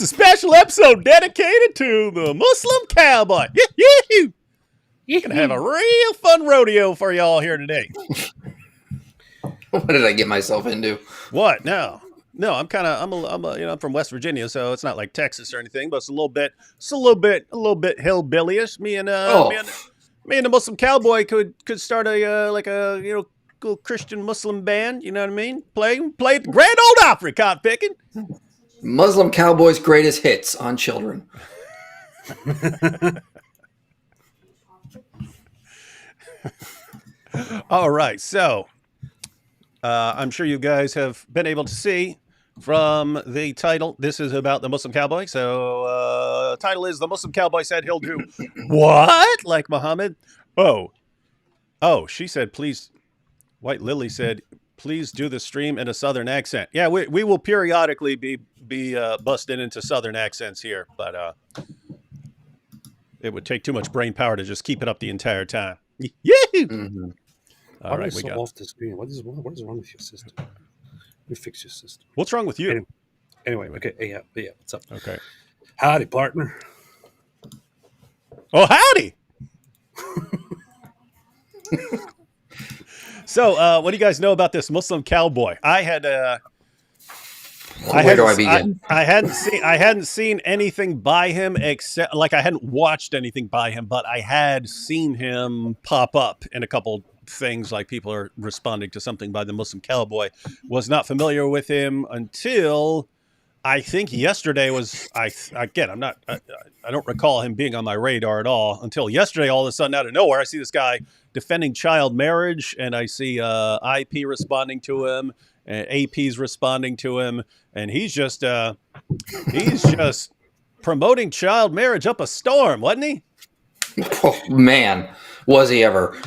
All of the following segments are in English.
This is a special episode dedicated to the Muslim Cowboy. You're gonna have a real fun rodeo for y'all here today. What did I get myself into? What? No, I'm from West Virginia, so it's not like Texas or anything, but it's a little bit hillbillyish. Me and the Muslim Cowboy could start a little Christian Muslim band. You know what I mean? Play at the Grand Ole Opry, cotton picking. Muslim Cowboy's greatest hits on children. All right, so I'm sure you guys have been able to see from the title. This is about the Muslim Cowboy. So title is The Muslim Cowboy Said He'll Do What? Like Muhammad. Oh, she said, please. White Lily said, please do the stream in a Southern accent. Yeah, we will periodically be busting into Southern accents here, but it would take too much brain power to just keep it up the entire time. Mm-hmm. All right, we got got off the screen. What is wrong with your system? Let me fix your system. What's wrong with you? Anyway, okay, yeah, what's up? Okay. Howdy, partner. Oh, howdy. So, what do you guys know about this Muslim Cowboy? I hadn't seen anything by him except I hadn't watched anything by him, but I had seen him pop up in a couple things, like people are responding to something by the Muslim Cowboy. Was not familiar with him until I think yesterday was, I don't recall him being on my radar at all until yesterday. All of a sudden, out of nowhere, I see this guy defending child marriage, and I see IP responding to him, and AP's responding to him, and he's just promoting child marriage up a storm, wasn't he? Oh man, was he ever?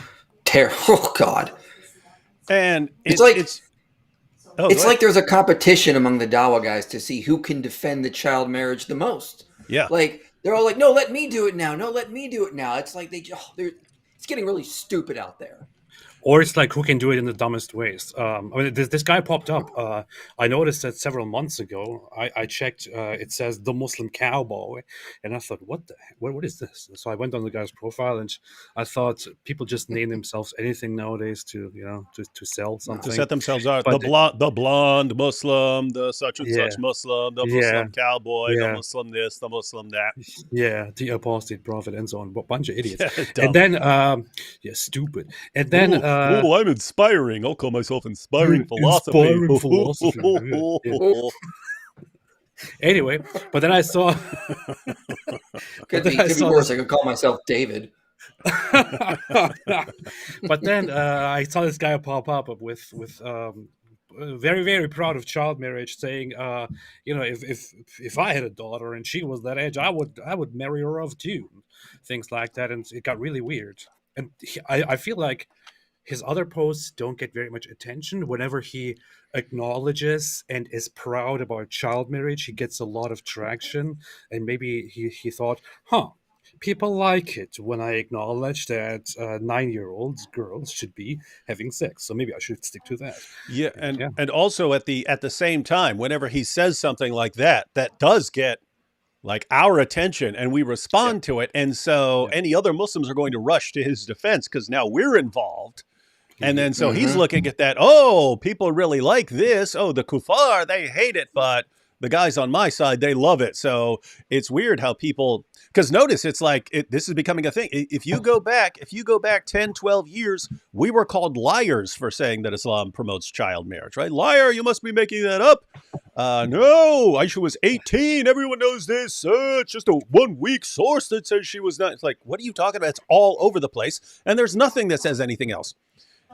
Oh God! And it's like there's a competition among the Dawa guys to see who can defend the child marriage the most. Yeah, like they're all like, "No, let me do it now. No, let me do it now." It's like it's getting really stupid out there. Or it's like, who can do it in the dumbest ways? This guy popped up. I noticed that several months ago. I checked. It says The Muslim Cowboy. And I thought, what is this? So I went on the guy's profile, and I thought people just name themselves anything nowadays to sell something. To set themselves out. The blonde Muslim, the such and such Muslim, the Muslim Cowboy, the Muslim this, the Muslim that. Yeah, the Apostate Prophet, and so on. A bunch of idiots. And then, stupid. And then... I'm inspiring. I'll call myself inspiring philosophy. Inspiring philosophy. Anyway, but then I saw... could be worse. I could call myself David. But then I saw this guy pop up with very, very proud of child marriage, saying, if I had a daughter and she was that age, I would marry her off too. Things like that. And it got really weird. And I feel like his other posts don't get very much attention. Whenever he acknowledges and is proud about child marriage, he gets a lot of traction. And maybe he thought, people like it when I acknowledge that 9-year-old girls should be having sex. So maybe I should stick to that. Yeah, and also at the same time, whenever he says something like that does get like our attention, and we respond to it. And so any other Muslims are going to rush to his defense because now we're involved. And then so he's looking at that. Oh, people really like this. Oh, the kuffar, they hate it. But the guys on my side, they love it. So it's weird how people, because notice it's like this is becoming a thing. If you go back 10, 12 years, we were called liars for saying that Islam promotes child marriage, right? Liar, you must be making that up. No, Aisha was 18. Everyone knows this. It's just a 1 week source that says she was not. It's like, what are you talking about? It's all over the place. And there's nothing that says anything else.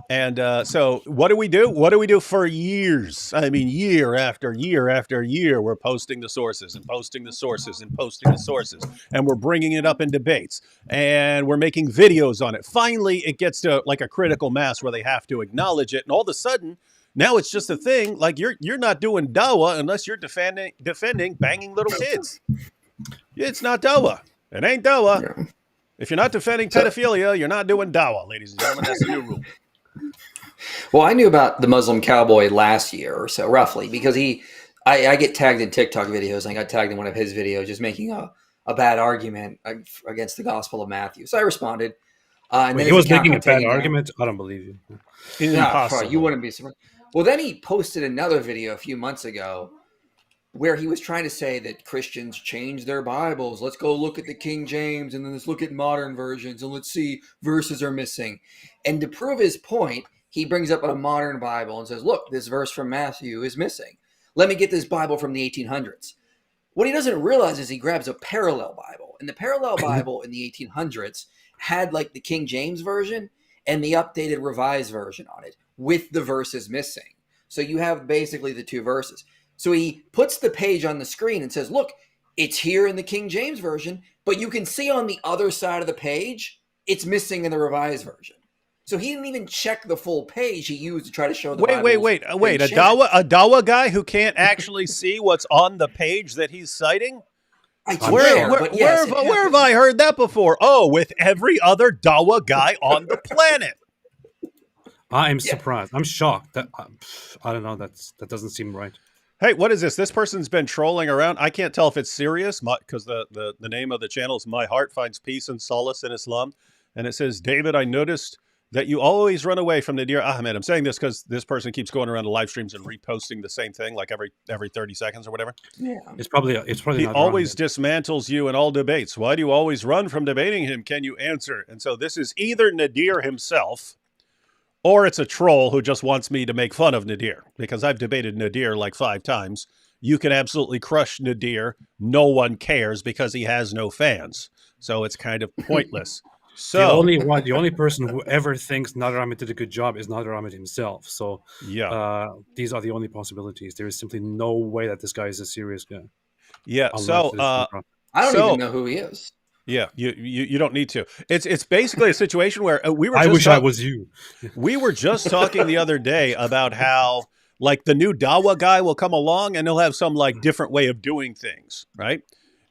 And so what do we do? What do we do for years? I mean, year after year after year, we're posting the sources and posting the sources and posting the sources. And we're bringing it up in debates. And we're making videos on it. Finally, it gets to like a critical mass where they have to acknowledge it. And all of a sudden, now it's just a thing. Like you're not doing dawah unless you're defending banging little kids. It's not dawah. It ain't dawah. Yeah. If you're not defending pedophilia, you're not doing dawah, ladies and gentlemen. That's the new rule. Well, I knew about the Muslim Cowboy last year or so, roughly, because I get tagged in TikTok videos. I got tagged in one of his videos just making a bad argument against the Gospel of Matthew. So I responded. And Wait, then he his was account making a got bad taken down. argument? I don't believe you. Yeah, you Impossible. wouldn't be surprised. Well, then he posted another video a few months ago where he was trying to say that Christians changed their Bibles. Let's go look at the King James and then let's look at modern versions and let's see verses are missing. And to prove his point, he brings up a modern Bible and says, look, this verse from Matthew is missing. Let me get this Bible from the 1800s. What he doesn't realize is he grabs a parallel Bible. And the parallel Bible in the 1800s had like the King James version and the updated revised version on it with the verses missing. So you have basically the two verses. So he puts the page on the screen and says, look, it's here in the King James version, but you can see on the other side of the page, it's missing in the revised version. So he didn't even check the full page he used to try to show the Wait. A Dawa guy who can't actually see what's on the page that he's citing? Where have I heard that before? Oh, with every other Dawa guy on the planet. I'm surprised. I'm shocked. I don't know. That doesn't seem right. Hey, what is this? This person's been trolling around. I can't tell if it's serious because the name of the channel is My Heart Finds Peace and Solace in Islam. And it says, David, I noticed that you always run away from Nadir Ahmed. I'm saying this because this person keeps going around to live streams and reposting the same thing like every 30 seconds or whatever. Yeah. It's probably he not always dismantles you in all debates. Why do you always run from debating him? Can you answer? And so this is either Nadir himself or it's a troll who just wants me to make fun of Nadir because I've debated Nadir like 5 times. You can absolutely crush Nadir. No one cares because he has no fans. So it's kind of pointless. So the only person who ever thinks Nadir Ahmed did a good job is Nadir Ahmed himself. So these are the only possibilities. There is simply no way that this guy is a serious guy. Yeah. So I don't even know who he is. Yeah, you don't need to. It's basically a situation where I wish I was you. We were just talking the other day about how like the new Dawa guy will come along and he'll have some like different way of doing things, right?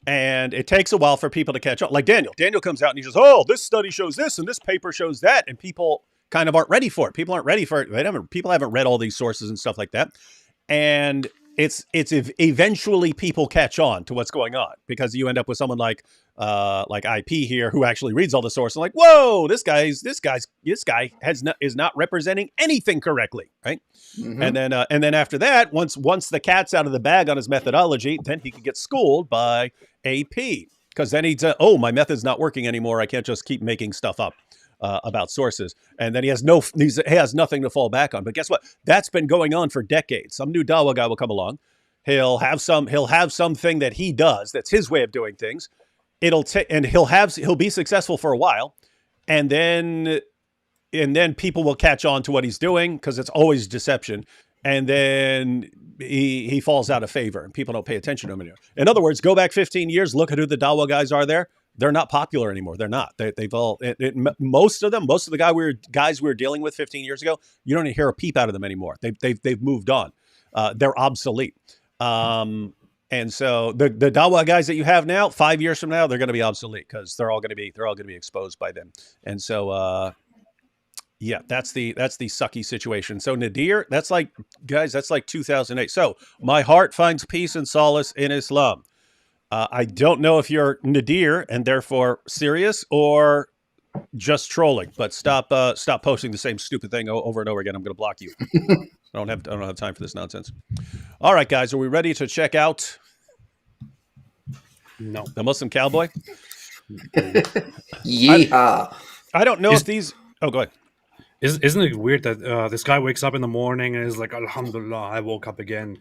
And it takes a while for people to catch up. Like Daniel comes out and he says, "Oh, this study shows this and this paper shows that," and people kind of aren't ready for it. People aren't ready for it. People haven't read all these sources and stuff like that, and it's eventually people catch on to what's going on because you end up with someone like IP here who actually reads all the sources and like, whoa, this guy is not representing anything correctly, right? Mm-hmm. And then after that, once the cat's out of the bag on his methodology, then he can get schooled by AP because then he's my method's not working anymore. I can't just keep making stuff up about sources, and then he has nothing to fall back on. But guess what? That's been going on for decades. Some new Dawa guy will come along. He'll have something that he does that's his way of doing things. He'll be successful for a while, and then people will catch on to what he's doing because it's always deception. And then he falls out of favor, and people don't pay attention to him anymore. In other words, go back 15 years, look at who the Dawa guys are there. They're not popular anymore. They're not. Most of the guys we were dealing with 15 years ago, you don't even hear a peep out of them anymore. They've moved on. They're obsolete. And so the Dawa guys that you have now, 5 years from now, they're going to be obsolete because they're all going to be exposed by them. And so that's the sucky situation. So Nadir, that's like 2008. So My Heart Finds Peace and Solace in Islam. I don't know if you're Nadir and therefore serious or just trolling, but stop posting the same stupid thing over and over again. I'm going to block you. I don't have time for this nonsense. All right, guys, are we ready to check out? No. The Muslim Cowboy? Yeehaw. I don't know if these... Oh, go ahead. Isn't it weird that this guy wakes up in the morning and is like, Alhamdulillah, I woke up again.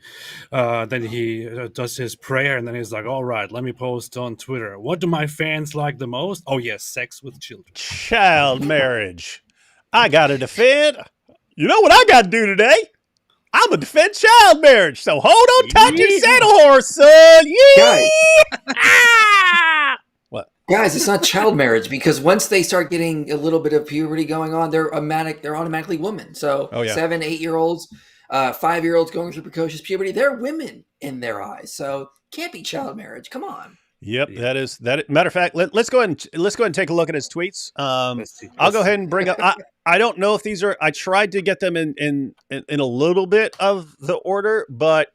Then he does his prayer and then he's like, all right, let me post on Twitter. What do my fans like the most? Oh, yes, sex with children. Child marriage. I got to defend. You know what I got to do today? I'm going to defend child marriage. So hold on tight to your saddle horse, son. What? Guys, it's not child marriage because once they start getting a little bit of puberty going on, they're automatically women. So 7, 8-year-olds, 5-year-olds going through precocious puberty, they're women in their eyes. So can't be child marriage. Come on. Yep, that. Matter of fact, let's go ahead and take a look at his tweets. I'll go ahead and bring up. I don't know if these are. I tried to get them in a little bit of the order, but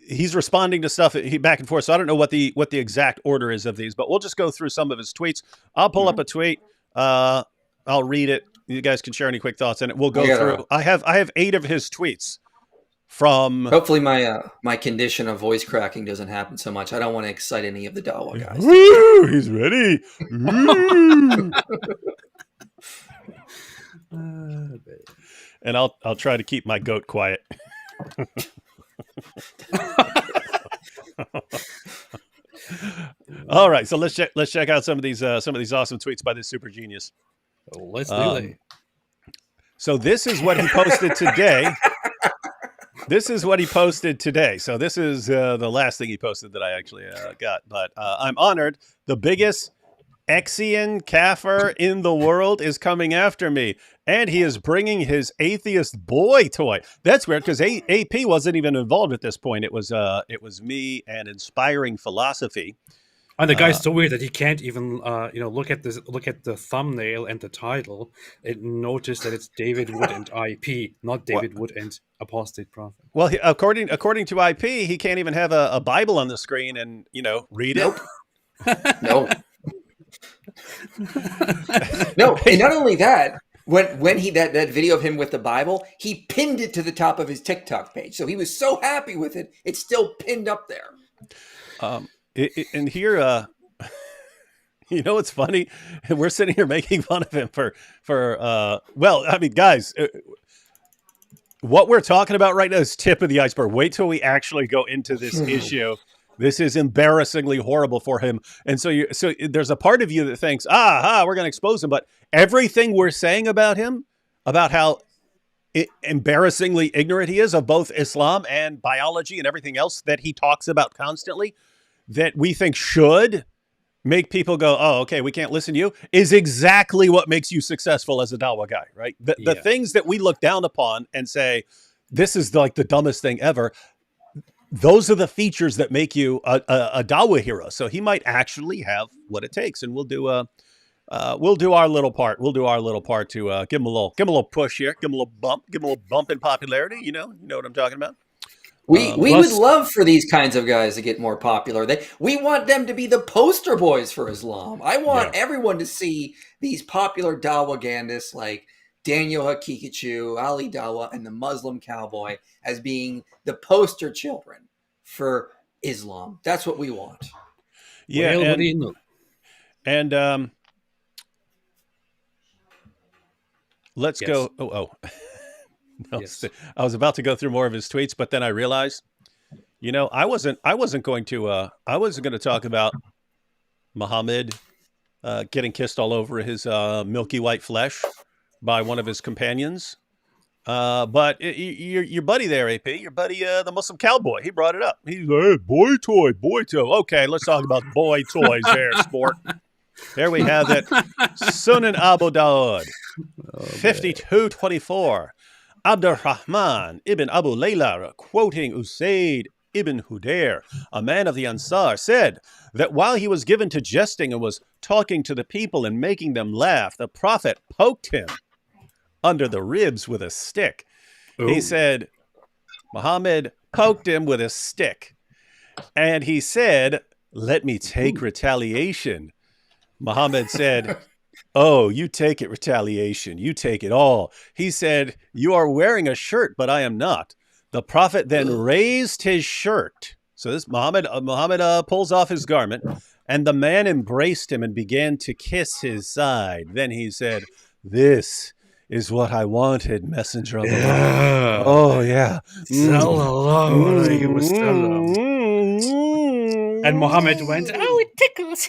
he's responding to stuff back and forth. So I don't know what the exact order is of these, but we'll just go through some of his tweets. I'll pull up a tweet. I'll read it. You guys can share any quick thoughts, and we'll go through. I have 8 of his tweets from. Hopefully, my condition of voice cracking doesn't happen so much. I don't want to excite any of the Dawa guys. Woo, he's ready. And I'll try to keep my goat quiet. All right, so let's check out some of these awesome tweets by this super genius. Let's do that. So this is what he posted today. So this is the last thing he posted that I actually got. But I'm honored. The biggest Exian Kafir in the world is coming after me, and he is bringing his atheist boy toy. That's weird because AP wasn't even involved at this point. It was me and Inspiring Philosophy. And the guy's so weird that he can't even look at the thumbnail and the title and notice that it's David Wood and IP, not David Wood and Apostate Prophet. Well, according to IP, he can't even have a Bible on the screen and read it. No. No, and not only that, when he that video of him with the Bible, he pinned it to the top of his TikTok page. So he was so happy with it, it's still pinned up there. And here, it's funny. We're sitting here making fun of him for well, I mean, guys, what we're talking about right now is tip of the iceberg. Wait till we actually go into this issue. This is embarrassingly horrible for him. And so there's a part of you that thinks, we're going to expose him. But everything we're saying about him, about how embarrassingly ignorant he is of both Islam and biology and everything else that he talks about constantly, that we think should make people go, oh, okay, we can't listen to you, is exactly what makes you successful as a Dawa guy, right? The things that we look down upon and say, this is like the dumbest thing ever, those are the features that make you a Dawa hero. So he might actually have what it takes, and we'll do our little part. We'll do our little part to give him a little push here, give him a little bump in popularity. You know what I'm talking about. We would love for these kinds of guys to get more popular. We want them to be the poster boys for Islam. I want everyone to see these popular Dawagandists like Daniel Hakikachu, Ali Dawa, and the Muslim Cowboy as being the poster children for Islam. That's what we want. Yeah, and let's go. Oh. No, yes. I was about to go through more of his tweets, but then I realized, I wasn't going to talk about Muhammad getting kissed all over his milky white flesh by one of his companions. But your buddy there, AP, your buddy, the Muslim Cowboy, he brought it up. He's like, hey, boy toy. Okay, let's talk about boy toys there, sport. There we have it. Sunan Abu Dawud, 5224. Abdurrahman ibn Abu Layla, quoting Usaid ibn Hudayr, a man of the Ansar, said that while he was given to jesting and was talking to the people and making them laugh, the Prophet poked him under the ribs with a stick. Ooh. He said, Muhammad poked him with a stick. And he said, let me take retaliation. Muhammad said, oh, you take it, retaliation. You take it all. He said, you are wearing a shirt, but I am not. The Prophet then raised his shirt. So this Muhammad pulls off his garment, and the man embraced him and began to kiss his side. Then he said, this is what I wanted, messenger of Allah. Oh, yeah. And Muhammad went, oh, it tickles.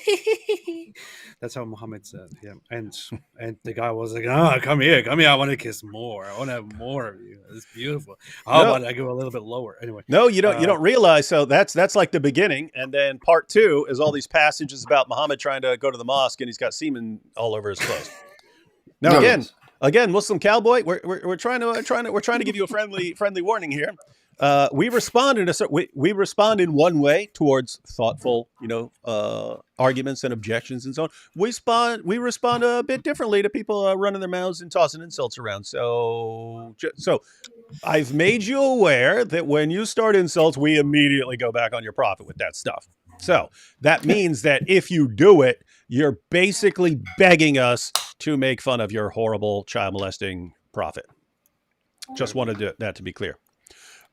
That's how Muhammad said, yeah. And the guy was like, come here, I want to kiss more. I want to have more of you. It's beautiful. How about I go a little bit lower? Anyway. No, you don't realize. So that's like the beginning, and then part 2 is all these passages about Muhammad trying to go to the mosque, and he's got semen all over his clothes. Now again, Muslim Cowboy, we're trying to give you a friendly warning here. We respond in one way towards thoughtful, arguments and objections and so on. We respond a bit differently to people running their mouths and tossing insults around. So I've made you aware that when you start insults, we immediately go back on your prophet with that stuff. So that means that if you do it, you're basically begging us to make fun of your horrible child molesting prophet. Just wanted that to be clear.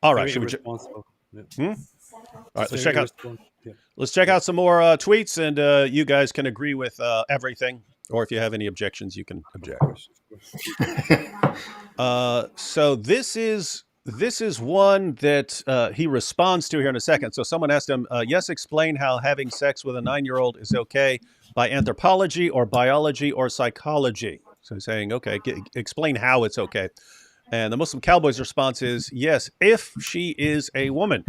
All right, Very should we? irresponsible. Yeah. All right, Just let's very check out. irresponsible. Yeah. Let's check out some more tweets, and you guys can agree with everything, or if you have any objections, you can Of object. course. So this is one that he responds to here in a second. So someone asked him, yes, explain how having sex with a 9-year-old is okay by anthropology or biology or psychology. So he's saying, okay, explain how it's okay. And the Muslim Cowboy's response is, yes, if she is a woman.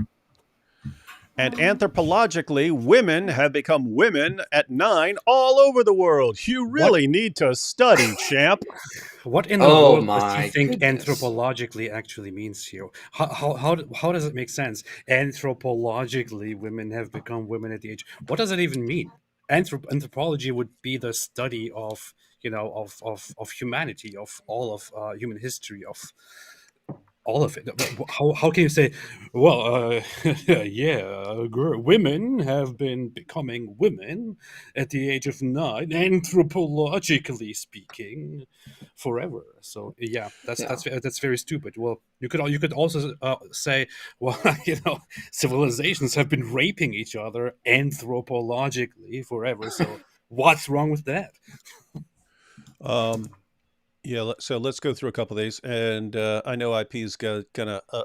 And anthropologically, women have become women at 9 all over the world. You really need to study, champ. What in the Oh world does he my think goodness. anthropologically actually means here? How does it make sense? Anthropologically, women have become women at the age. What does it even mean? Anthropology would be the study of of humanity, of all of human history, of all of it. How can you say, well, women have been becoming women at the age of 9, anthropologically speaking, forever? So yeah, that's very stupid. Well, you could also say, well, civilizations have been raping each other anthropologically forever. So what's wrong with that? Yeah, so let's go through a couple of these, and I know IP is gonna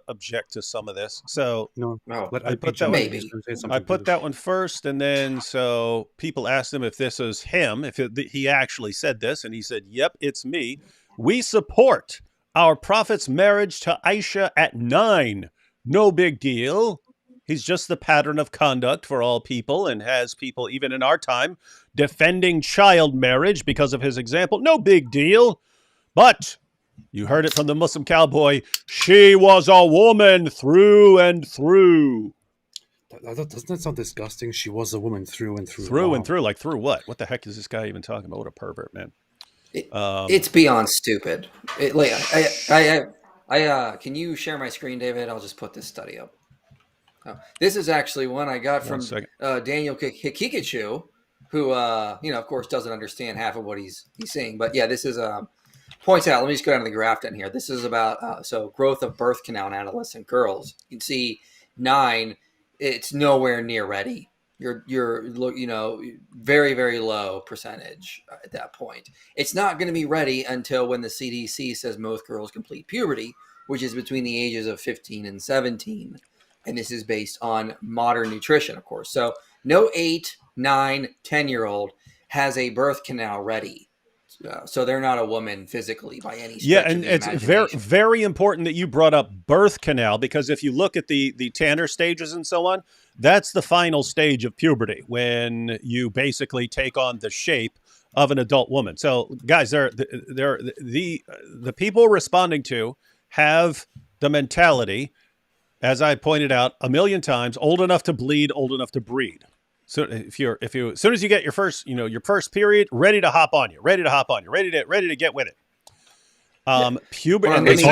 object to some of this. So No, let I IP put that jump one. in. He's gonna say I something put to that this. one first, and then so people asked him if this is him, he actually said this, and he said, "Yep, it's me. We support our prophet's marriage to Aisha at 9. No big deal. He's just the pattern of conduct for all people, and has people even in our time defending child marriage because of his example. No big deal." But you heard it from the Muslim Cowboy. She was a woman through and through. Doesn't that sound disgusting? She was a woman through and through. Through Wow. and through. Like through what? What the heck is this guy even talking about? What a pervert, man. It's beyond stupid. Can you share my screen, David? I'll just put this study up. Oh, this is actually one I got from Daniel Hikikachu, who, of course, doesn't understand half of what he's saying. But yeah, this is points out. Let me just go down to the graph down here. This is about growth of birth canal in adolescent girls. You can see 9. It's nowhere near ready. You're very, very low percentage at that point. It's not going to be ready until when the CDC says most girls complete puberty, which is between the ages of 15 and 17. And this is based on modern nutrition, of course. So no 8, 9, 10-year-old has a birth canal ready. So they're not a woman physically by any stretch of the it's imagination. very important that you brought up birth canal, because if you look at the Tanner stages and so on, that's the final stage of puberty when you basically take on the shape of an adult woman. So guys, the people responding to have the mentality, as I pointed out a million times, old enough to bleed, old enough to breed. So if you as soon as you get your first period, ready to hop on you, ready to get with it. Puberty. And It's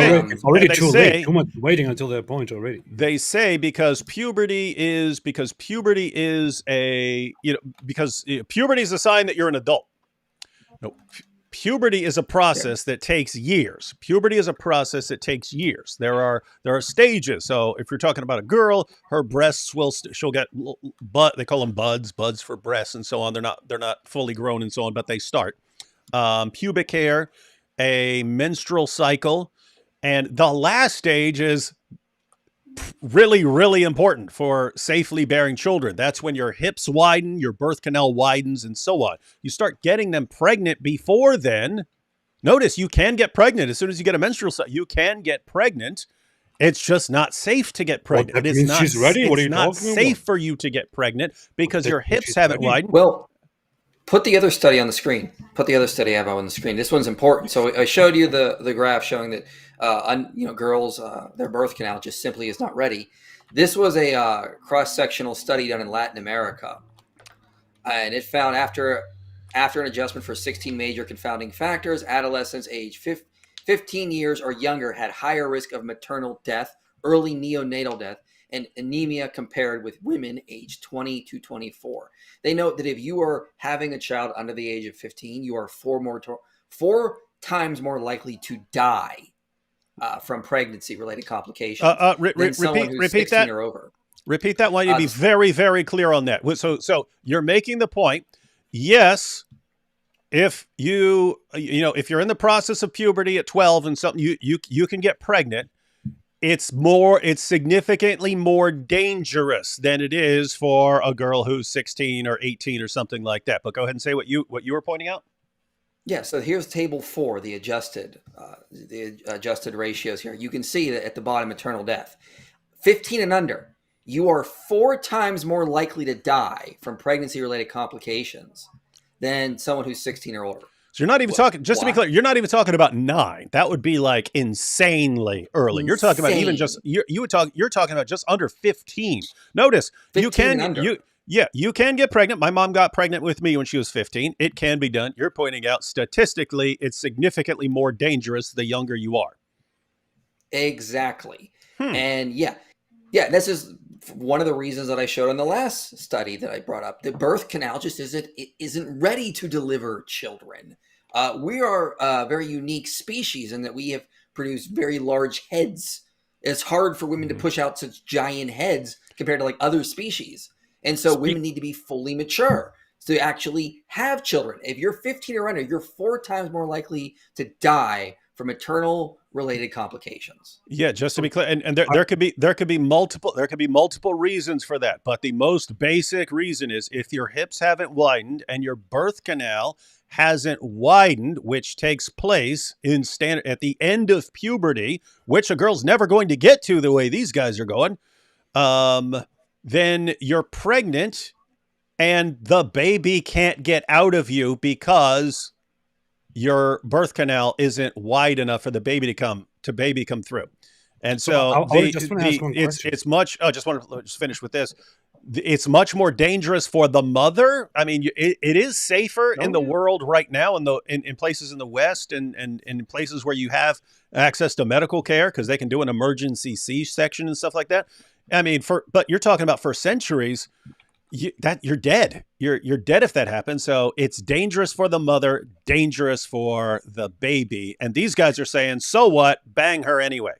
already too late. Too much waiting until that point already. They say because puberty is puberty is a sign that you're an adult. No, puberty is a process that takes years. Puberty is a process that takes years. There are stages. So if you're talking about a girl, her breasts she'll get they call them buds for breasts and so on. They're not fully grown and so on, but they start. Pubic hair, a menstrual cycle, and the last stage is really, really important for safely bearing children. That's when your hips widen, your birth canal widens, and so on. You start getting them pregnant before then. Notice you can get pregnant as soon as you get a menstrual cycle. You can get pregnant. It's just not safe to get pregnant. It's not, she's ready? What are you not talking safe about? for you to get pregnant because your hips haven't widened. Well, put the other study on the screen. Put the other study I have on the screen. This one's important. So I showed you the graph showing that girls their birth canal just simply is not ready. This was a cross-sectional study done in Latin America, and it found after an adjustment for 16 major confounding factors, adolescents age 15 years or younger had higher risk of maternal death, early neonatal death, and anemia compared with women aged 20 to 24. They note that if you are having a child under the age of 15, you are four times more likely to die from pregnancy-related complications than someone who's repeat 16 that. or over. Repeat that. Want you to be very, very clear on that. So you're making the point. Yes, if if you're in the process of puberty at 12 and something, you can get pregnant. It's significantly more dangerous than it is for a girl who's 16 or 18 or something like that. But go ahead and say what you were pointing out. Yeah, so here's table 4, the adjusted ratios here. You can see that at the bottom, maternal death. 15 and under, you are 4 times more likely to die from pregnancy-related complications than someone who's 16 or older. So you're not even talking, just to be clear, you're not even talking about 9. That would be like insanely early. You're talking about even just, you're talking about just under 15. Notice, you can get pregnant. My mom got pregnant with me when she was 15. It can be done. You're pointing out statistically, it's significantly more dangerous the younger you are. Exactly. And this is one of the reasons that I showed on the last study that I brought up. The birth canal just isn't ready to deliver children. We are a very unique species in that we have produced very large heads. It's hard for women to push out such giant heads compared to like other species. And so women need to be fully mature to actually have children. If you're 15 or under, you're 4 times more likely to die from maternal related complications. Yeah, just to be clear, and there could be multiple reasons for that, but the most basic reason is if your hips haven't widened and your birth canal hasn't widened, which takes place at the end of puberty, which a girl's never going to get to the way these guys are going, then you're pregnant and the baby can't get out of you because your birth canal isn't wide enough for the baby to come through. And so it's much, I just want to just finish with this. It's much more dangerous for the mother. I mean, it is safer in the world right now in places in the West and in places where you have access to medical care because they can do an emergency C-section and stuff like that. I mean, but you're talking about for centuries, you're dead. You're dead if that happens. So it's dangerous for the mother, dangerous for the baby. And these guys are saying, so what? Bang her anyway.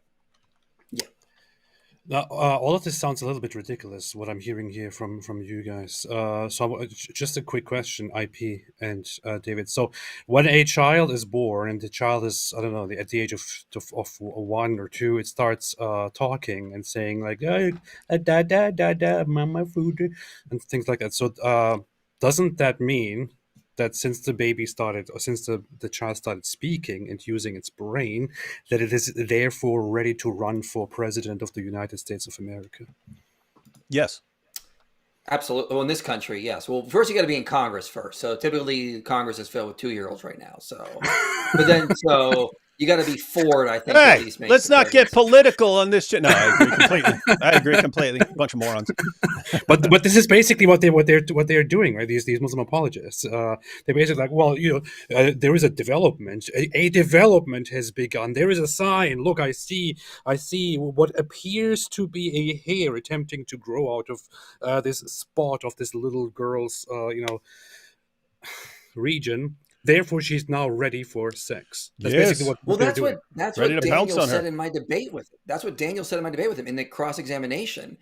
Now, all of this sounds a little bit ridiculous, what I'm hearing here from you guys. Just a quick question, IP and David. So when a child is born and the child is, I don't know, at the age of 1 or 2, it starts talking and saying like, da, mama food, and things like that. So doesn't that mean that since the baby started, or since the child started speaking and using its brain, that it is therefore ready to run for president of the United States of America? Yes. Absolutely. Well, in this country, yes. Well, first you got to be in Congress first. So typically Congress is filled with 2-year-olds right now. So, but then, so you got to be Ford, I think. Hey, let's not get political on this shit. No, I agree completely. Bunch of morons. But this is basically what they're doing, right? These Muslim apologists. They're basically like, well, there is a development. A development has begun. There is a sign. Look, I see what appears to be a hair attempting to grow out of this spot of this little girl's, region. Therefore, she's now ready for sex. That's basically what they're doing. That's what Daniel said in my debate with him. That's what Daniel said in my debate with him in the cross-examination.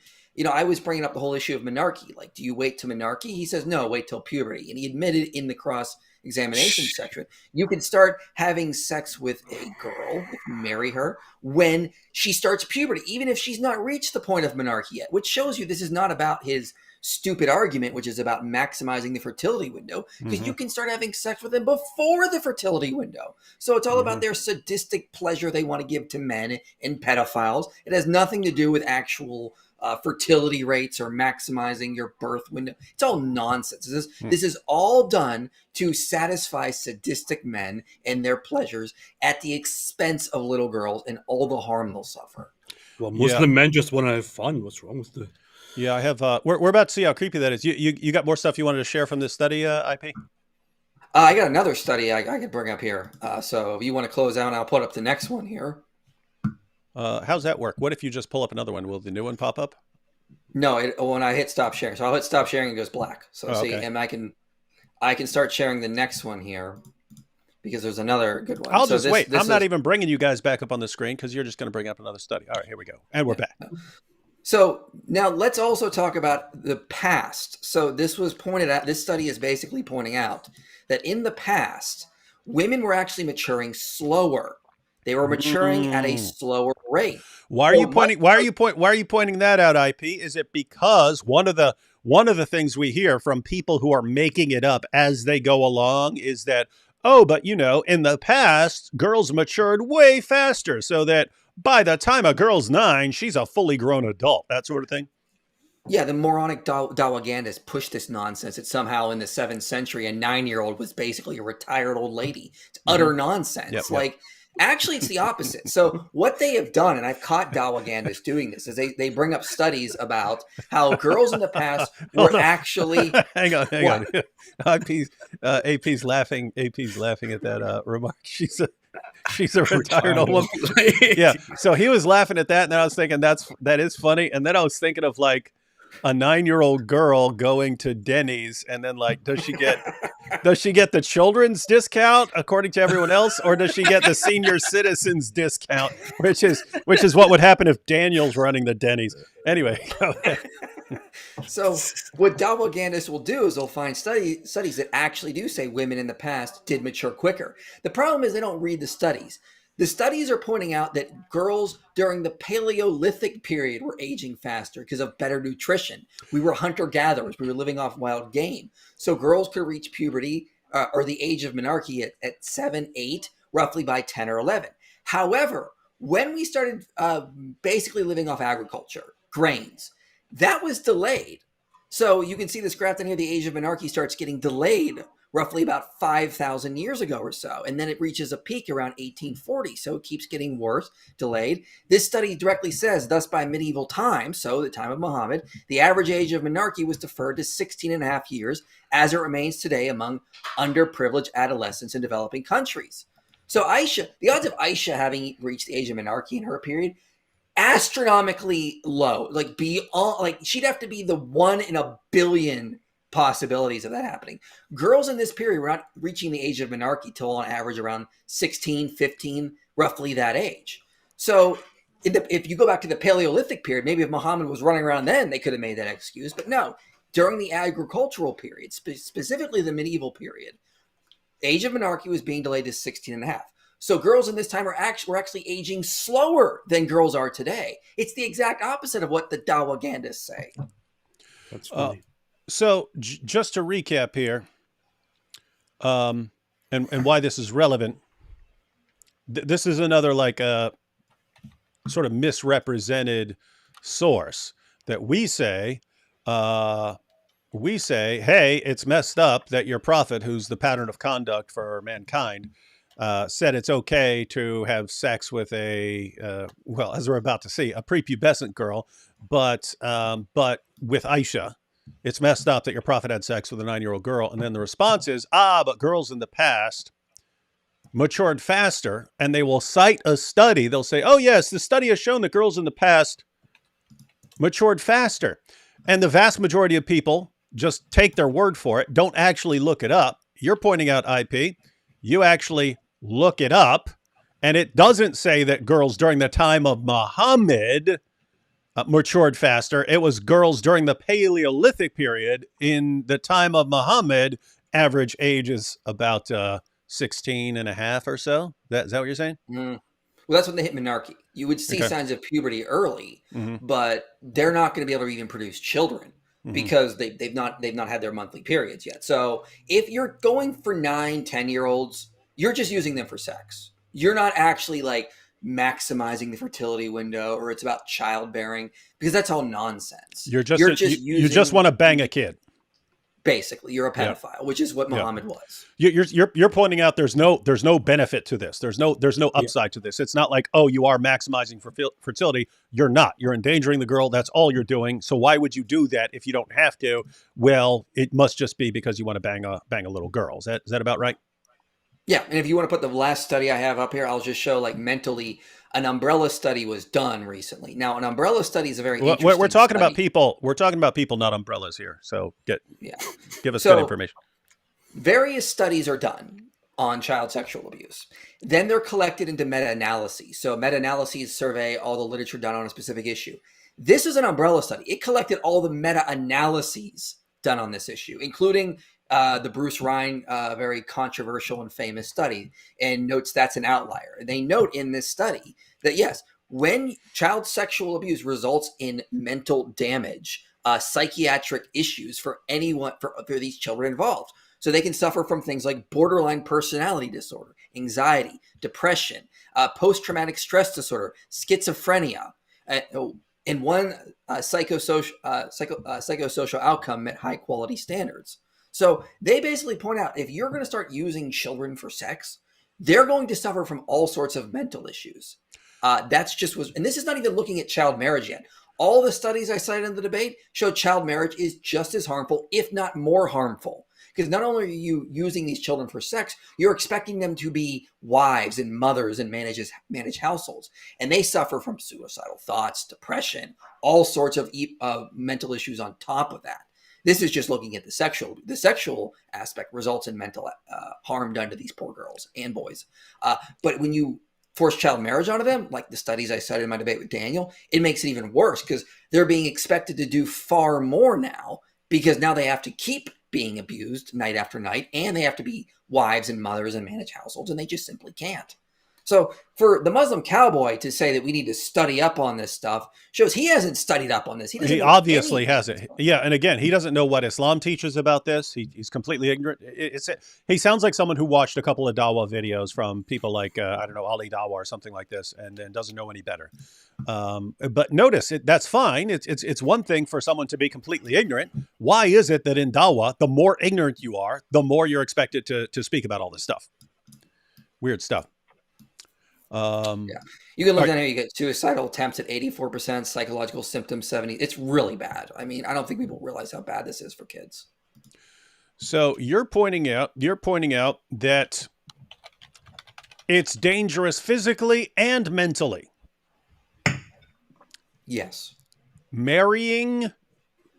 I was bringing up the whole issue of monarchy. Like, do you wait till monarchy? He says, no, wait till puberty. And he admitted in the cross-examination section, you can start having sex with a girl, if you marry her, when she starts puberty, even if she's not reached the point of monarchy yet, which shows you this is not about his stupid argument, which is about maximizing the fertility window, because you can start having sex with them before the fertility window. So it's all about their sadistic pleasure they want to give to men and pedophiles. It has nothing to do with actual fertility rates or maximizing your birth window. It's all nonsense. This is all done to satisfy sadistic men and their pleasures at the expense of little girls and all the harm they'll suffer. Well, Muslim men just want to have fun. What's wrong with the... Yeah, I have. We're about to see how creepy that is. You got more stuff you wanted to share from this study, IP? I got another study I could bring up here. So if you want to close out, I'll put up the next one here. How's that work? What if you just pull up another one? Will the new one pop up? No, when I hit stop sharing. So I'll hit stop sharing, it goes black. So Oh, see, okay. and I can start sharing the next one here because there's another good one. I'll So just wait. this I'm not is- even bringing you guys back up on the screen because you're just going to bring up another study. All right, here we go. And we're back. So now let's also talk about the past. So this was pointed out, this study is basically pointing out that in the past, women were actually maturing slower. They were maturing at a slower rate. Why are you pointing? Why are you pointing that out, IP? Is it because one of the things we hear from people who are making it up as they go along is that, oh, but you know, in the past, girls matured way faster, so that by the time a girl's 9, she's a fully grown adult. That sort of thing. Yeah, the moronic Dawagandas pushed this nonsense that somehow in the 7th century, a 9-year-old was basically a retired old lady. It's utter nonsense. Yep. Like, actually, it's the opposite. So what they have done, and I've caught Dawagandas doing this, is they bring up studies about how girls in the past were actually... hang on. AP's laughing. AP's laughing at that remark. She's a retired old woman. Yeah. So he was laughing at that, and then I was thinking that is funny. And then I was thinking of like a 9-year-old girl going to Denny's, and then like, does she get the children's discount according to everyone else, or does she get the senior citizens discount, which is what would happen if Daniel's running the Denny's? Anyway, go ahead. So what Dawagandas will do is they'll find studies that actually do say women in the past did mature quicker. The problem is they don't read the studies. The studies are pointing out that girls during the Paleolithic period were aging faster because of better nutrition. We were hunter-gatherers. We were living off wild game. So girls could reach puberty or the age of menarche at 7, 8, roughly by 10 or 11. However, when we started basically living off agriculture, grains, that was delayed. So you can see this graph down here, the age of menarche starts getting delayed roughly about 5,000 years ago or so. And then it reaches a peak around 1840. So it keeps getting worse, delayed. This study directly says, thus by medieval times, so the time of Muhammad, the average age of menarche was deferred to 16 and a half years, as it remains today among underprivileged adolescents in developing countries. So the odds of Aisha having reached the age of menarche in her period, astronomically low. Like she'd have to be the 1 in a billion possibilities of that happening. Girls in this period were not reaching the age of menarche till on average around 16, 15, roughly that age. So if you go back to the Paleolithic period, maybe if Muhammad was running around then, they could have made that excuse. But no, during the agricultural period, specifically the medieval period, the age of menarche was being delayed to 16 and a half. So girls in this time were actually aging slower than girls are today. It's the exact opposite of what the Dawagandas say. That's funny. So just to recap here, and why this is relevant, this is another like a sort of misrepresented source that we say, hey, it's messed up that your prophet, who's the pattern of conduct for mankind, said it's okay to have sex with well, as we're about to see, a prepubescent girl, but with Aisha. It's messed up that your prophet had sex with a 9-year-old girl. And then the response is, but girls in the past matured faster. And they will cite a study. They'll say, oh, yes, the study has shown that girls in the past matured faster. And the vast majority of people just take their word for it, don't actually look it up. You're pointing out, IP, you actually look it up. And it doesn't say that girls during the time of Muhammad matured faster. It was girls during the Paleolithic period. In the time of Muhammad, average age is about 16 and a half or so. Is that what you're saying? Well, that's when they hit menarche. You would see signs of puberty early, but they're not going to be able to even produce children because they've not had their monthly periods yet. So if you're going for 9, 10-year-olds, you're just using them for sex. You're not actually like maximizing the fertility window, or it's about childbearing, because that's all nonsense. You just want to bang a kid. Basically, you're a Yeah. pedophile, which is what Yeah. Muhammad was. You're pointing out there's no benefit to this. There's no upside to this. It's not like, oh, you are maximizing for fertility. You're not. You're endangering the girl. That's all you're doing. So why would you do that if you don't have to? Well, it must just be because you want to bang a little girl. Is that about right? Yeah, and if you want to put the last study I have up here, I'll just show like mentally an umbrella study was done recently. Now, an umbrella study is a very Well, interesting we're talking study. about people. We're talking about people, not umbrellas here. So Yeah. give us So- good information. Various studies are done on child sexual abuse. Then they're collected into meta-analyses. So meta-analyses survey all the literature done on a specific issue. This is an umbrella study. It collected all the meta-analyses done on this issue, including the Bruce Ryan very controversial and famous study, and notes that's an outlier. And they note in this study that, yes, when child sexual abuse results in mental damage, psychiatric issues for anyone, for these children involved. So they can suffer from things like borderline personality disorder, anxiety, depression, post-traumatic stress disorder, schizophrenia. And one psychosocial outcome met high quality standards. So they basically point out, if you're going to start using children for sex, they're going to suffer from all sorts of mental issues. That's just and this is not even looking at child marriage yet. All the studies I cited in the debate show child marriage is just as harmful, if not more harmful. Because not only are you using these children for sex, you're expecting them to be wives and mothers and manage households. And they suffer from suicidal thoughts, depression, all sorts of mental issues on top of that. This is just looking at the sexual. The sexual aspect results in mental harm done to these poor girls and boys. But when you force child marriage onto them, like the studies I cited in my debate with Daniel, it makes it even worse because they're being expected to do far more now, because now they have to keep being abused night after night, and they have to be wives and mothers and manage households, and they just simply can't. So for the Muslim cowboy to say that we need to study up on this stuff shows he hasn't studied up on this. He obviously hasn't. Yeah, and again, he doesn't know what Islam teaches about this. He's completely ignorant. He sounds like someone who watched a couple of Dawah videos from people like, I don't know, Ali Dawah or something like this, and doesn't know any better. But notice, that's fine. It's one thing for someone to be completely ignorant. Why is it that in Dawah, the more ignorant you are, the more you're expected to speak about all this stuff? Weird stuff. Yeah, you can look down here. You get suicidal attempts at 84%, psychological symptoms 70%. It's really bad. I mean, I don't think people realize how bad this is for kids. So you're pointing out that it's dangerous physically and mentally. Yes. Marrying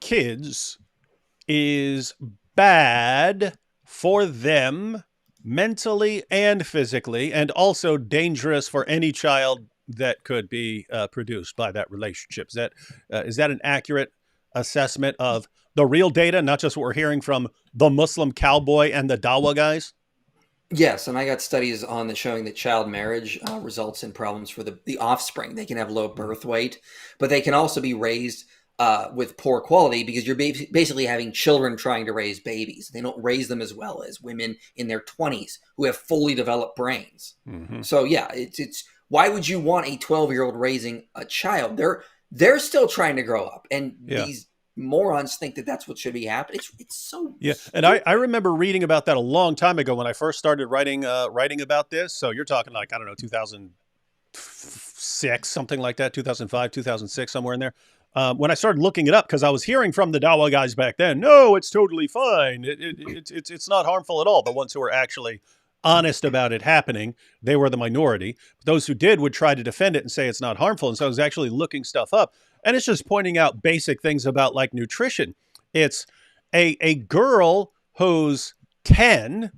kids is bad for them mentally and physically, and also dangerous for any child that could be produced by that relationship. Is that an accurate assessment of the real data, not just what we're hearing from the Muslim cowboy and the Dawah guys? Yes, and I got studies on the showing that child marriage results in problems for the offspring. They can have low birth weight, but they can also be raised with poor quality, because you're basically having children trying to raise babies. They don't raise them as well as women in their 20s who have fully developed brains. Mm-hmm. So yeah, it's why would you want a 12-year-old raising a child? They're still trying to grow up, and these morons think that that's what should be happening. It's so and I remember reading about that a long time ago when I first started writing about this. So you're talking like, I don't know, 2006, something like that, 2005, 2006, somewhere in there. When I started looking it up, because I was hearing from the Dawah guys back then, no, it's totally fine. It's not harmful at all. The ones who were actually honest about it happening, they were the minority. Those who did would try to defend it and say it's not harmful. And so I was actually looking stuff up, and it's just pointing out basic things about like nutrition. It's a girl who's 10,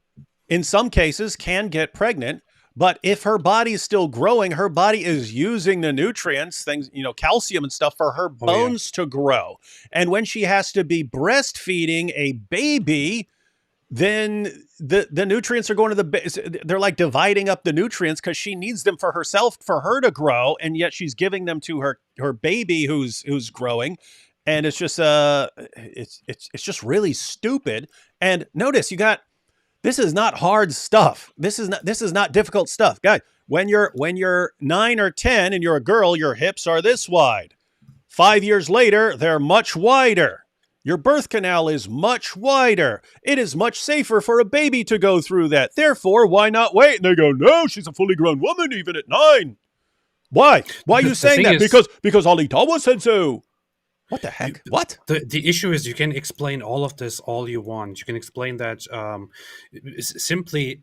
in some cases, can get pregnant. But if her body is still growing, her body is using the nutrients, things, calcium and stuff, for her bones to grow. And when she has to be breastfeeding a baby, then the nutrients are going to they're like dividing up the nutrients, because she needs them for herself, for her to grow. And yet she's giving them to her baby who's growing. And it's just, it's just really stupid. And notice this is not hard stuff. This is not difficult stuff, guys. When you're 9 or 10 and you're a girl, your hips are this wide. 5 years later, they're much wider. Your birth canal is much wider. It is much safer for a baby to go through that. Therefore, why not wait? And they go, no, she's a fully grown woman even at 9. Why? Why are you saying thing that? is, Because Ali Tawa said so. What the heck? What? The issue is you can explain all of this all you want. You can explain that simply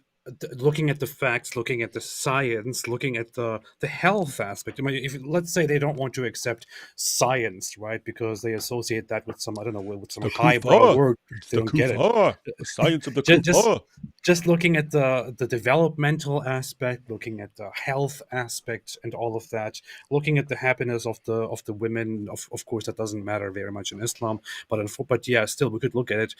looking at the facts, looking at the science, looking at the health aspect. I mean, if let's say they don't want to accept science, right, because they associate that with some, I don't know, with some The highbrow kuffar. word, It's they the don't get it. kuffar. The science of the Ju- kuffar. just looking at the developmental aspect, looking at the health aspect and all of that, looking at the happiness of the women, of course that doesn't matter very much in Islam, but yeah, still we could look at it.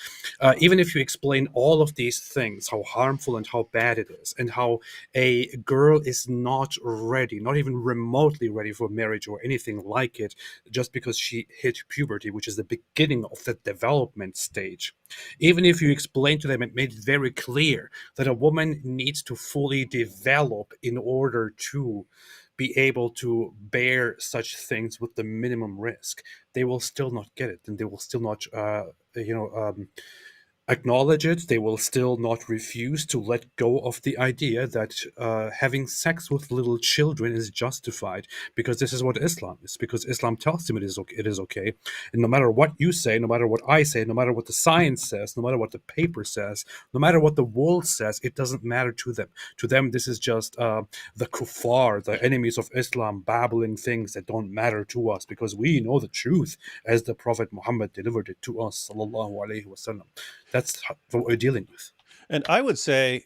Even if you explain all of these things, how harmful and how bad it is, and how a girl is not ready, not even remotely ready for marriage or anything like it, just because she hit puberty, which is the beginning of the development stage. Even if you explain to them and made it very clear that a woman needs to fully develop in order to be able to bear such things with the minimum risk, they will still not get it, and they will still not, acknowledge it. They will still not refuse to let go of the idea that having sex with little children is justified, because this is what Islam is, because Islam tells them it is okay. And no matter what you say, no matter what I say, no matter what the science says, no matter what the paper says, no matter what the world says, it doesn't matter to them. To them, this is just the kuffar, the enemies of Islam, babbling things that don't matter to us, because we know the truth as the Prophet Muhammad delivered it to us, sallallahu alaihi wasallam. That's what we're dealing with. And I would say,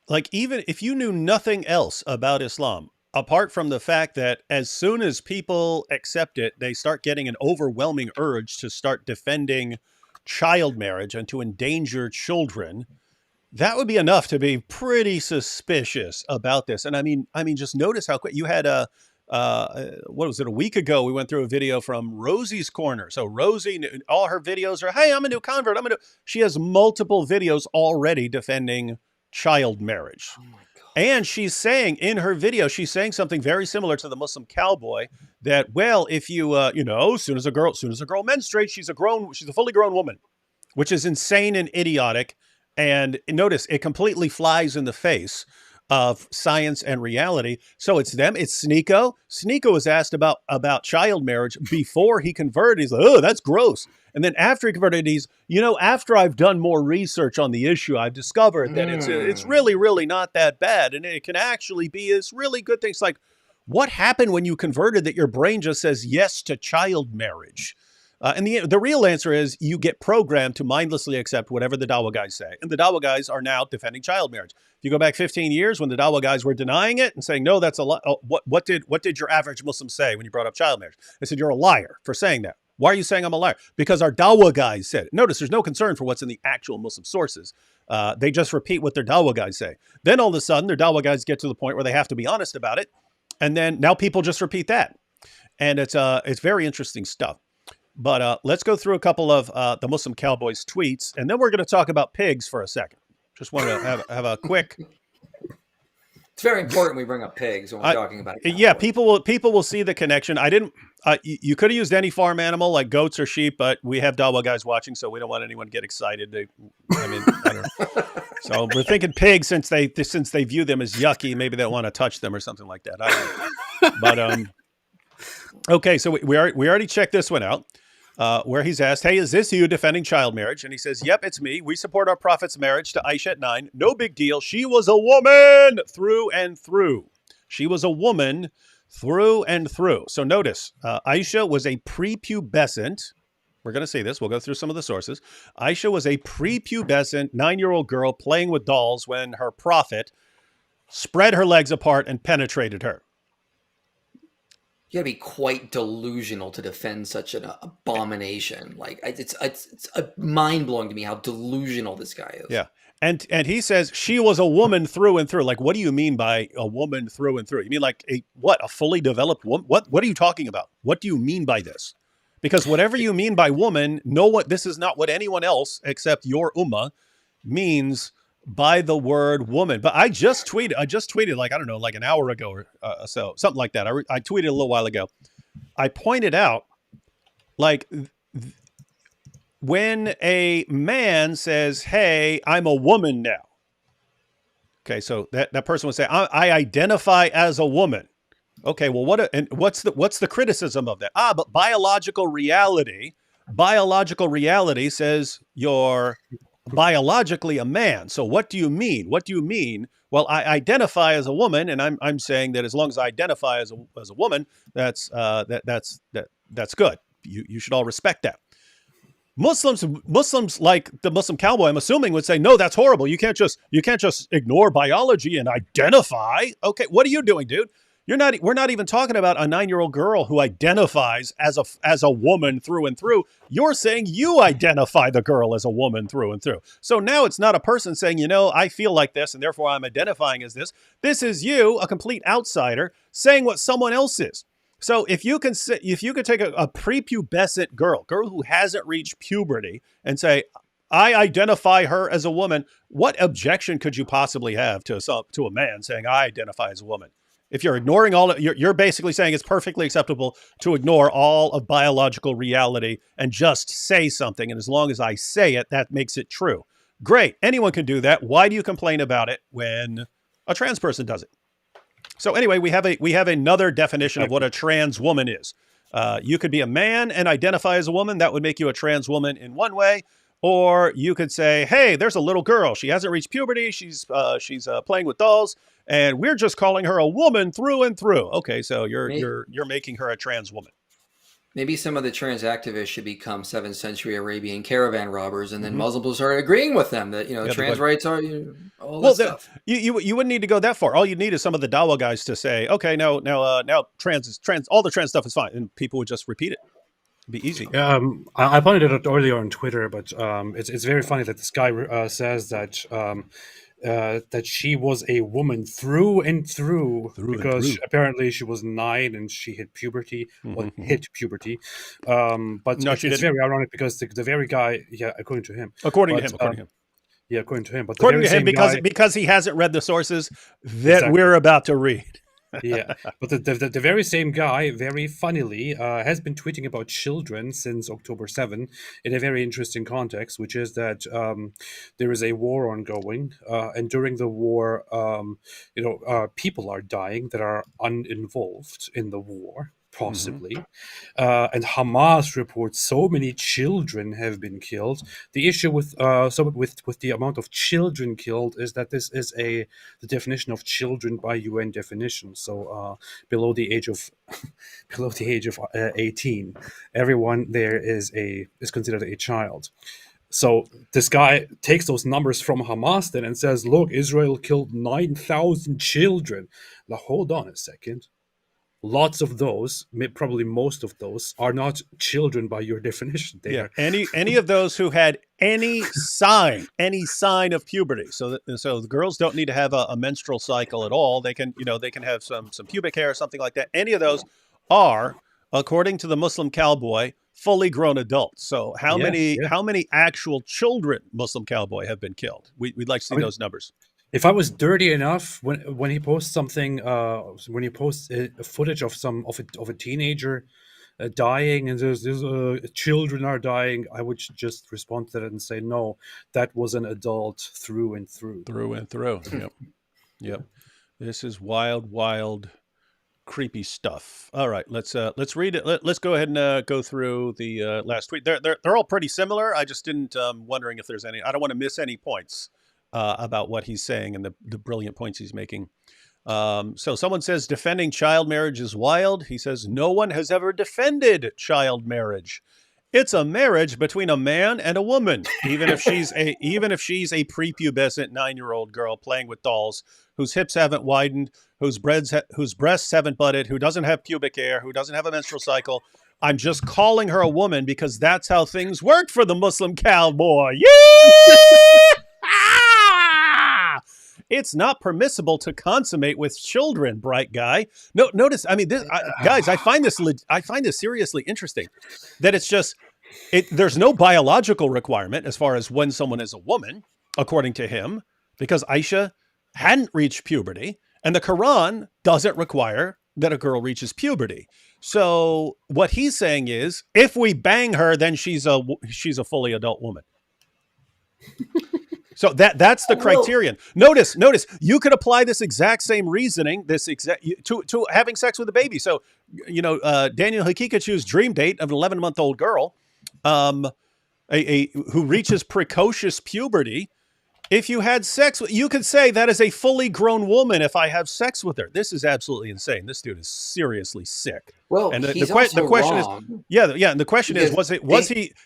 like, even if you knew nothing else about Islam, apart from the fact that as soon as people accept it, they start getting an overwhelming urge to start defending child marriage and to endanger children, that would be enough to be pretty suspicious about this. And I mean, just notice how quick you had what was it, a week ago, we went through a video from Rosie's Corner. So Rosie, all her videos are, hey, I'm a new convert. She has multiple videos already defending child marriage. Oh my God. And she's saying in her video, she's saying something very similar to the Muslim Cowboy, that, well, if you, as soon as a girl menstruates, she's a fully grown woman, which is insane and idiotic. And notice it completely flies in the face of science and reality. So it's them. It's Sneeko. Sneeko was asked about child marriage before he converted. He's like, oh, that's gross. And then after he converted, after I've done more research on the issue, I've discovered that it's really, really not that bad. And it can actually be this really good thing. It's like, what happened when you converted that your brain just says yes to child marriage? And the real answer is you get programmed to mindlessly accept whatever the Dawa guys say. And the Dawa guys are now defending child marriage. If you go back 15 years when the Dawa guys were denying it and saying, no, that's a lie. Oh, what did your average Muslim say when you brought up child marriage? They said, you're a liar for saying that. Why are you saying I'm a liar? Because our Dawa guys said it. Notice there's no concern for what's in the actual Muslim sources. They just repeat what their Dawa guys say. Then all of a sudden, their Dawa guys get to the point where they have to be honest about it. And then now people just repeat that. And it's very interesting stuff. But let's go through a couple of the Muslim Cowboy's tweets, and then we're going to talk about pigs for a second. Just want to have a quick. It's very important we bring up pigs when we're talking about it. Yeah, people will see the connection. I didn't. You could have used any farm animal like goats or sheep, but we have Dawa guys watching, so we don't want anyone to get excited. I don't know. So we're thinking pigs since they view them as yucky. Maybe they don't want to touch them or something like that. I don't know. But okay, so we already checked this one out. Where he's asked, hey, is this you defending child marriage? And he says, yep, it's me. We support our Prophet's marriage to Aisha at 9. No big deal. She was a woman through and through. She was a woman through and through. So notice, Aisha was a prepubescent. We're going to see this. We'll go through some of the sources. Aisha was a prepubescent 9-year-old girl playing with dolls when her Prophet spread her legs apart and penetrated her. You gotta be quite delusional to defend such an abomination. Like it's mind blowing to me how delusional this guy is. Yeah, and he says she was a woman through and through. Like, what do you mean by a woman through and through? You mean like a fully developed woman? What are you talking about? What do you mean by this? Because whatever you mean by woman, this is not what anyone else except your ummah means by the word woman. But I just tweeted like, I don't know, like an hour ago or so, something like that. I tweeted a little while ago. I pointed out, like, when a man says, "Hey, I'm a woman now." Okay, so that person would say, I identify as a woman. Okay, well, what's the criticism of that? But biological reality says you're biologically a man. So what do you mean? What do you mean? Well, I identify as a woman, and I'm saying that as long as I identify as a woman, that's good. You should all respect that. Muslims like the Muslim Cowboy, I'm assuming, would say, no, that's horrible. You can't just ignore biology and identify. Okay, what are you doing, dude? We're not even talking about a 9-year-old girl who identifies as a woman through and through. You're saying you identify the girl as a woman through and through. So now it's not a person saying, I feel like this and therefore I'm identifying as this. This is you, a complete outsider, saying what someone else is. So if you can take a prepubescent girl who hasn't reached puberty, and say, I identify her as a woman, what objection could you possibly have to a man saying, I identify as a woman? If you're ignoring you're basically saying it's perfectly acceptable to ignore all of biological reality and just say something. And as long as I say it, that makes it true. Great. Anyone can do that. Why do you complain about it when a trans person does it? So anyway, we have another definition of what a trans woman is. You could be a man and identify as a woman. That would make you a trans woman in one way. Or you could say, hey, there's a little girl. She hasn't reached puberty. She's playing with dolls, and we're just calling her a woman through and through. Okay, so you're making her a trans woman. Maybe some of the trans activists should become 7th century Arabian caravan robbers, and then Muslims will start agreeing with them that trans rights are all this stuff. You wouldn't need to go that far. All you need is some of the Dawa guys to say, okay, now trans, all the trans stuff is fine, and people would just repeat it. It'd be easy. I pointed it out earlier on Twitter, but it's very funny that this guy says that that she was a woman through and through because apparently she was 9 and she hit puberty. Hit puberty. But no, it's very ironic because the very guy, according to him. According to him. Yeah, according to him. But according to him, because he hasn't read the sources that we're about to read. Yeah, but the very same guy, very funnily, has been tweeting about children since October 7 in a very interesting context, which is that there is a war ongoing, and during the war, people are dying that are uninvolved in the war. Possibly, and Hamas reports so many children have been killed. The issue with the amount of children killed is that this is the definition of children by UN definition. So below the age of 18, everyone there is considered a child. So this guy takes those numbers from Hamas then and says, "Look, Israel killed 9,000 children." Now hold on a second. Lots of those, probably most of those, are not children by your definition. Any of those who had any sign of puberty. So the girls don't need to have a menstrual cycle at all. They can have some pubic hair or something like that. Any of those are, according to the Muslim Cowboy, fully grown adults. So how many actual children, Muslim Cowboy, have been killed? We'd like to see those numbers. If I was dirty enough when he posts something, when he posts footage of a teenager dying and there's children are dying, I would just respond to that and say, no, that was an adult through and through. Through and through. Yep. This is wild, creepy stuff. All right, let's read it. Let's go ahead and go through the last tweet. They're all pretty similar. I just didn't wondering if there's any. I don't want to miss any points about what he's saying and the brilliant points he's making. So someone says defending child marriage is wild. He says no one has ever defended child marriage. It's a marriage between a man and a woman, even if she's a prepubescent 9-year-old girl playing with dolls, whose hips haven't widened, whose breasts haven't budded, who doesn't have pubic hair, who doesn't have a menstrual cycle. I'm just calling her a woman because that's how things work for the Muslim Cowboy. Yeah! It's not permissible to consummate with children, bright guy. No, notice. I mean, guys, I find this seriously interesting. That it's just, there's no biological requirement as far as when someone is a woman, according to him, because Aisha hadn't reached puberty, and the Quran doesn't require that a girl reaches puberty. So what he's saying is, if we bang her, then she's a fully adult woman. So that's the criterion. Notice, you could apply this exact same reasoning, to having sex with a baby. So, Daniel Hakikachu's dream date of an 11-month-old girl, who reaches precocious puberty. If you had sex with, you could say that is a fully grown woman if I have sex with her. This is absolutely insane. This dude is seriously sick. Well, and he's the also question wrong. and the question is,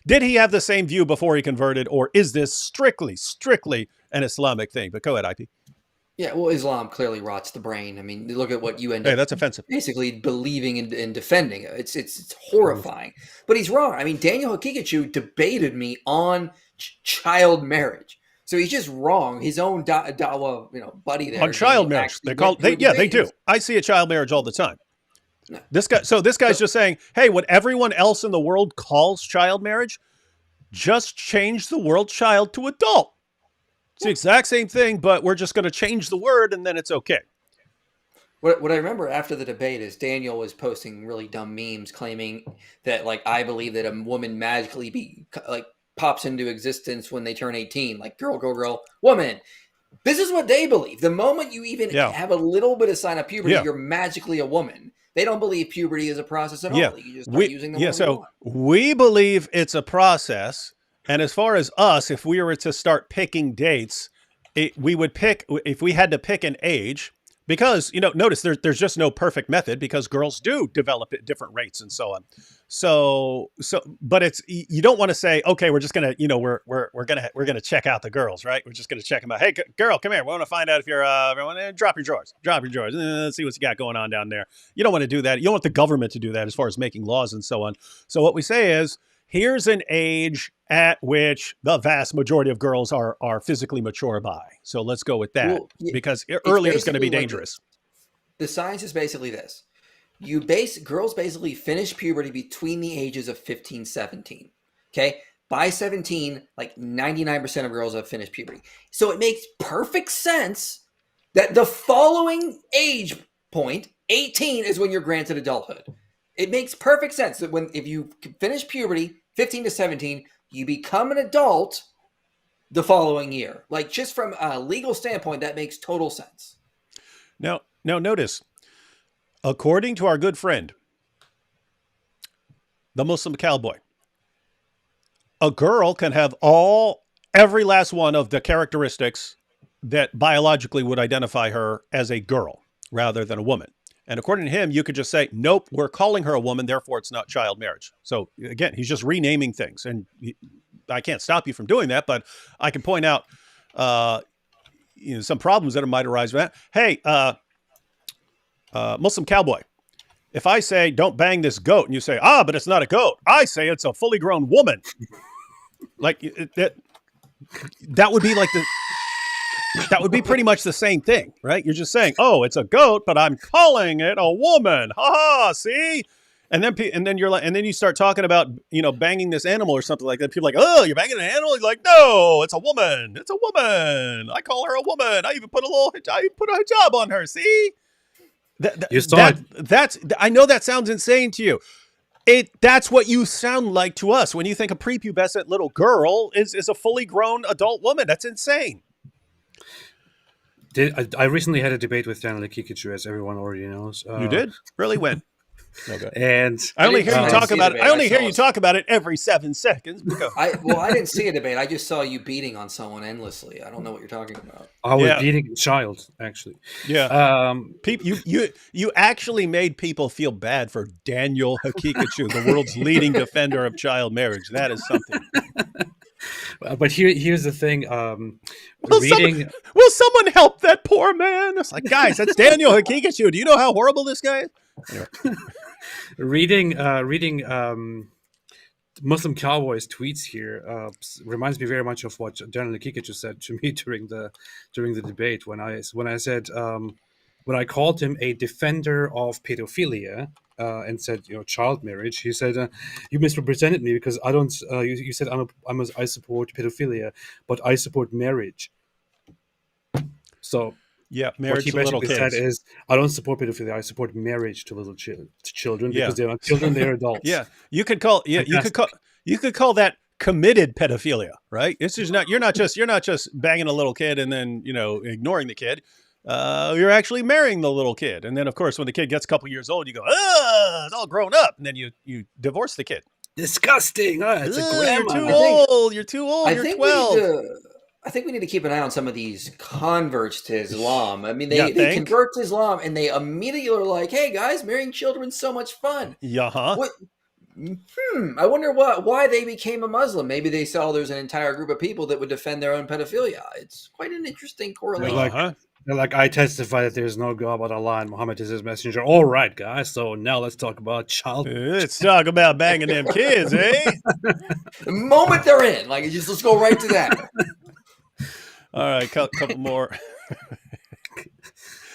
did he have the same view before he converted, or is this strictly an Islamic thing? But go ahead, IP. Yeah, well, Islam clearly rots the brain. I mean, look at what you end up that's offensive. basically believing and defending. It's horrifying. But he's wrong. I mean, Daniel Hakikachu debated me on child marriage. So he's just wrong. His own buddy there on child marriage. They do. I see a child marriage all the time. No. This guy's just saying, hey, what everyone else in the world calls child marriage, just change the word child to adult. It's the exact same thing, but we're just going to change the word and then it's okay. What I remember after the debate is Daniel was posting really dumb memes claiming that, like, I believe that a woman magically pops into existence when they turn 18, like girl, woman. This is what they believe. The moment you even have a little bit of sign of puberty, you're magically a woman. They don't believe puberty is a process at all. You just start using the so we believe it's a process. And as far as us, if we were to start picking dates, we would pick, if we had to pick an age, because, notice there's just no perfect method, because girls do develop at different rates and so on. So, but you don't want to say, okay, we're just going to, we're going to check out the girls, right? We're just going to check them out. Hey, girl, come here. We want to find out if you're, drop your drawers. Let's see what you got going on down there. You don't want to do that. You don't want the government to do that as far as making laws and so on. So what we say is, here's an age at which the vast majority of girls are physically mature by. So let's go with that, because earlier is going to be dangerous. The science is basically this. Girls basically finish puberty between the ages of 15, 17. Okay? By 17, like 99% of girls have finished puberty. So it makes perfect sense that the following age point, 18, is when you're granted adulthood. It makes perfect sense that if you finish puberty, 15 to 17, you become an adult the following year. Like, just from a legal standpoint, that makes total sense. Now notice, according to our good friend, the Muslim Cowboy, a girl can have every last one of the characteristics that biologically would identify her as a girl rather than a woman. And according to him, you could just say, nope, we're calling her a woman, therefore it's not child marriage. So again, he's just renaming things. And I can't stop you from doing that, but I can point out some problems that might arise with that. Hey, Muslim Cowboy, if I say, don't bang this goat, and you say, but it's not a goat, I say it's a fully grown woman. Like, that would be like that would be pretty much the same thing, right? You're just saying, oh, it's a goat, but I'm calling it a woman. Ha ha, see? And then you're like, and then you start talking about, banging this animal or something like that. People are like, oh, you're banging an animal? You're like, no, it's a woman. It's a woman. I call her a woman. I even put a hijab on her. See? I know that sounds insane to you. That's what you sound like to us when you think a prepubescent little girl is a fully grown adult woman. That's insane. I recently had a debate with Daniel Hakikachu, as everyone already knows. You did? Really? When? Okay. And I only hear you talk about it. I only hear you talk about it every 7 seconds. I didn't see a debate. I just saw you beating on someone endlessly. I don't know what you're talking about. I was beating a child, actually. Yeah. You actually made people feel bad for Daniel Hakikachu, the world's leading defender of child marriage. That is something. But here's the thing. Will someone help that poor man? It's like, guys, that's Daniel Hakikachu. Do you know how horrible this guy is? Anyway. Reading Muslim Cowboy's tweets here reminds me very much of what Daniel Hakikachu said to me during the debate when I said when I called him a defender of pedophilia and said, child marriage. He said, you misrepresented me because I don't. You said I support pedophilia, but I support marriage. So Yeah, What marriage he to little basically said kids. is, I don't support pedophilia. I support marriage to little children Yeah, because they're not children; they're adults. yeah. Fantastic. You could call that committed pedophilia, right? It's just not you're not just banging a little kid and then ignoring the kid. You're actually marrying the little kid, and then of course when the kid gets a couple years old, you go, it's all grown up, and then you divorce the kid. Disgusting. It's a You're too grandma. old. You're too old. I You're think we need 12. to. I think we need to keep an eye on some of these converts to Islam. I mean, Yeah, they convert to Islam and they immediately are like, "Hey guys, marrying children's so much fun." Yeah, huh? What? I wonder why they became a Muslim. Maybe they saw there's an entire group of people that would defend their own pedophilia. It's quite an interesting correlation. They're like, I testify that there's no God but Allah and Muhammad is his messenger. All right, guys. So now let's talk about child. Let's talk about banging them kids, eh? The moment they're in, like, let's go right to that. All right, couple more.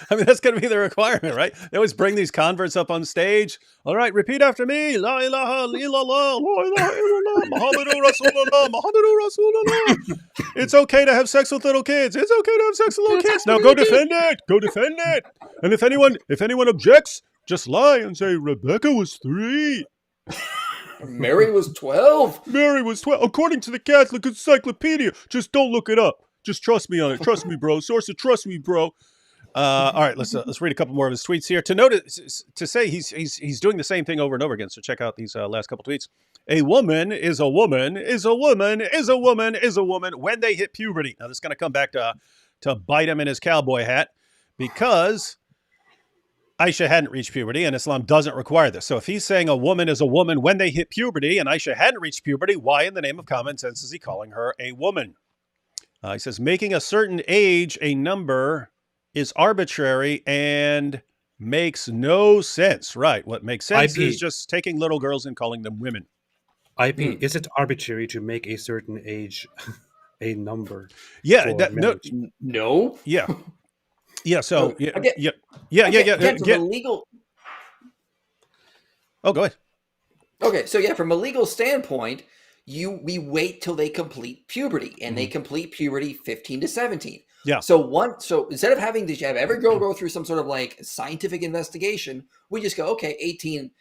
I mean, that's going to be the requirement, right? They always bring these converts up on stage. All right, repeat after me. La ilaha illallah, la ilaha illallah, Muhammadur Rasulullah, Muhammadur Rasulullah. It's okay to have sex with little kids. It's okay to have sex with little kids. Now go defend it. Go defend it. And if anyone objects, just lie and say Rebecca was 3. Mary was 12. Mary was 12. According to the Catholic Encyclopedia. Just don't look it up. Just trust me on it. Trust me, bro. Source of trust me, bro. All right, let's read a couple more of his tweets here. To say he's doing the same thing over and over again. So check out these last couple tweets. A woman is a woman is a woman is a woman is a woman when they hit puberty. Now this is going to come back to bite him in his cowboy hat because Aisha hadn't reached puberty and Islam doesn't require this. So if he's saying a woman is a woman when they hit puberty and Aisha hadn't reached puberty, why in the name of common sense is he calling her a woman? He says making a certain age a number is arbitrary and makes no sense. Right. What makes sense is just taking little girls and calling them women. IP, is it arbitrary to make a certain age a number? Yeah. No. Yeah. Yeah. So, Again, from a legal. Oh, go ahead. Okay. So, yeah, from a legal standpoint, we wait till they complete puberty, and they complete puberty 15 to 17. Yeah. So instead of having to have every girl go through some sort of like scientific investigation, we just go, okay, 18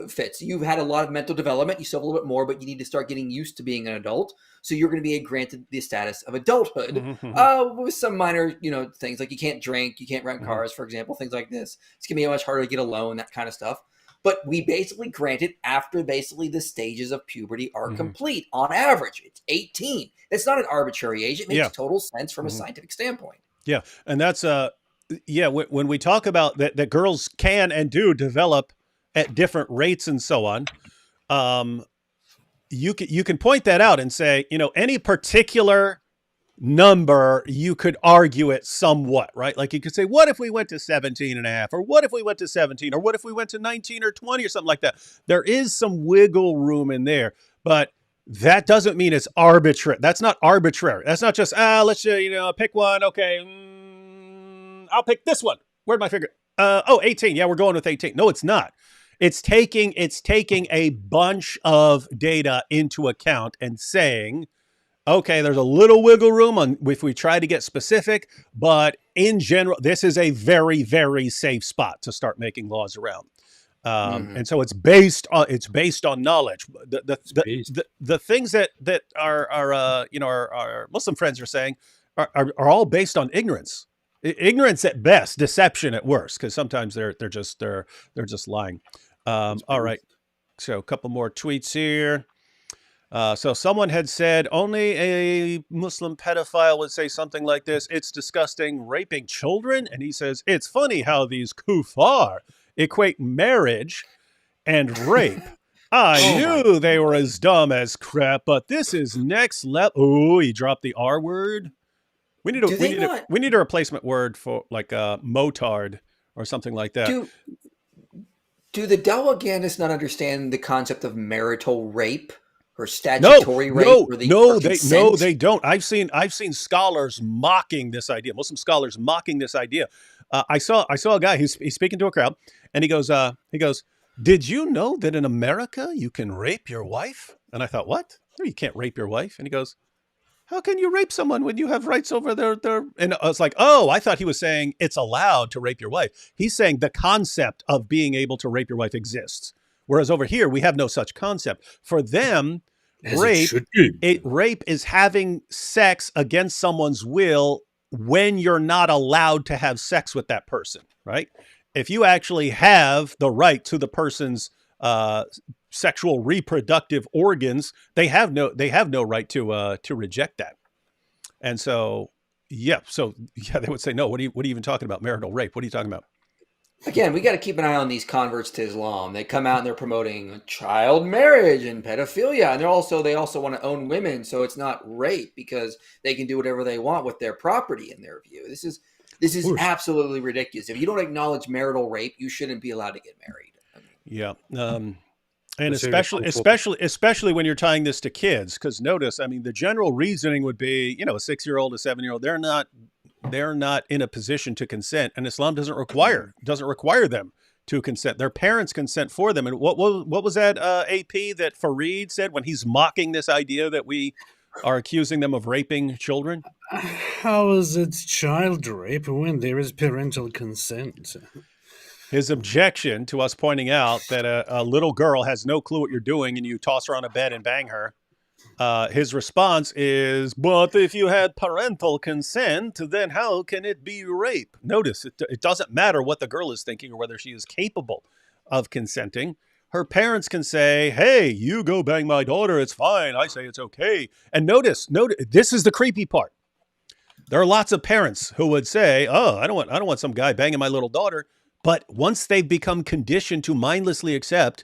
fits. You've had a lot of mental development. You still have a little bit more, but you need to start getting used to being an adult. So you're going to be granted the status of adulthood with some minor, things like you can't drink, you can't rent cars, for example, things like this. It's going to be much harder to get a loan, that kind of stuff. But we basically grant it after basically the stages of puberty are complete. On average, it's 18. It's not an arbitrary age. It makes total sense from a scientific standpoint. Yeah. And that's, when we talk about that girls can and do develop at different rates and so on, you can point that out and say, any particular number, you could argue it somewhat, right? Like you could say, what if we went to 17 and a half, or what if we went to 17, or what if we went to 19 or 20 or something like that? There is some wiggle room in there, but that doesn't mean it's arbitrary. That's not arbitrary. That's not just, let's pick one. Okay. I'll pick this one. Where'd my figure? 18. Yeah, we're going with 18. No, it's not. It's taking a bunch of data into account and saying, okay, there's a little wiggle room on if we try to get specific, but in general, this is a very, very safe spot to start making laws around. And so it's based on knowledge. The things that our Muslim friends are saying are all based on ignorance. Ignorance at best, deception at worst, because sometimes they're just lying. All right, so a couple more tweets here. So someone had said only a Muslim pedophile would say something like this. It's disgusting, raping children. And he says, it's funny how these kuffar equate marriage and rape. I knew they were as dumb as crap, but this is next level. Oh, he dropped the R word. We need a replacement word for like motard or something like that. Do the Dawaganists not understand the concept of marital rape? Or statutory rape? They don't. I've seen scholars mocking this idea. Muslim scholars mocking this idea. I saw a guy. He's speaking to a crowd, and he goes, "Did you know that in America you can rape your wife?" And I thought, "What? No, you can't rape your wife." And he goes, How can you rape someone when you have rights over their? And I was like, oh, I thought he was saying it's allowed to rape your wife. He's saying the concept of being able to rape your wife exists. Whereas over here, we have no such concept. For them, As it rape, should be. rape is having sex against someone's will when you're not allowed to have sex with that person, right? If you actually have the right to the person's sexual reproductive organs, they have no right to reject that. And so they would say, no, what are you even talking about? Marital rape? What are you talking about? Again, we got to keep an eye on these converts to Islam. They come out and they're promoting child marriage and pedophilia, and they also want to own women, so it's not rape because they can do whatever they want with their property in their view. This is absolutely ridiculous. If you don't acknowledge marital rape, you shouldn't be allowed to get married. Yeah. And especially when you're tying this to kids, because notice, I mean, the general reasoning would be, a 6-year-old, a 7-year-old, they're not in a position to consent, and Islam doesn't require them to consent. Their parents consent for them. And what was that AP that Fareed said when he's mocking this idea that we are accusing them of raping children? How is it child rape when there is parental consent? His objection to us pointing out that a little girl has no clue what you're doing and you toss her on a bed and bang her. His response is, but if you had parental consent, then how can it be rape? Notice, it doesn't matter what the girl is thinking or whether she is capable of consenting. Her parents can say, hey, you go bang my daughter. It's fine. I say it's okay. And notice, this is the creepy part. There are lots of parents who would say, oh, I don't want some guy banging my little daughter. But once they've become conditioned to mindlessly accept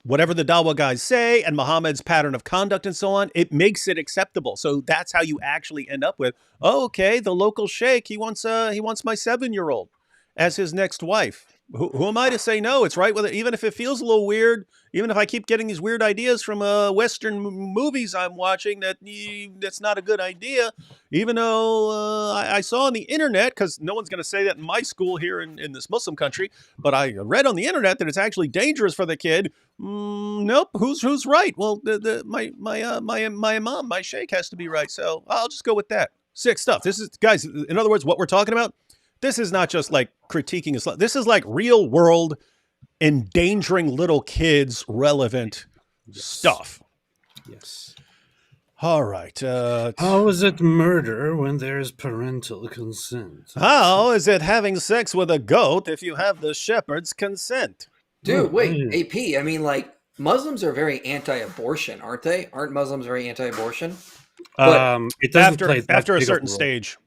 whatever the Dawa guys say and Muhammad's pattern of conduct and so on, it makes it acceptable. So that's how you actually end up with, oh, okay, the local sheikh, he wants my 7-year-old as his next wife. Who am I to say no? It's right with it, even if it feels a little weird, even if I keep getting these weird ideas from Western movies I'm watching that's not a good idea, even though I saw on the internet, because no one's going to say that in my school here in this Muslim country, but I read on the internet that it's actually dangerous for the kid. Nope. Who's right? Well, my imam, my sheikh has to be right, so I'll just go with that. Sick stuff. This is, guys, in other words, what we're talking about. This is not just like critiquing Islam. This is like real world endangering little kids relevant stuff. Yes. All right. How is it murder when there's parental consent? How is it having sex with a goat if you have the shepherd's consent? Dude, wait, AP. I mean, like, Muslims are very anti-abortion, aren't they? Aren't Muslims very anti-abortion? It doesn't play that after a big of certain role. stage.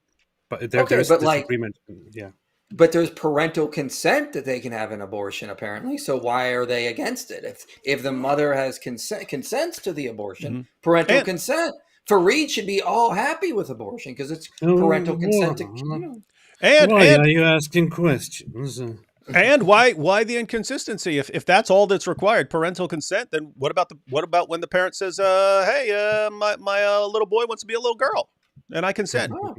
But there's disagreement. Yeah. But there's parental consent that they can have an abortion, apparently. So why are they against it? If the mother has consents to the abortion, parental consent, Fareed should be all happy with abortion because it's parental consent. Why are you asking questions? And why the inconsistency? If that's all that's required, parental consent, then what about when the parent says, "Hey, my little boy wants to be a little girl, and I consent." Oh.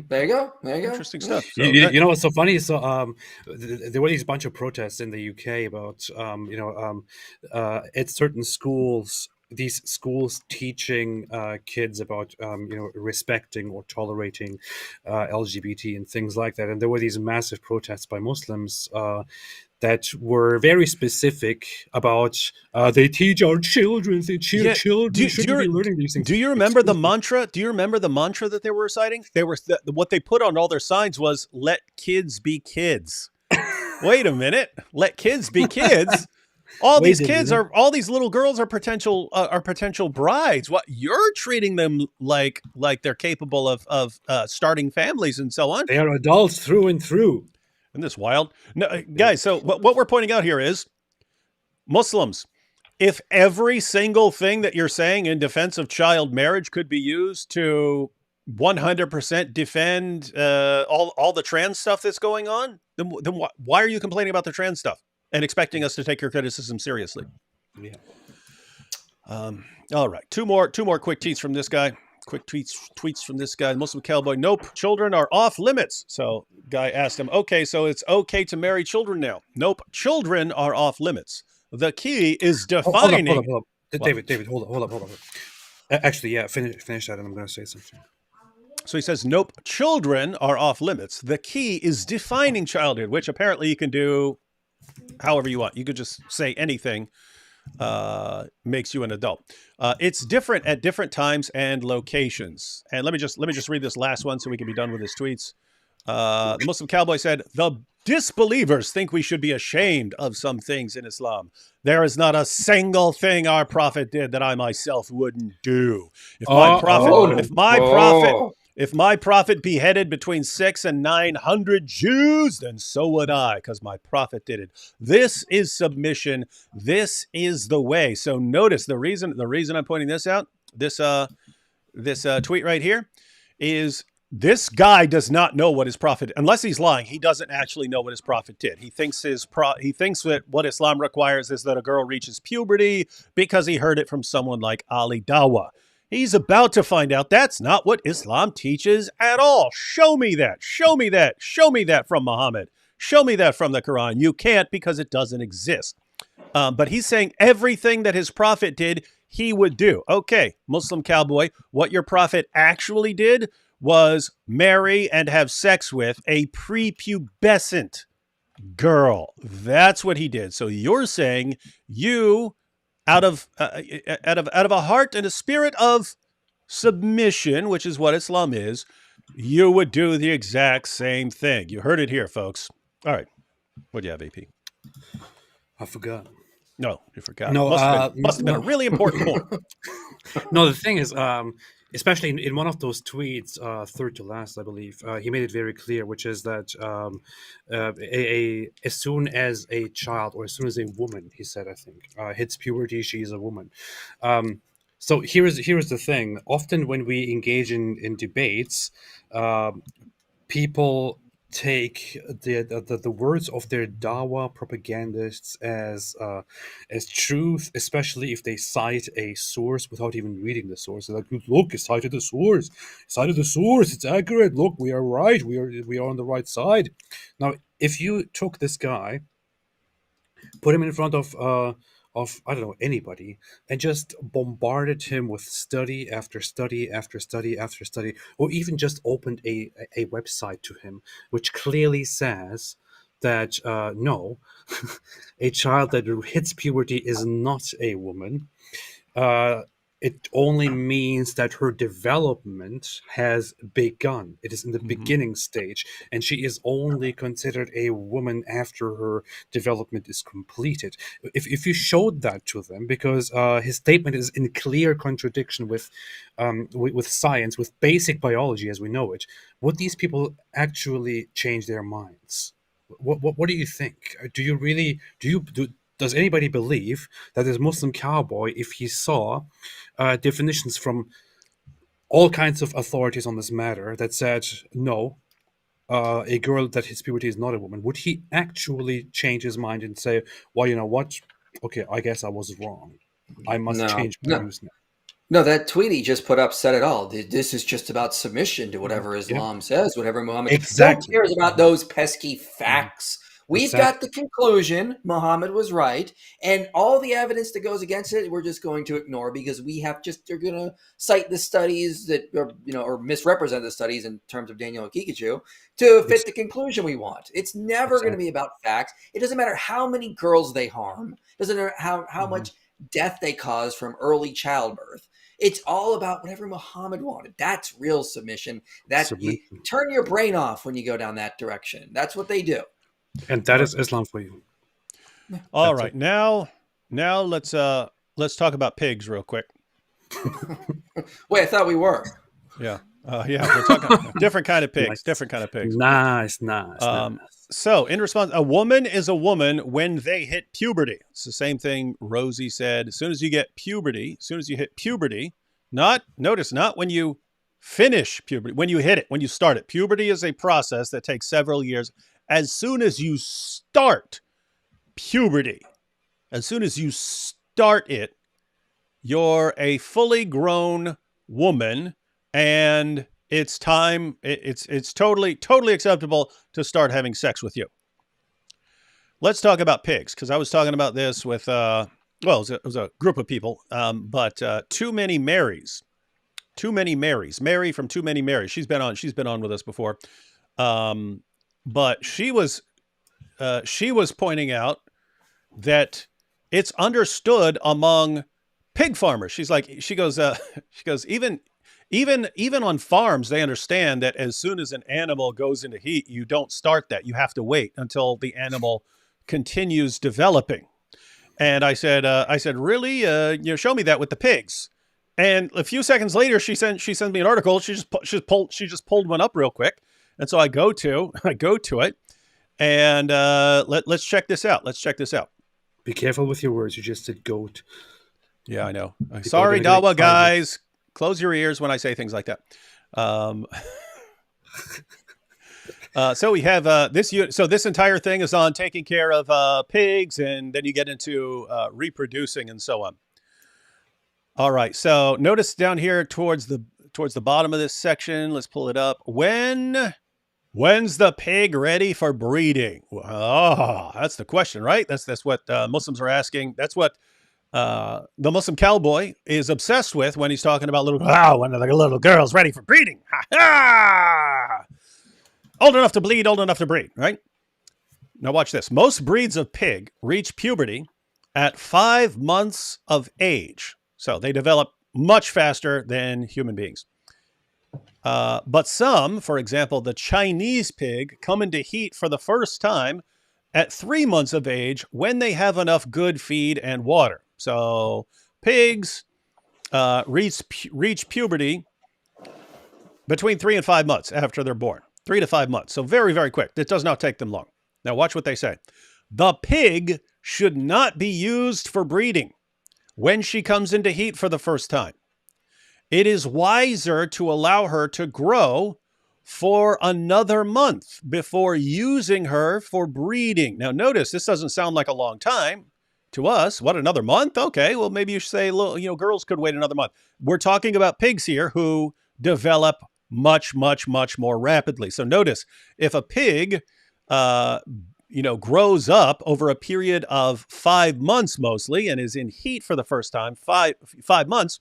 There you go. Interesting stuff. So you know what's so funny? So there were these bunch of protests in the UK about at certain schools, these schools teaching kids about respecting or tolerating LGBT and things like that. And there were these massive protests by Muslims that were very specific about they teach our children, children shouldn't be learning these things. Do you remember the mantra? Do you remember the mantra that they were reciting? What they put on all their signs was "Let kids be kids." Wait a minute, let kids be kids. All these little girls are potential brides. What, you're treating them like they're capable of starting families and so on. They are adults through and through. Isn't this wild? No, guys, so what we're pointing out here is Muslims, if every single thing that you're saying in defense of child marriage could be used to 100% defend all the trans stuff that's going on, then why are you complaining about the trans stuff and expecting us to take your criticism seriously? Yeah. All right. Two more quick tweets from this guy. Quick tweets from this guy. Muslim Cowboy. Nope. Children are off limits. So guy asked him, okay, so it's okay to marry children now. Nope. Children are off limits. The key is defining. Hold up. David, hold up. Actually, yeah, finish that, and I'm going to say something. So he says, nope, children are off limits. The key is defining childhood, which apparently you can do however you want. You could just say anything makes you an adult. It's different at different times and locations. And let me just read this last one so we can be done with his tweets. The Muslim Cowboy said, the disbelievers think we should be ashamed of some things in Islam. There is not a single thing our prophet did that I myself wouldn't do. If my prophet beheaded between 600 and 900 Jews, then so would I, because my prophet did it. This is submission. This is the way. So notice the reason I'm pointing this out, this tweet right here, is this guy does not know what his prophet, unless he's lying. He doesn't actually know what his prophet did. He thinks that what Islam requires is that a girl reaches puberty because he heard it from someone like Ali Dawah. He's about to find out that's not what Islam teaches at all. Show me that. Show me that. Show me that from Muhammad. Show me that from the Quran. You can't, because it doesn't exist. But he's saying everything that his prophet did, he would do. Okay, Muslim Cowboy, what your prophet actually did was marry and have sex with a prepubescent girl. That's what he did. So you're saying you, out of a heart and a spirit of submission, which is what Islam is, you would do the exact same thing. You heard it here, folks. All right. What do you have, AP? I forgot. No, you forgot. No, must have been a really important point. No, the thing is, especially in one of those tweets, third to last, I believe, he made it very clear, which is that as soon as a child, or as soon as a woman, he said, I think, hits puberty, she is a woman. So here's the thing. Often when we engage in debates, people take the words of their dawah propagandists as truth, especially if they cite a source without even reading the source. They're like, look, it cited the source. It's accurate. Look, we are right. We are on the right side. Now, if you took this guy, put him in front of I don't know, anybody, and just bombarded him with study after study after study after study, or even just opened a website to him which clearly says that no, a child that hits puberty is not a woman. It only means that her development has begun. It is in the beginning stage, and she is only considered a woman after her development is completed. If you showed that to them, because his statement is in clear contradiction with science, with basic biology as we know it, would these people actually change their minds? What do you think? Does anybody believe that this Muslim Cowboy, if he saw definitions from all kinds of authorities on this matter that said, no, a girl that hits puberty is not a woman, would he actually change his mind and say, well, you know what? Okay, I guess I was wrong. I must change my views now. No, that tweet he just put up said it all. This is just about submission to whatever Islam says, whatever Muhammad. Exactly. Who cares about those pesky facts? We've got the conclusion. Muhammad was right, and all the evidence that goes against it, we're just going to ignore because they're going to cite the studies that are, or misrepresent the studies in terms of Daniel Akikachu to fit the conclusion we want. It's never going to be about facts. It doesn't matter how many girls they harm. It doesn't matter how much death they cause from early childbirth. It's all about whatever Muhammad wanted. That's real submission. You turn your brain off when you go down that direction. That's what they do. And that is Islam for you. All right. Now let's talk about pigs real quick. Wait, I thought we were. Yeah. We're talking different kind of pigs. Different kind of pigs. Nice. So in response, a woman is a woman when they hit puberty. It's the same thing Rosie said. As soon as you hit puberty, not when you finish puberty, when you hit it, when you start it. Puberty is a process that takes several years. As soon as you start puberty, you're a fully grown woman, and it's time. It's totally acceptable to start having sex with you. Let's talk about pigs, because I was talking about this with well, it was a group of people, but Too Many Marys. Too Many Marys. Mary from Too Many Marys. She's been on. She's been on with us before, but she was pointing out that it's understood among pig farmers. She goes, even on farms, they understand that as soon as an animal goes into heat, you don't start that. You have to wait until the animal continues developing. And I said, really? Show me that with the pigs. And a few seconds later, she sent me an article. She just pulled one up real quick. And so I go to it, and let's check this out. Be careful with your words. You just said goat. Yeah, I know. Sorry, Dawa guys. Close your ears when I say things like that. So we have this. So this entire thing is on taking care of pigs, and then you get into reproducing and so on. All right. So notice down here towards the bottom of this section. Let's pull it up. When's the pig ready for breeding? Oh, that's the question, right? That's what Muslims are asking. That's what the Muslim cowboy is obsessed with when he's talking about when are the little girls ready for breeding? Ha ha! Old enough to bleed, old enough to breed, right? Now watch this. Most breeds of pig reach puberty at 5 months of age. So they develop much faster than human beings. But some, for example, the Chinese pig, come into heat for the first time at 3 months of age when they have enough good feed and water. So pigs reach puberty between 3 and 5 months after they're born. 3 to 5 months. So very, very quick. It does not take them long. Now watch what they say. The pig should not be used for breeding when she comes into heat for the first time. It is wiser to allow her to grow for another month before using her for breeding. Now notice, this doesn't sound like a long time to us. What, another month? Okay, well maybe you should say, girls could wait another month. We're talking about pigs here who develop much, much, much more rapidly. So notice, if a pig, grows up over a period of 5 months mostly and is in heat for the first time, five months,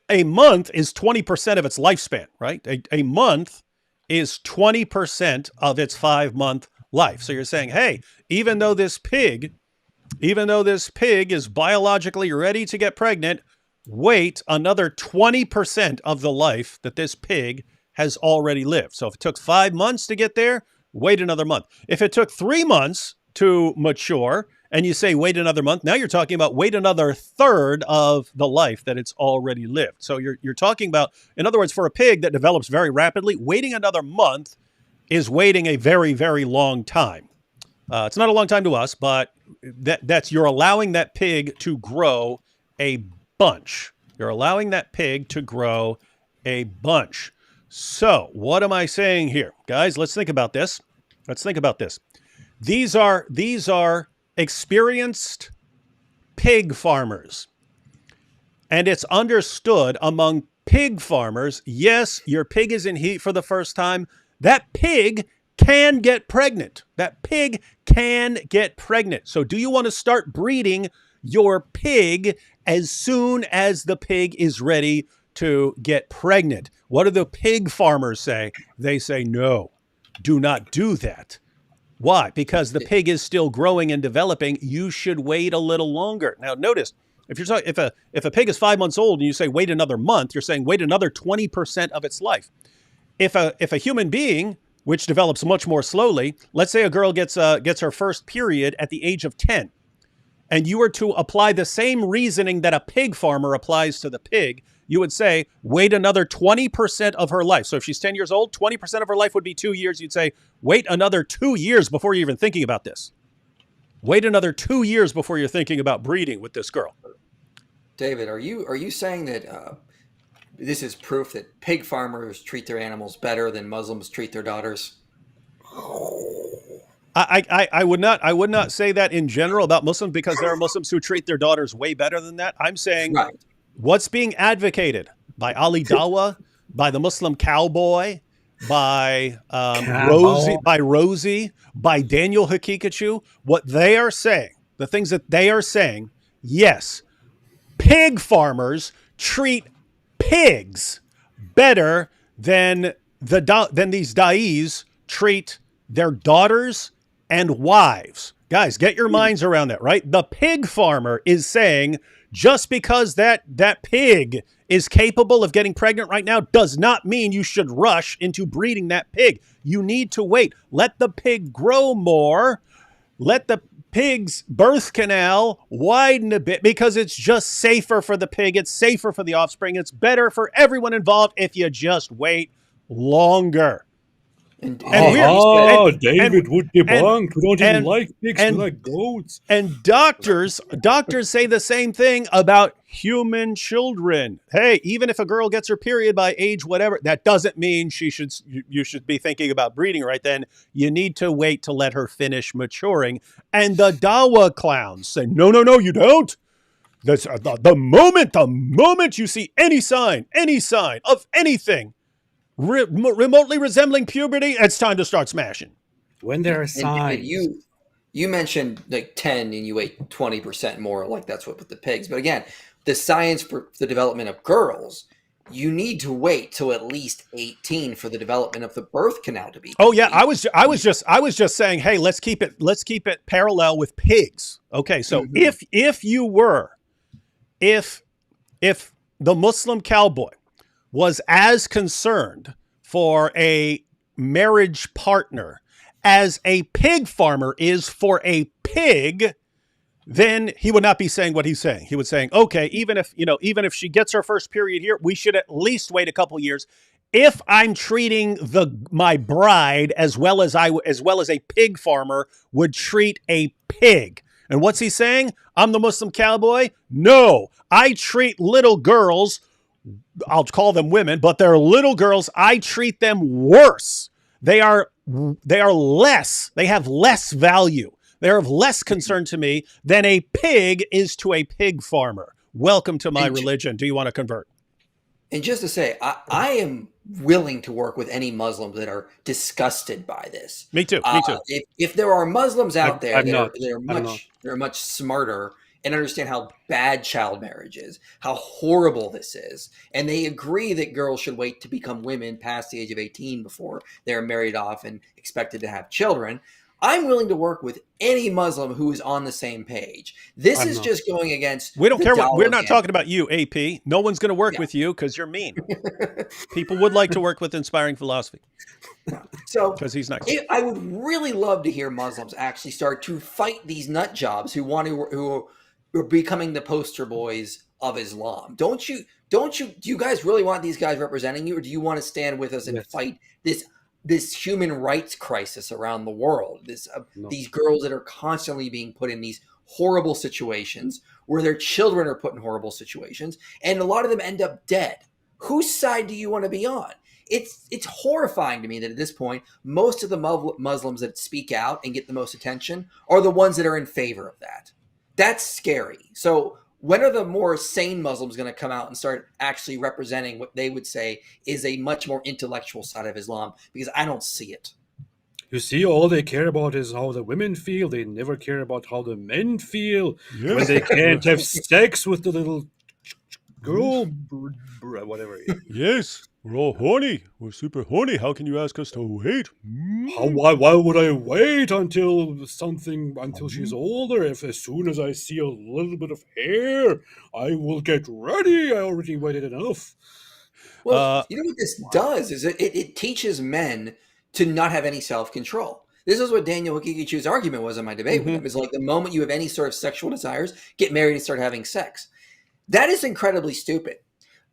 a month is 20% of its lifespan, right? A month is 20% of its 5-month life. So you're saying, hey, even though this pig is biologically ready to get pregnant, wait another 20% of the life that this pig has already lived. So if it took 5 months to get there, wait another month. If it took 3 months to mature and you say wait another month, now you're talking about wait another third of the life that it's already lived. So you're talking about, in other words, for a pig that develops very rapidly, waiting another month is waiting a very, very long time. It's not a long time to us, but that's you're allowing that pig to grow a bunch. You're allowing that pig to grow a bunch. So what am I saying here? Guys, let's think about this. These are experienced pig farmers. And it's understood among pig farmers, yes, your pig is in heat for the first time. That pig can get pregnant. So do you want to start breeding your pig as soon as the pig is ready to get pregnant? What do the pig farmers say? They say, no, do not do that. Why? Because the pig is still growing and developing. You should wait a little longer. Now, notice, if a pig is 5 months old and you say wait another month, you're saying wait another 20% of its life. If a human being, which develops much more slowly, let's say a girl gets her first period at the age of 10, and you were to apply the same reasoning that a pig farmer applies to the pig, you would say, wait another 20% of her life. So if she's 10 years old, 20% of her life would be 2 years. You'd say, wait another 2 years before you're even thinking about this. Wait another 2 years before you're thinking about breeding with this girl. David, are you saying that this is proof that pig farmers treat their animals better than Muslims treat their daughters? I would not say that in general about Muslims, because there are Muslims who treat their daughters way better than that. I'm saying right. What's being advocated by Ali Dawa, by the Muslim Cowboy, by Rosie, by Daniel Hakikachu, what they are saying, the things that they are saying yes, pig farmers treat pigs better than than these dais treat their daughters and wives. Guys, get your minds around that, right? The pig farmer is saying just because that pig is capable of getting pregnant right now does not mean you should rush into breeding that pig. You need to wait. Let the pig grow more. Let the pig's birth canal widen a bit because it's just safer for the pig. It's safer for the offspring. It's better for everyone involved if you just wait longer. And David would debunk. We don't even like pigs. We like goats. And doctors say the same thing about human children. Hey, even if a girl gets her period by age whatever, that doesn't mean you should be thinking about breeding right then. You need to wait to let her finish maturing. And the Dawa clowns say, no, you don't. That's the moment you see any sign of anything remotely resembling puberty, it's time to start smashing. When there are signs. And you mentioned like 10 and you wait 20% more, like that's what with the pigs. But again, the science for the development of girls, you need to wait till at least 18 for the development of the birth canal to be complete. Oh yeah, I was just saying, hey, let's keep it parallel with pigs. Okay, so if the Muslim cowboy was as concerned for a marriage partner as a pig farmer is for a pig, then he would not be saying what he's saying. He would saying, okay, even if she gets her first period here, we should at least wait a couple years. If I'm treating my bride as well as a pig farmer would treat a pig. And what's he saying? I'm the Muslim cowboy? No, I treat little girls, I'll call them women, but they're little girls. I treat them worse. They are less. They have less value. They're of less concern to me than a pig is to a pig farmer. Welcome to my religion. Do you want to convert? And just to say, I am willing to work with any Muslims that are disgusted by this. Me too. If there are Muslims out there that are much smarter and understand how bad child marriage is, how horrible this is, and they agree that girls should wait to become women past the age of 18 before they're married off and expected to have children, I'm willing to work with any Muslim who is on the same page. This is just going against. We don't care what we're not talking about you, AP. No one's going to work with you because you're mean. People would like to work with inspiring philosophy. So, because he's nice. I would really love to hear Muslims actually start to fight these nut jobs who are becoming the poster boys of Islam. Do you guys really want these guys representing you, or do you want to stand with us and fight this human rights crisis around the world? These girls that are constantly being put in these horrible situations where their children are put in horrible situations, and a lot of them end up dead. Whose side do you want to be on? It's horrifying to me that at this point, most of the Muslims that speak out and get the most attention are the ones that are in favor of that. That's scary. So when are the more sane Muslims going to come out and start actually representing what they would say is a much more intellectual side of Islam? Because I don't see it. You see, all they care about is how the women feel. They never care about how the men feel when they can't have sex with the little girl, whatever. Yes, we're all horny. We're super horny. How can you ask us to wait? Why would I wait until she's older? If as soon as I see a little bit of hair, I will get ready. I already waited enough. Well, you know what this does is it teaches men to not have any self-control. This is what Daniel Hakikichu's argument was in my debate with him. It's like the moment you have any sort of sexual desires, get married and start having sex. That is incredibly stupid.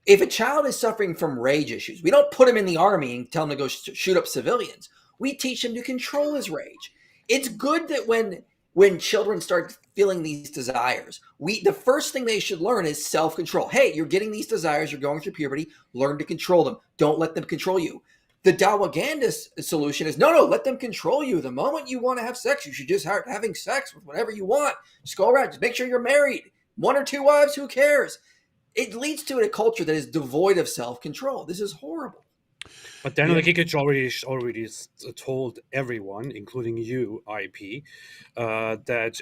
If a child is suffering from rage issues, we don't put him in the army and tell him to go shoot up civilians. We teach him to control his rage. It's good that when children start feeling these desires, the first thing they should learn is self-control. Hey, you're getting these desires, you're going through puberty, learn to control them. Don't let them control you. The Dawaganda solution is, no, let them control you. The moment you want to have sex, you should just start having sex with whatever you want. Just go around, just make sure you're married. 1 or 2 wives, who cares? It leads to a culture that is devoid of self-control. This is horrible. But Daniel Kikic already told everyone, including you, IP, that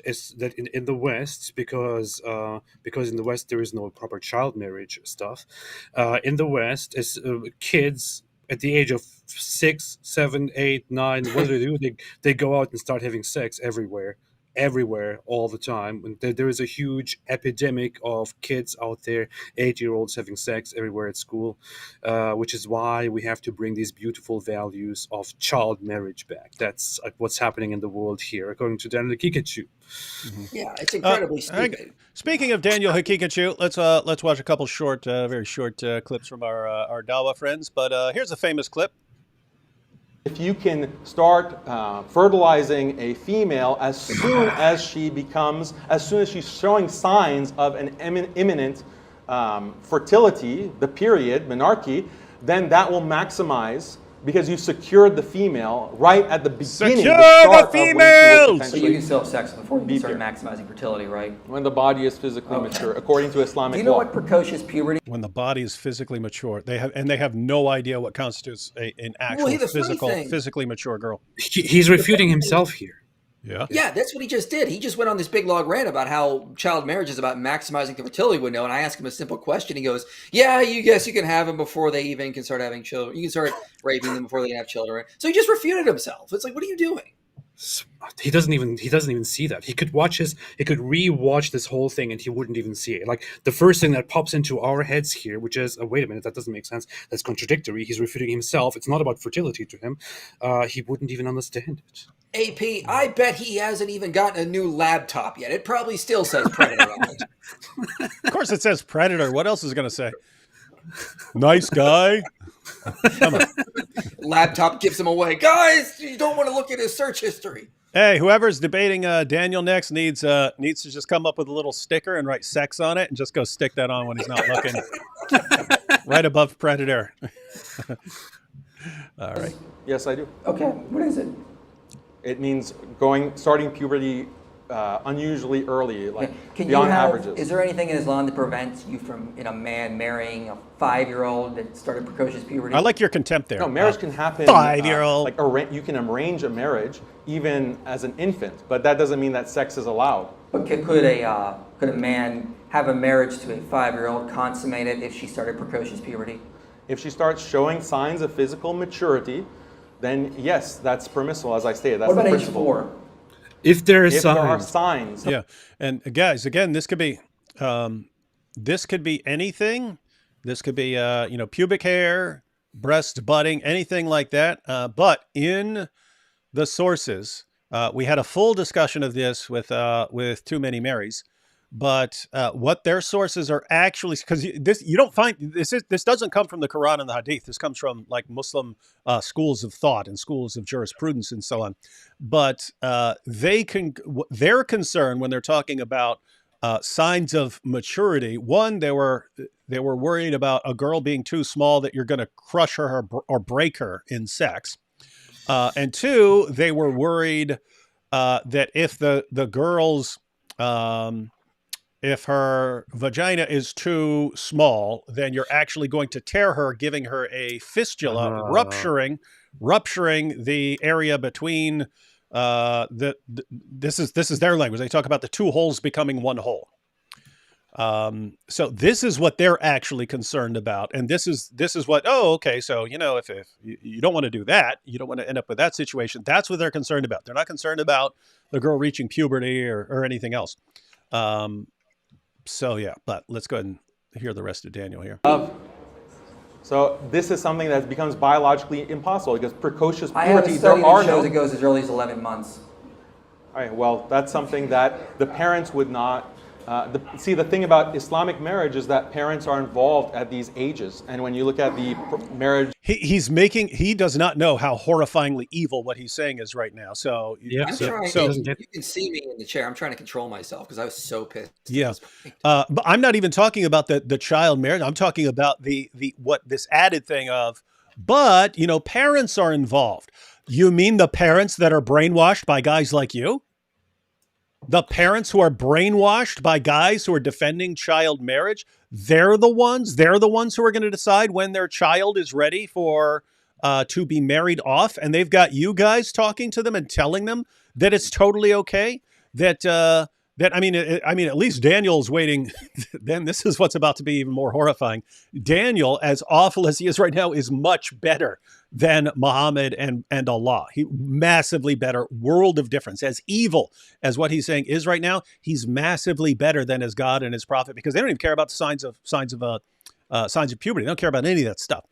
in the West, because in the West there is no proper child marriage stuff. In the West, is kids at the age of 6, 7, 8, 9. What do? They go out and start having sex everywhere all the time. And there is a huge epidemic of kids out there, 8-year-olds having sex everywhere at school, which is why we have to bring these beautiful values of child marriage back. That's what's happening in the world here, according to Daniel Kikachu. Yeah, it's incredibly stupid. Speaking of Daniel Hakikachu, let's watch a couple short, very short clips from our Dawa friends. But here's a famous clip. If you can start fertilizing a female as soon as she's showing signs of an imminent fertility, the period, menarche, then that will maximize, because you've secured the female right at the beginning. Secure the females! So you can still have sex before you start maximizing fertility, right? When the body is physically mature, according to Islamic Do you know law. what precocious puberty? When the body is physically mature, they have no idea what constitutes an actual the funny thing- physically mature girl. He's refuting himself here. Yeah. Yeah, that's what he just did. He just went on this big log rant about how child marriage is about maximizing the fertility window. And I asked him a simple question. He goes, "Yeah, you guess you can have them before they even can start having children. You can start raping them before they can have children." So he just refuted himself. It's like, what are you doing? He doesn't even see that. He could rewatch this whole thing and he wouldn't even see it. Like the first thing that pops into our heads here, which is, wait a minute, that doesn't make sense. That's contradictory. He's refuting himself. It's not about fertility to him. He wouldn't even understand it. AP, I bet he hasn't even gotten a new laptop yet. It probably still says Predator on it. Of course it says Predator. What else is it going to say? Nice guy. Come on. Laptop gives him away. Guys, you don't want to look at his search history. Hey, whoever's debating Daniel next needs to just come up with a little sticker and write sex on it and just go stick that on when he's not looking. Right above Predator. All right. Yes, I do. Okay, what is it? It means starting puberty unusually early, like Can beyond you have, averages. Is there anything in Islam that prevents you from, a man marrying a 5-year-old that started precocious puberty? I like your contempt there. No, marriage can happen. 5-year-old. You can arrange a marriage even as an infant, but that doesn't mean that sex is allowed. But could a man have a marriage to a 5-year-old consummated if she started precocious puberty? If she starts showing signs of physical maturity, then yes, that's permissible. As I stated, that's What about the age principle. 4? If there are If there are signs, signs, Yeah, and guys, again, this could be anything. This could be pubic hair, breast budding, anything like that. But in the sources, we had a full discussion of this with Too Many Marys. But what their sources are actually, because you don't find this doesn't come from the Quran and the Hadith. This comes from like Muslim schools of thought and schools of jurisprudence and so on. But their concern when they're talking about signs of maturity, one, they were worried about a girl being too small that you're going to crush her or break her in sex, and two, they were worried that if the girl's if her vagina is too small, then you're actually going to tear her, giving her a fistula, rupturing the area between this is their language. They talk about the two holes becoming one hole. So this is what they're actually concerned about, and this is what. Oh, okay. So if you don't want to do that, you don't want to end up with that situation. That's what they're concerned about. They're not concerned about the girl reaching puberty or anything else. So yeah, but let's go ahead and hear the rest of Daniel here. So this is something that becomes biologically impossible because precocious I have puberty, a study there are that shows no. it goes as early as 11 months. All right, well, that's something that the parents would not. The thing about Islamic marriage is that parents are involved at these ages, and when you look at the marriage, he does not know how horrifyingly evil what he's saying is right now. So Yeah. I'm trying. so- You can see me in the chair. I'm trying to control myself because I was so pissed. at Yeah. this point. but I'm not even talking about the child marriage. I'm talking about the what this added thing of, but parents are involved. You mean the parents that are brainwashed by guys like you? The parents who are brainwashed by guys who are defending child marriage, they're the ones who are going to decide when their child is ready for to be married off, and they've got you guys talking to them and telling them that it's totally okay. That I mean, at least Daniel's waiting. Then this is what's about to be even more horrifying. Daniel, as awful as he is right now, is much better than Muhammad and Allah. He massively better, world of difference. As evil as what he's saying is right now, he's massively better than his God and his prophet, because they don't even care about the signs of puberty. They don't care about any of that stuff.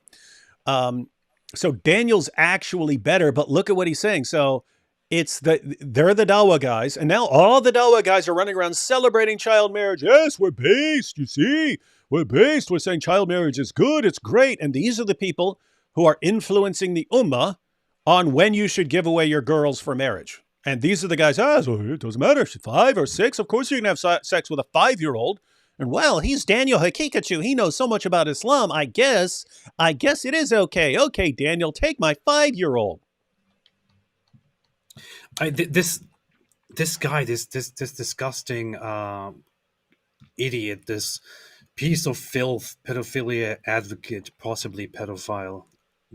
So Daniel's actually better, but look at what he's saying. So they're the Dawa guys, and now all the Dawa guys are running around celebrating child marriage. Yes, we're based, you see. We're based. We're saying child marriage is good, it's great. And these are the people who are influencing the ummah on when you should give away your girls for marriage. And these are the guys, so it doesn't matter, 5 or 6. Of course you can have sex with a 5-year-old. And well, he's Daniel Hakikachu. He knows so much about Islam. I guess it is okay. Okay, Daniel, take my 5-year-old. This guy, this disgusting idiot, this piece of filth, pedophilia advocate, possibly pedophile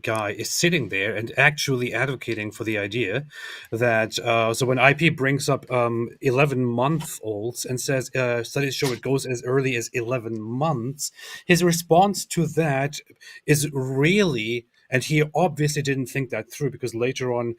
guy, is sitting there and actually advocating for the idea that so when IP brings up 11-month-olds and says studies show it goes as early as 11 months, his response to that is really, and he obviously didn't think that through, because later on,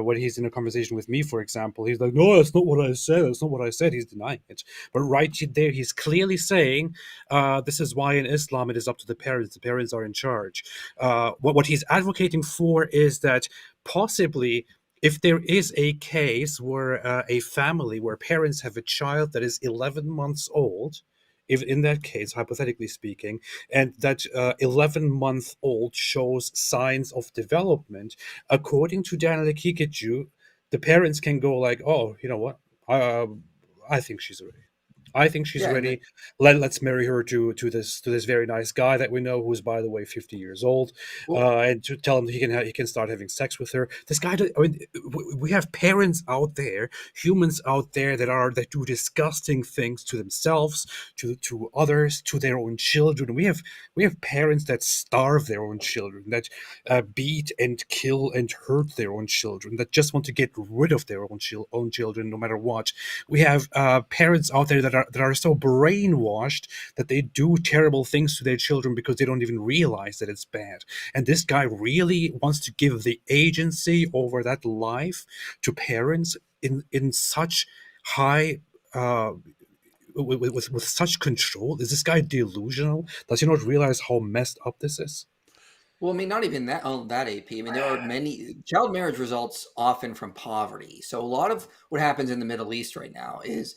when he's in a conversation with me, for example, he's like, no, that's not what I said. That's not what I said. He's denying it. But right there, he's clearly saying, this is why in Islam it is up to the parents. The parents are in charge. What he's advocating for is that possibly, if there is a case where a family where parents have a child that is 11 months old, if in that case, hypothetically speaking, and that 11-month-old shows signs of development, according to Daniel Kikiju, the parents can go like, oh, you know what? I think she's ready. I think she's ready. Let's marry her to this very nice guy that we know, who's, by the way, 50 years old, and to tell him he can start having sex with her. This guy, I mean, we have parents out there, humans out there that do disgusting things to themselves, to others, to their own children. We have parents that starve their own children, that beat and kill and hurt their own children, that just want to get rid of their own children no matter what. We have parents out there that are so brainwashed that they do terrible things to their children because they don't even realize that it's bad. And this guy really wants to give the agency over that life to parents in such high with such control. Is this guy delusional? Does he not realize how messed up this is? Well, I mean, not even that on that AP. I mean, there are many child marriage results often from poverty. So a lot of what happens in the Middle East right now is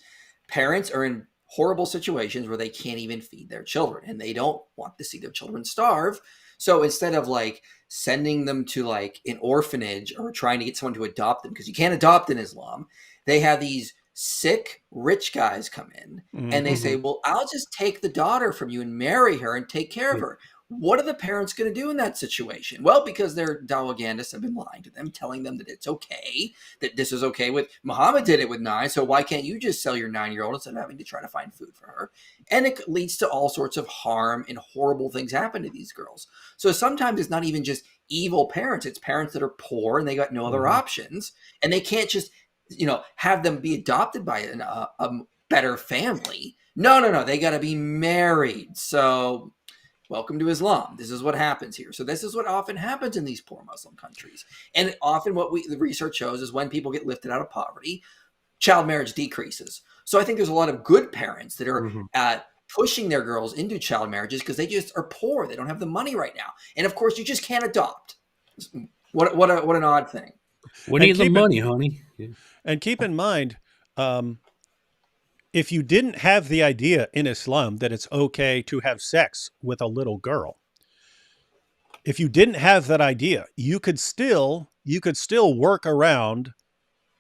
parents are in horrible situations where they can't even feed their children, and they don't want to see their children starve. So instead of like sending them to like an orphanage or trying to get someone to adopt them, because you can't adopt in Islam, they have these sick rich guys come in and they say, well, I'll just take the daughter from you and marry her and take care of her. What are the parents going to do in that situation? Well, because their dawagandists have been lying to them, telling them that it's okay, that this is okay with Muhammad did it with 9. So why can't you just sell your 9-year-old instead of having to try to find food for her? And it leads to all sorts of harm and horrible things happen to these girls. So sometimes it's not even just evil parents. It's parents that are poor and they got no other options, and they can't just, have them be adopted by a better family. No. They got to be married. So welcome to Islam. This is what happens here. So this is what often happens in these poor Muslim countries. And often what the research shows is when people get lifted out of poverty, child marriage decreases. So I think there's a lot of good parents that are pushing their girls into child marriages because they just are poor. They don't have the money right now. And of course, you just can't adopt. What an odd thing. We need the money, honey. Yeah. And keep in mind, if you didn't have the idea in Islam that it's okay to have sex with a little girl, if you didn't have that idea, you could still work around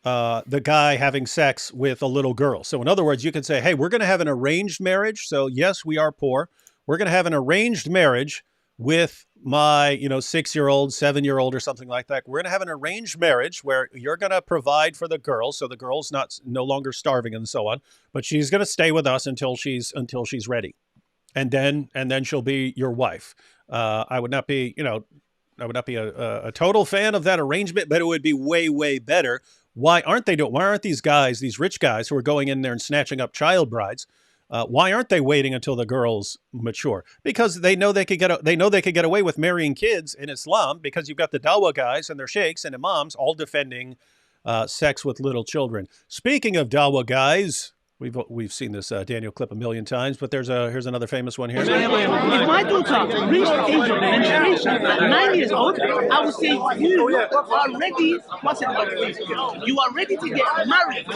the guy having sex with a little girl. So in other words, you could say, hey, we're going to have an arranged marriage. So yes, we are poor. We're going to have an arranged marriage with my, 6-year-old, 7-year-old or something like that. We're going to have an arranged marriage where you're going to provide for the girl. So the girl's no longer starving and so on, but she's going to stay with us until she's ready. And then she'll be your wife. I would not be, I would not be a total fan of that arrangement, but it would be way, way better. Why aren't these guys, these rich guys who are going in there and snatching up child brides? Why aren't they waiting until the girls mature? Because they know they could get away with marrying kids in Islam, because you've got the dawah guys and their sheikhs and imams all defending sex with little children. Speaking of dawah guys, we've seen this Daniel clip a million times, but here's another famous one here. If my daughter reached the age of menstruation at 9 years old, I would say you are ready. You are ready to get married.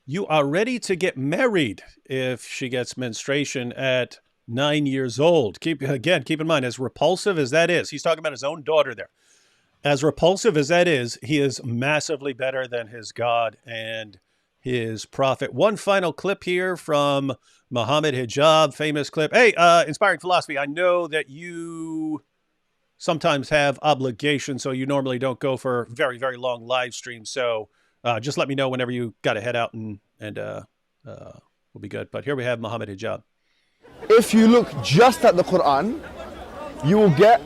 You are ready to get married if she gets menstruation at 9 years old. Keep in mind, as repulsive as that is, he's talking about his own daughter there. As repulsive as that is, he is massively better than his God and his prophet. One final clip here from Muhammad Hijab, famous clip. Hey, Inspiring Philosophy, I know that you sometimes have obligations, so you normally don't go for very, very long live streams. So just let me know whenever you got to head out, and we'll be good. But here we have Muhammad Hijab. If you look just at the Quran, you will get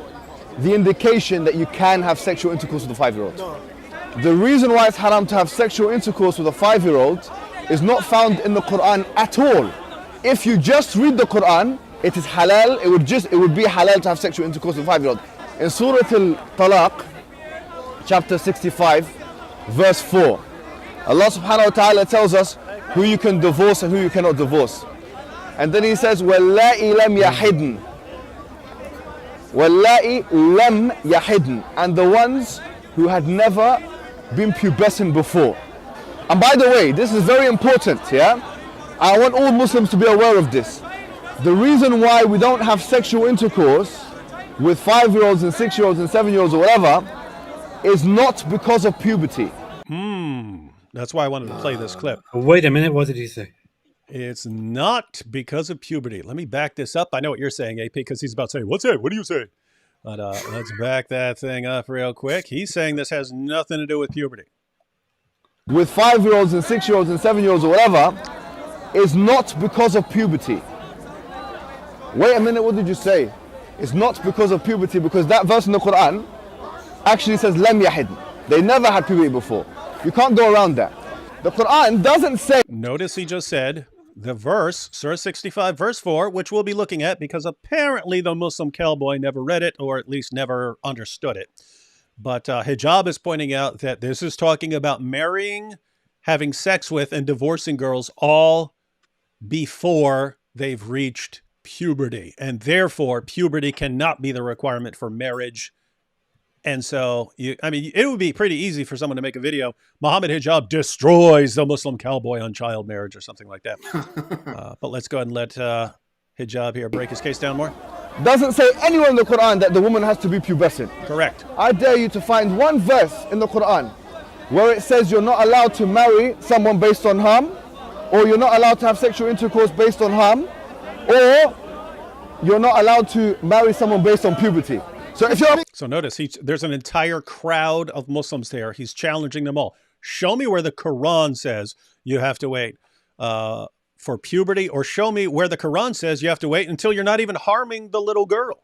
the indication that you can have sexual intercourse with a 5-year-old. The reason why it's haram to have sexual intercourse with a 5-year-old is not found in the Quran at all. If you just read the Quran, it is halal. It would be halal to have sexual intercourse with a 5-year-old. In Surah Al-Talaq, chapter 65, verse 4, Allah subhanahu wa ta'ala tells us who you can divorce and who you cannot divorce. And then he says, وَاللَّائِ لَمْ يَحِدْنَ. وَاللَّائِ لَمْ يَحِدْنَ. And the ones who had never been pubescent before. And by the way, this is very important, yeah? I want all Muslims to be aware of this. The reason why we don't have sexual intercourse with 5-year-olds and 6-year-olds and 7-year-olds or whatever is not because of puberty. That's why I wanted to play this clip. Wait a minute, what did he say? It's not because of puberty. Let me back this up. I know what you're saying, AP, because he's about to say, what's that? What do you say? But let's back that thing up real quick. He's saying this has nothing to do with puberty. With 5-year-olds and 6-year-olds and 7-year-olds or whatever is not because of puberty. Wait a minute, what did you say? It's not because of puberty, because that verse in the Quran actually says lam yahid. They never had puberty before. You can't go around that. The Quran doesn't say. Notice he just said the verse, Surah 65, verse 4, which we'll be looking at because apparently the Muslim Cowboy never read it, or at least never understood it. But Hijab is pointing out that this is talking about marrying, having sex with, and divorcing girls all before they've reached puberty. And therefore, puberty cannot be the requirement for marriage. And so, it would be pretty easy for someone to make a video, Muhammad Hijab destroys the Muslim Cowboy on child marriage or something like that. But let's go ahead and let Hijab here break his case down more. Doesn't say anywhere in the Quran that the woman has to be pubescent. Correct. I dare you to find one verse in the Quran where it says you're not allowed to marry someone based on harm, or you're not allowed to have sexual intercourse based on harm, or you're not allowed to marry someone based on puberty. So notice there's an entire crowd of Muslims there. He's challenging them all. Show me where the Quran says you have to wait for puberty, or show me where the Quran says you have to wait until you're not even harming the little girl.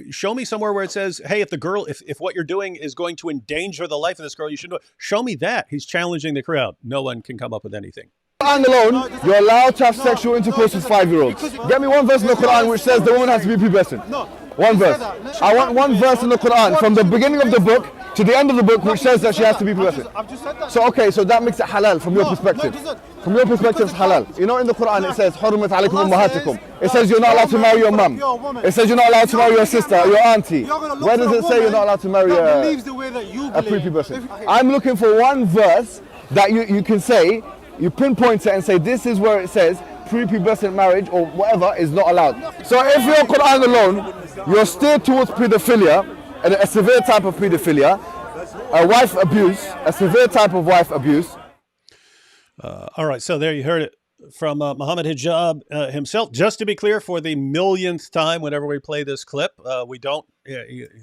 Show me somewhere where it says, hey, if what you're doing is going to endanger the life of this girl, you should do it. Show me that. He's challenging the crowd. No one can come up with anything. Quran alone, you're allowed to have sexual intercourse with 5-year-olds. Get me one verse in the Quran which says the woman has to be pubescent. One verse. I want one verse in the Quran from the beginning of the book to the end of the book which says that she has to be pubescent. So that makes it halal from your perspective. From your perspective, it's halal. You know, in the Quran it says, حُرِّمَتْ عَلَيْكُمْ أُمَّهَاتِكُمْ. It says you're not allowed to marry your mum. It says you're not allowed to marry your sister or your auntie. Where does it say you're not allowed to marry a prepubescent? I'm looking for one verse that you can say, you pinpoint it and say this is where it says prepubescent marriage or whatever is not allowed. So if you're Quran alone, you're steered towards pedophilia, and a severe type of pedophilia, a wife abuse, a severe type of wife abuse. All right, so there you heard it from Muhammad Hijab himself. Just to be clear, for the millionth time, whenever we play this clip, we don't,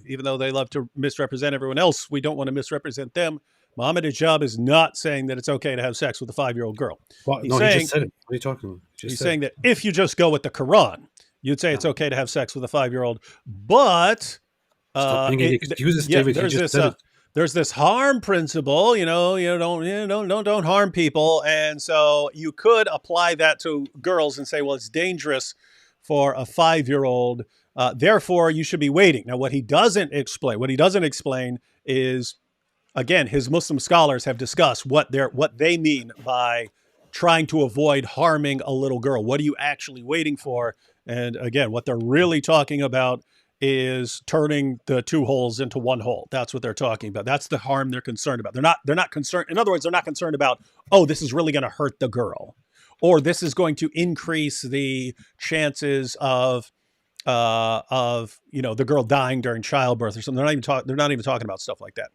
even though they love to misrepresent everyone else, we don't want to misrepresent them. Muhammad Hijab is not saying that it's okay to have sex with a 5-year-old girl. Well, he just said it. What are you talking about? He's saying that if you just go with the Quran, you'd say it's okay to have sex with a 5-year-old. But Stop making excuses, Yeah, David. You just said it. there's this harm principle, don't harm people, and so you could apply that to girls and say, well, it's dangerous for a 5-year-old, therefore you should be waiting. Now, what he doesn't explain is, again, his Muslim scholars have discussed what they mean by trying to avoid harming a little girl. What are you actually waiting for? And again, what they're really talking about is turning the 2 holes into 1 hole. That's what they're talking about. That's the harm they're concerned about. They're not concerned. In other words, they're not concerned about, oh, this is really going to hurt the girl, or this is going to increase the chances of the girl dying during childbirth or something. They're not even talking about stuff like that.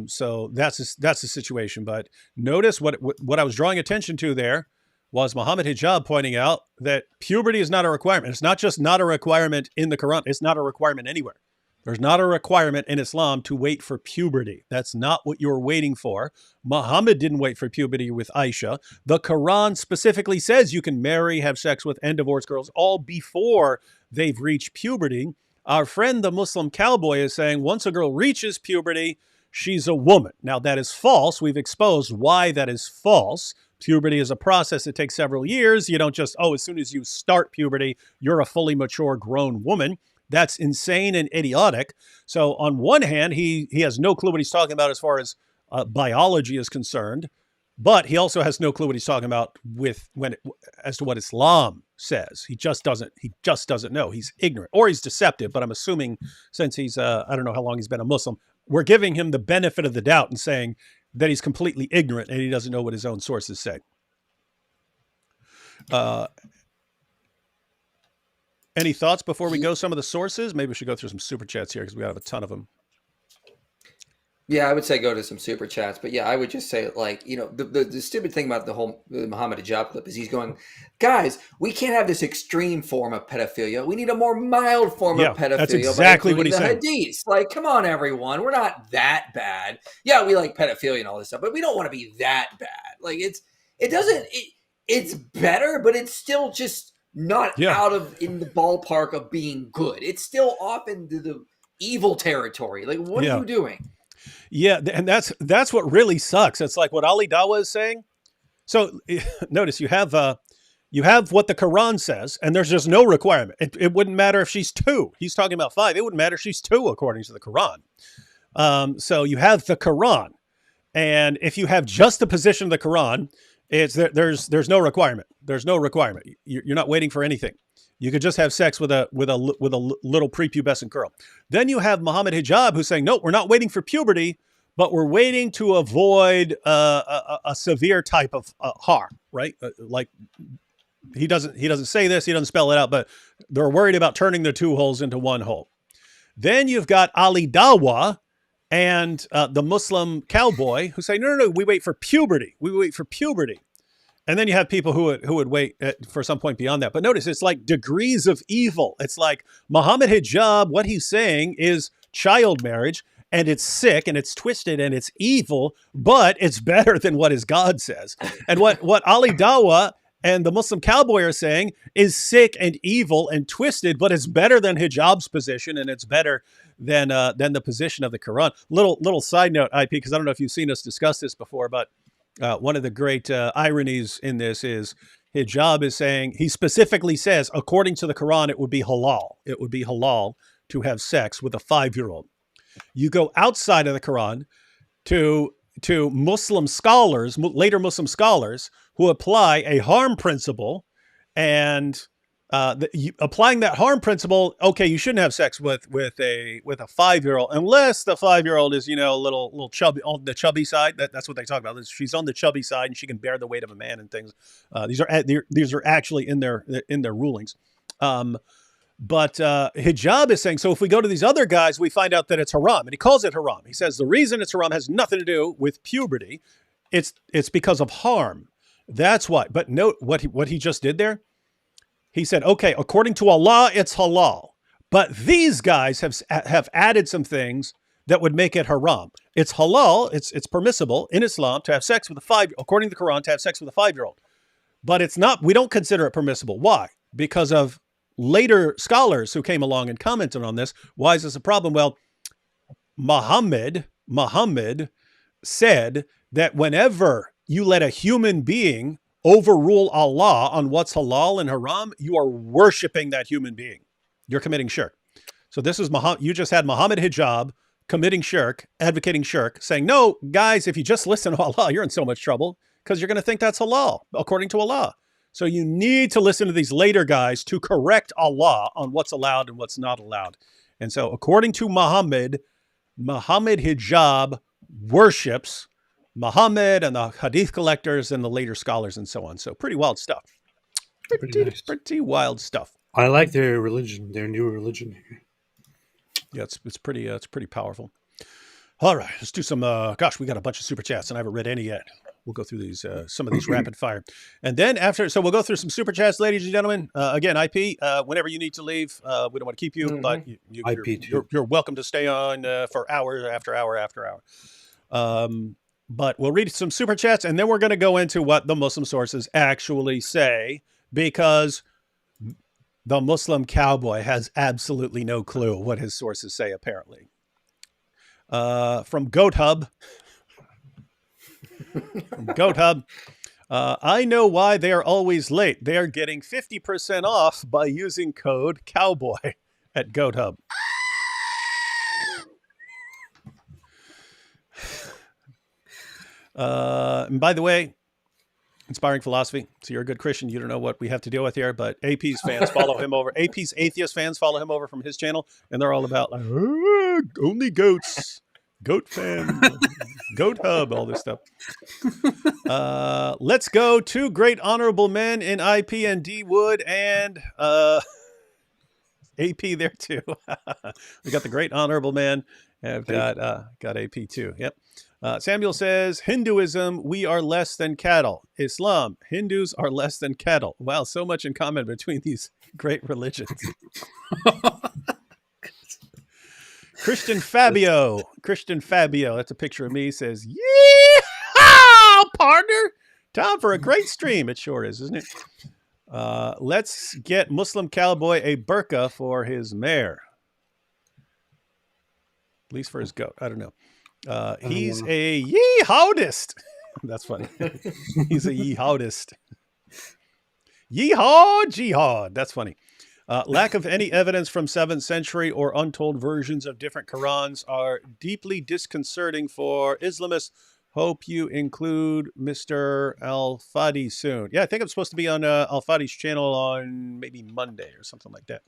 So that's the situation. But notice what I was drawing attention to there was Muhammad Hijab pointing out that puberty is not a requirement. It's not just not a requirement in the Quran. It's not a requirement anywhere. There's not a requirement in Islam to wait for puberty. That's not what you're waiting for. Muhammad didn't wait for puberty with Aisha. The Quran specifically says you can marry, have sex with, and divorce girls all before they've reached puberty. Our friend, the Muslim Cowboy, is saying once a girl reaches puberty, she's a woman. Now, that is false. We've exposed why that is false. Puberty is a process that takes several years. You don't just, as soon as you start puberty, you're a fully mature grown woman. That's insane and idiotic. So on one hand, he has no clue what he's talking about as far as biology is concerned, but he also has no clue what he's talking about as to what Islam says. He just doesn't know. He's ignorant, or he's deceptive. But I'm assuming, since he's I don't know how long he's been a Muslim, we're giving him the benefit of the doubt and saying that he's completely ignorant and he doesn't know what his own sources say. Any thoughts before we go some of the sources? Maybe we should go through some super chats here because we have a ton of them. Yeah, I would say go to some super chats. But yeah, I would just say, the stupid thing about the Muhammad Hijab clip is he's going, guys, we can't have this extreme form of pedophilia. We need a more mild form of pedophilia. That's exactly what he's saying. Hadiths. Like, come on, everyone. We're not that bad. Yeah, we like pedophilia and all this stuff, but we don't want to be that bad. Like, it's better, but it's still just not in the ballpark of being good. It's still off into the evil territory. Like, what are you doing? Yeah, and that's what really sucks. It's like what Ali Dawa is saying. So notice you have what the Quran says, and there's just no requirement. It wouldn't matter if she's 2. He's talking about 5. It wouldn't matter if she's 2 according to the Quran. So you have the Quran, and if you have just the position of the Quran, there's no requirement. There's no requirement. You're not waiting for anything. You could just have sex with a little prepubescent girl. Then you have Muhammad Hijab who's saying, no, we're not waiting for puberty, but we're waiting to avoid a severe type of harm, right? Like he doesn't say this, he doesn't spell it out, but they're worried about turning the 2 holes into 1 hole. Then you've got Ali Dawa and the Muslim Cowboy who say, no, we wait for puberty. We wait for puberty. And then you have people who would wait for some point beyond that. But notice, it's like degrees of evil. It's like Muhammad Hijab, what he's saying is child marriage, and it's sick, and it's twisted, and it's evil, but it's better than what his God says. And what Ali Dawa and the Muslim Cowboy are saying is sick and evil and twisted, but it's better than hijab's position, and it's better than the position of the Quran. Little side note, IP, because I don't know if you've seen us discuss this before, but one of the great ironies in this is hijab is saying, he specifically says, according to the Quran, it would be halal. It would be halal to have sex with a 5-year-old. You go outside of the Quran to Muslim scholars, later Muslim scholars, who apply a harm principle, and applying that harm principle, okay, you shouldn't have sex with a 5-year-old unless the 5-year-old is, a little chubby, on the chubby side. That's what they talk about. She's on the chubby side and she can bear the weight of a man and things. These are actually in their rulings. But hijab is saying, so if we go to these other guys, we find out that it's haram, and he calls it haram. He says the reason it's haram has nothing to do with puberty. It's because of harm. That's why. But note what he just did there. He said, okay, according to Allah, it's halal. But these guys have added some things that would make it haram. It's halal, it's permissible in Islam to have sex with according to the Quran, to have sex with a 5-year-old. But it's not, we don't consider it permissible. Why? Because of later scholars who came along and commented on this. Why is this a problem? Well, Muhammad said that whenever you let a human being overrule Allah on what's halal and haram, you are worshiping that human being. You're committing shirk. So this is you just had Muhammad Hijab committing shirk, advocating shirk, saying, no, guys, if you just listen to Allah, you're in so much trouble because you're going to think that's halal according to Allah. So you need to listen to these later guys to correct Allah on what's allowed and what's not allowed. And so according to Muhammad Hijab worships Muhammad and the hadith collectors and the later scholars and so on. So pretty wild stuff. Pretty wild stuff. I like their religion, their new religion. Yeah, it's pretty powerful. All right, let's do some. Gosh, we got a bunch of super chats, and I haven't read any yet. We'll go through these some of these rapid fire, and then after. So we'll go through some super chats, ladies and gentlemen. Again, IP. Whenever you need to leave, we don't want to keep you, but you're welcome to stay on for hour after hour after hour. But we'll read some super chats, and then we're going to go into what the Muslim sources actually say, because the Muslim cowboy has absolutely no clue what his sources say, apparently. From Goat Hub. I know why they are always late. They are getting 50% off by using code Cowboy at Goat Hub. And by the way, Inspiring Philosophy. So you're a good Christian. You don't know what we have to deal with here, but AP's fans follow him over. AP's atheist fans follow him over from his channel, and they're all about like, only goats, goat fan, Goat Hub, all this stuff. Let's go to great honorable men in IP and D Wood and AP there too. We got the great honorable man. I've got AP too. Yep. Samuel says, Hinduism, we are less than cattle. Islam, Hindus are less than cattle. Wow, so much in common between these great religions. Christian Fabio, that's a picture of me, says, yeah, partner. Time for a great stream. It sure is, isn't it? Let's get Muslim Cowboy a burqa for his mare. At least for his goat. I don't know. He's a yeehaudist. That's funny. He's a yeehaudist. Yeehaw, jihad. That's funny. Lack of any evidence from 7th century or untold versions of different Qurans are deeply disconcerting for Islamists. Hope you include Mr. Al-Fadi soon. Yeah, I think I'm supposed to be on Al-Fadi's channel on maybe Monday or something like that.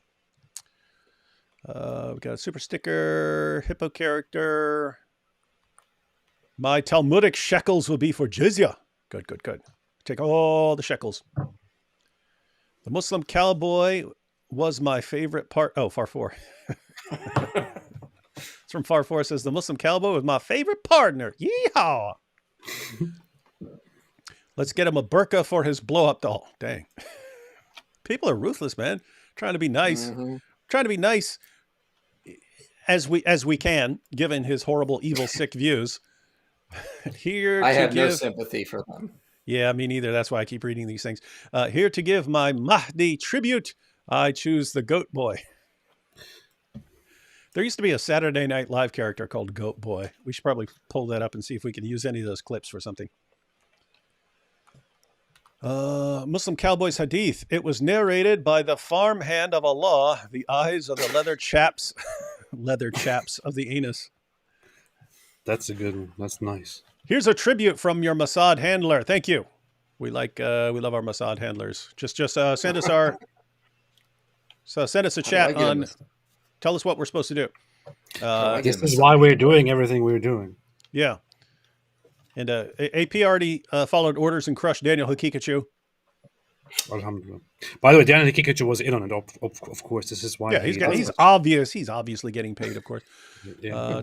We got a super sticker, hippo character. My Talmudic shekels will be for jizya. Good. Take all the shekels. The Muslim cowboy was my favorite part. Oh, Far 4. It's from Far 4. It says, the Muslim cowboy was my favorite partner. Yeehaw. Let's get him a burqa for his blow-up doll. Dang. People are ruthless, man. Trying to be nice. Mm-hmm. Trying to be nice as we can, given his horrible, evil, sick views. I have no sympathy for them. Yeah, me neither. That's why I keep reading these things. Here to give my Mahdi tribute, I choose the Goat Boy. There used to be a Saturday Night Live character called Goat Boy. We should probably pull that up and see if we can use any of those clips for something. Muslim Cowboy's Hadith. It was narrated by the farmhand of Allah, the eyes of the leather chaps of the anus. That's a good one. That's nice. Here's a tribute from your Mossad handler. Thank you. We love our Mossad handlers. Just send us send us a chat on. Tell us what we're supposed to do. This is why we're doing everything we're doing. Yeah. And AP already followed orders and crushed Daniel Hakikachu. Alhamdulillah. By the way, Daniel Hakikachu was in on it. Of course, this is why. Yeah, he's obviously getting paid. Of course. Yeah.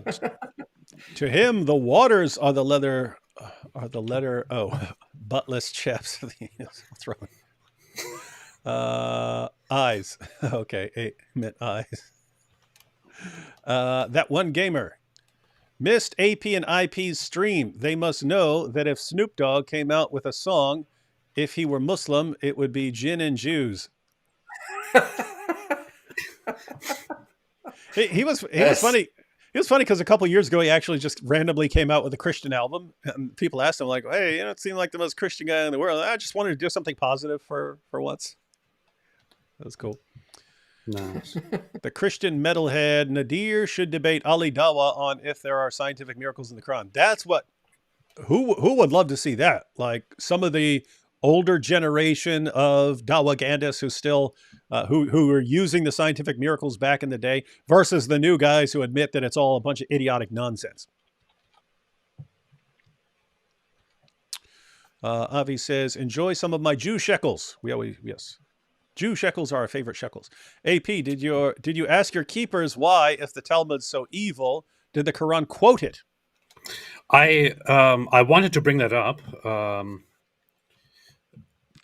To him, the waters are the leather. Buttless chaps. What's wrong? Eyes. Okay, it meant eyes. That one gamer missed AP and IP's stream. They must know that if Snoop Dogg came out with a song, if he were Muslim, it would be Gin and Jews. He was funny. He was funny because a couple years ago he actually just randomly came out with a Christian album, and people asked him like, "Hey, you don't seem like the most Christian guy in the world. I just wanted to do something positive for once." That was cool. Nice. The Christian metalhead Nadir should debate Ali Dawa on if there are scientific miracles in the Quran. That's what. Who would love to see that? Like some of the older generation of Dawagandis who still who are using the scientific miracles back in the day versus the new guys who admit that it's all a bunch of idiotic nonsense. Avi says, enjoy some of my Jew shekels. Yes. Jew shekels are our favorite shekels. AP, did you ask your keepers why, if the Talmud's so evil, did the Quran quote it? I wanted to bring that up,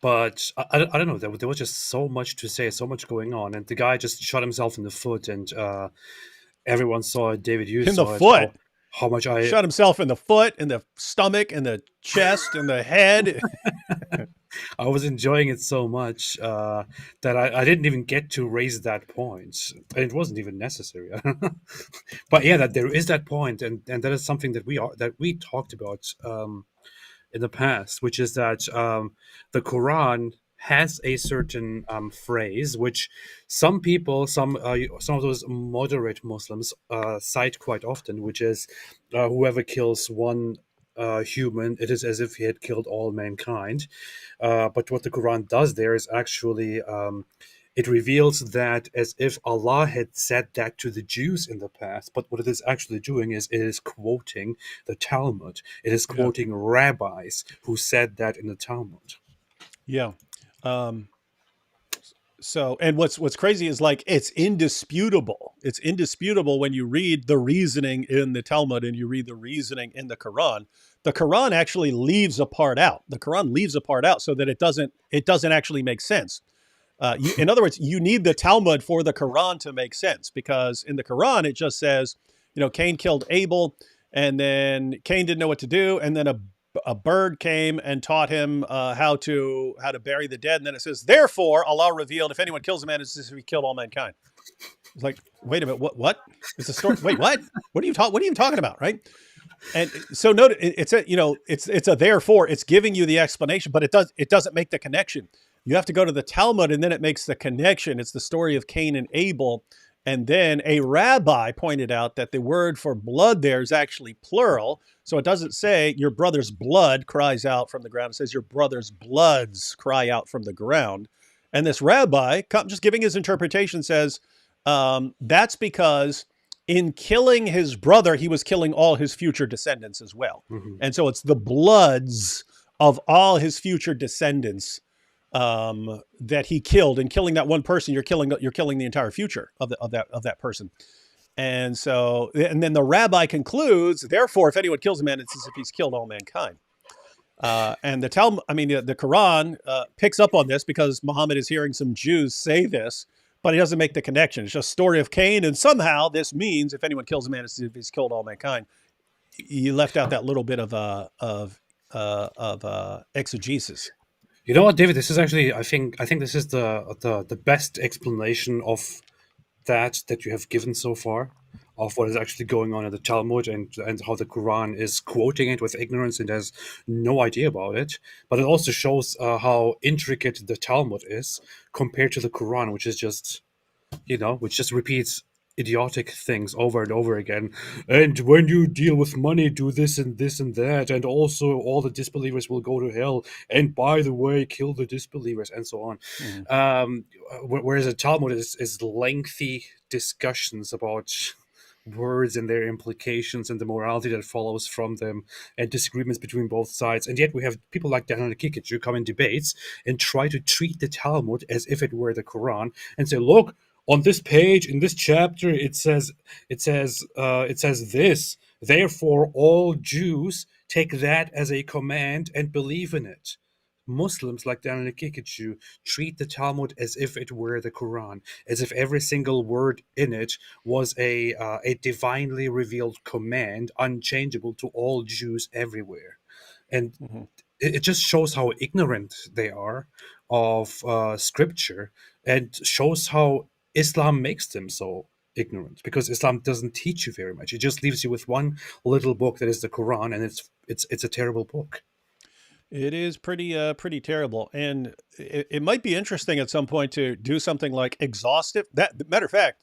but I don't know. There was just so much to say, so much going on, and the guy just shot himself in the foot, and everyone saw it. David, you in saw the it. foot. How much I shot himself in the foot, in the stomach, in the chest, in the head. I was enjoying it so much that I didn't even get to raise that point. And it wasn't even necessary. But yeah, that there is that point, and that is something that we talked about in the past, which is that the Quran has a certain phrase which some people, some of those moderate Muslims cite quite often, which is whoever kills one human, it is as if he had killed all mankind. But what the Quran does there is actually it reveals that as if Allah had said that to the Jews in the past. But what it is actually doing is it is quoting the Talmud. It is quoting rabbis who said that in the Talmud. Yeah. So, and what's crazy is like it's indisputable. It's indisputable when you read the reasoning in the Talmud and you read the reasoning in the Quran. The Quran actually leaves a part out. The Quran leaves a part out so that it doesn't actually make sense. In other words, you need the Talmud for the Quran to make sense, because in the Quran it just says, Cain killed Abel, and then Cain didn't know what to do, and then a bird came and taught him how to bury the dead, and then it says, therefore Allah revealed, if anyone kills a man, it's as if he killed all mankind. It's like, wait a minute, what? It's a story. Wait, what? What are you talking about, right? And so note, it's a therefore. It's giving you the explanation, but it doesn't make the connection. You have to go to the Talmud, and then it makes the connection. It's the story of Cain and Abel. And then a rabbi pointed out that the word for blood there is actually plural. So it doesn't say your brother's blood cries out from the ground. It says your brother's bloods cry out from the ground. And this rabbi, just giving his interpretation, says that's because in killing his brother, he was killing all his future descendants as well. Mm-hmm. And so it's the bloods of all his future descendants that he killed. And killing that one person, you're killing the entire future of that person. And so, and then the rabbi concludes, therefore, if anyone kills a man, it's as if he's killed all mankind. And the Quran picks up on this because Muhammad is hearing some Jews say this, but he doesn't make the connection. It's just story of Cain, and somehow this means if anyone kills a man, it's as if he's killed all mankind. You left out that little bit of exegesis. You know what, David? This is actually, I think this is the best explanation of that you have given so far, of what is actually going on in the Talmud and how the Quran is quoting it with ignorance and has no idea about it. But it also shows how intricate the Talmud is compared to the Quran, which is just, which just repeats idiotic things over and over again. And when you deal with money, do this and this and that, and also all the disbelievers will go to hell, and by the way, kill the disbelievers, and so on. Whereas the Talmud is lengthy discussions about words and their implications and the morality that follows from them, and disagreements between both sides. And yet we have people like Daniel Kikic who come in debates and try to treat the Talmud as if it were the Quran and say, look, on this page, in this chapter, it says this. Therefore, all Jews take that as a command and believe in it. Muslims like Daniel Kikic treat the Talmud as if it were the Quran, as if every single word in it was a divinely revealed command, unchangeable to all Jews everywhere. And it just shows how ignorant they are of Scripture, and shows how Islam makes them so ignorant, because Islam doesn't teach you very much. It just leaves you with one little book that is the Quran, and it's a terrible book. It is pretty terrible, and it might be interesting at some point to do something like exhaustive. That matter of fact,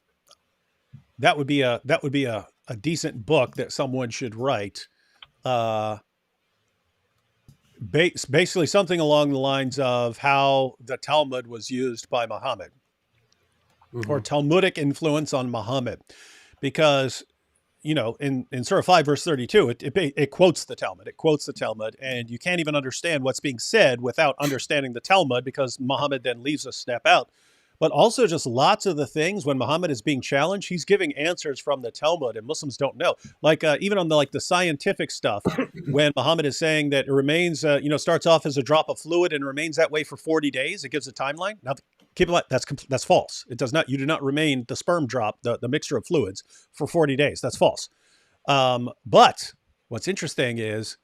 that would be a decent book that someone should write. Basically something along the lines of how the Talmud was used by Muhammad, or Talmudic influence on Muhammad, because in Surah 5 verse 32, it quotes the Talmud. It quotes the Talmud, and you can't even understand what's being said without understanding the Talmud, because Muhammad then leaves a step out. But also just lots of the things when Muhammad is being challenged, he's giving answers from the Talmud, and Muslims don't know. Like even on the scientific stuff, when Muhammad is saying that it remains, starts off as a drop of fluid and remains that way for 40 days, it gives a timeline. Now, keep in mind, that's false. It does not. You do not remain the sperm drop, the mixture of fluids, for 40 days. That's false. But what's interesting is,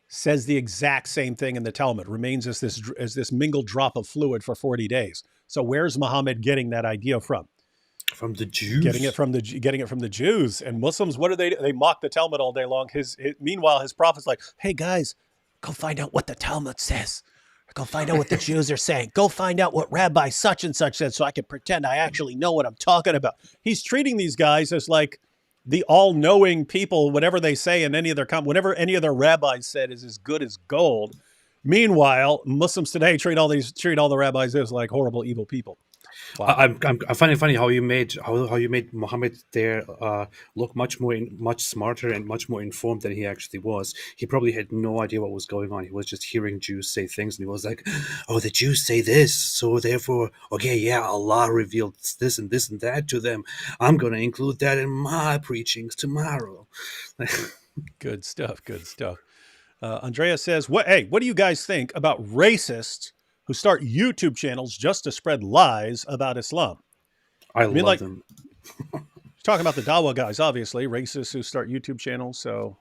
says the exact same thing in the Talmud, remains as this mingled drop of fluid for 40 days. So where's Muhammad getting that idea from? From the Jews. Getting it from the Jews. And Muslims, what do? They mock the Talmud all day long. Meanwhile, his prophet's like, hey guys, go find out what the Talmud says. Go find out what the Jews are saying. Go find out what Rabbi such and such said, so I can pretend I actually know what I'm talking about. He's treating these guys as like the all-knowing people. Whatever they say in whatever any of their rabbis said is as good as gold. Meanwhile, Muslims today treat all the rabbis as like horrible, evil people. Wow. I find it funny how you made Muhammad there look much smarter and much more informed than he actually was. He probably had no idea what was going on. He was just hearing Jews say things, and he was like, "Oh, the Jews say this, so therefore, okay, yeah, Allah revealed this and that to them. I'm going to include that in my preachings tomorrow." Good stuff. Andrea says, "What do you guys think about racists who start YouTube channels just to spread lies about Islam?" I love them. Talking about the Dawa guys, obviously, racists who start YouTube channels. So,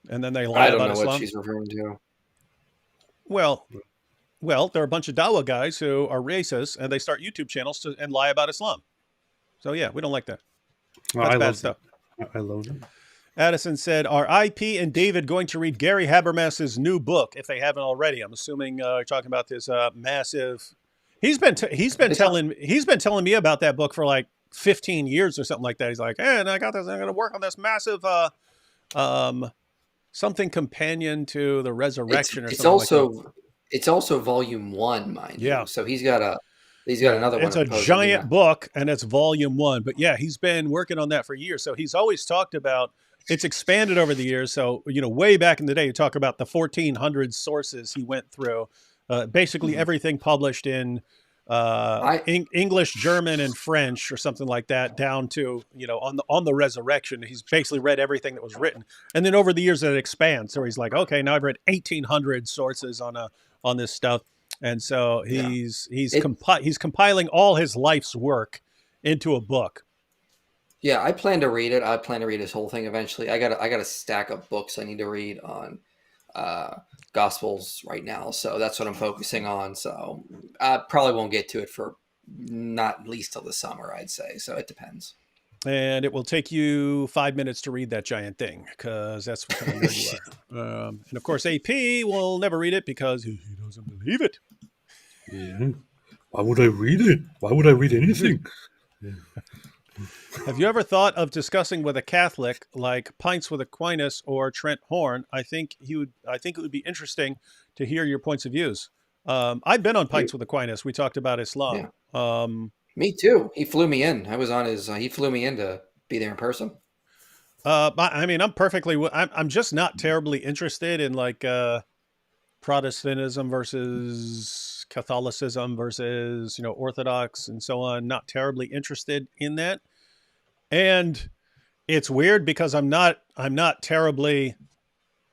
and then they lie about Islam. I don't know what she's referring to. Well, there are a bunch of Dawa guys who are racist, and they start YouTube channels and lie about Islam. So yeah, we don't like that. That's bad stuff. I love them. Addison said, "Are IP and David going to read Gary Habermas's new book if they haven't already?" I'm assuming you're talking about this massive. He's been telling me about that book for like 15 years or something like that. He's like, "Hey, and I got this. I'm going to work on this massive something companion to the resurrection or something like that." It's also volume 1, mind you. So he's got another one. It's a giant book, and it's volume 1. But yeah, he's been working on that for years. So he's always talked about. It's expanded over the years. So, way back in the day, you talk about the 1,400 sources he went through, basically everything published in English, German, and French or something like that, down to, on the resurrection. He's basically read everything that was written. And then over the years, it expands. So he's like, okay, now I've read 1,800 sources on this stuff. And so he's compiling all his life's work into a book. Yeah, I plan to read it. I plan to read his whole thing eventually. I got a stack of books I need to read on Gospels right now, so that's what I'm focusing on. So I probably won't get to it for not at least till the summer, I'd say. So it depends. And it will take you 5 minutes to read that giant thing, because that's what kind of nerd you are. And of course, AP will never read it because he doesn't believe it. Yeah. Why would I read it? Why would I read anything? Yeah. Have you ever thought of discussing with a Catholic like Pints with Aquinas or Trent Horn? I think it would be interesting to hear your points of views. I've been on Pints with Aquinas. We talked about Islam. Yeah. Me too. He flew me in. I was on his. He flew me in to be there in person. I mean, I'm just not terribly interested in like Protestantism versus Catholicism versus Orthodox and so on. Not terribly interested in that. And it's weird because I'm not terribly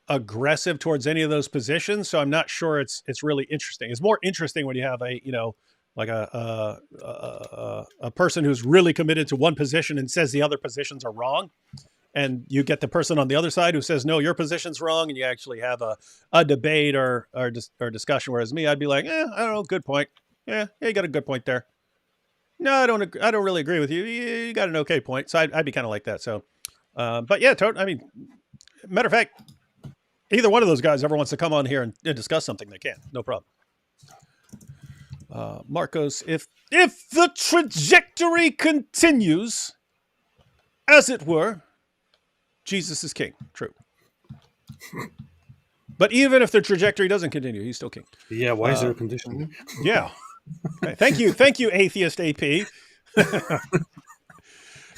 aggressive towards any of those positions, so I'm not sure it's really interesting. It's more interesting when you have a person who's really committed to one position and says the other positions are wrong, and you get the person on the other side who says no, your position's wrong, and you actually have a debate or discussion. Whereas me, I'd be like, I don't know, good point. Yeah, you got a good point there. No, I don't really agree with you. You got an okay point. So I'd be kind of like that. So, but yeah, I mean, matter of fact, either one of those guys ever wants to come on here and discuss something, they can. No problem. Marcos, if the trajectory continues, as it were, Jesus is king. True. But even if the trajectory doesn't continue, he's still king. Yeah, why is there a condition? Yeah. Okay. Thank you, atheist AP.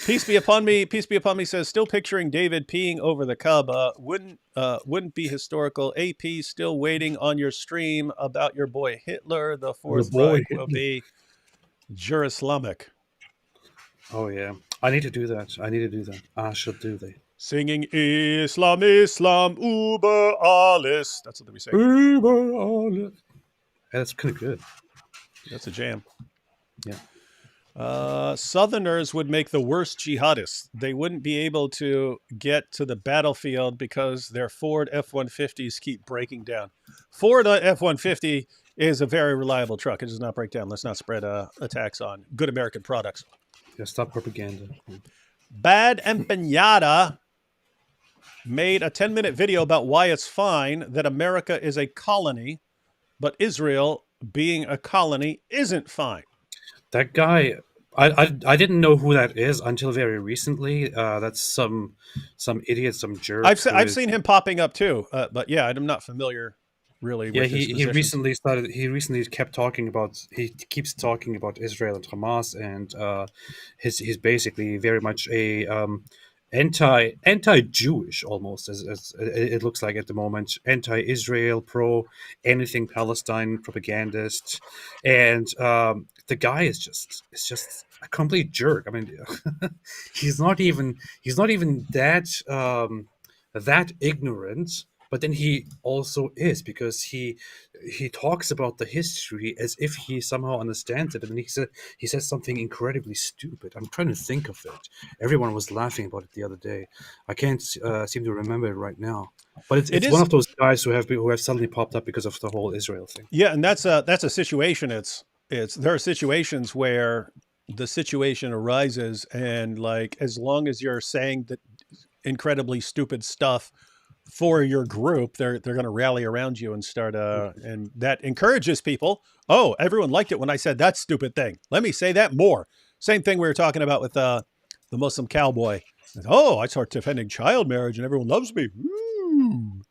Peace be upon me. Peace be upon me says, still picturing David peeing over the Kaaba. Wouldn't be historical. AP still waiting on your stream about your boy Hitler. The Fourth Reich will be Jurislamic. Oh yeah, I need to do that. I should do that. Singing Islam, Islam, Uber alles. That's what we say. Uber alles. Yeah, that's kind of good. That's a jam. Yeah. Southerners would make the worst jihadists. They wouldn't be able to get to the battlefield because their Ford F-150s keep breaking down. Ford F-150 is a very reliable truck. It does not break down. Let's not spread attacks on good American products. Yeah, stop propaganda. Bad Empanada made a 10-minute video about why it's fine that America is a colony, but Israel, being a colony, isn't fine. That guy, I didn't know who that is until very recently. That's some idiot, some jerk. I've seen him popping up too, but yeah, I'm not familiar really. Yeah, with his he position. recently kept talking about. He keeps talking about Israel and Hamas, and he's basically very much a anti-Jewish almost, as it looks like at the moment. Anti-Israel, pro anything Palestine propagandist, and the guy is just a complete jerk. I mean, he's not even that ignorant. But then he also is, because he talks about the history as if he somehow understands it, and he says something incredibly stupid. I'm trying to think of it. Everyone was laughing about it the other day. I can't seem to remember it right now. But it's one of those guys who have suddenly popped up because of the whole Israel thing. Yeah, and that's a situation. There are situations where the situation arises, and like as long as you're saying that incredibly stupid stuff for your group, they're going to rally around you and start and that encourages people. Oh, everyone liked it when I said that stupid thing. Let me say that more. Same thing we were talking about with the Muslim cowboy. Oh, I start defending child marriage and everyone loves me. Ooh.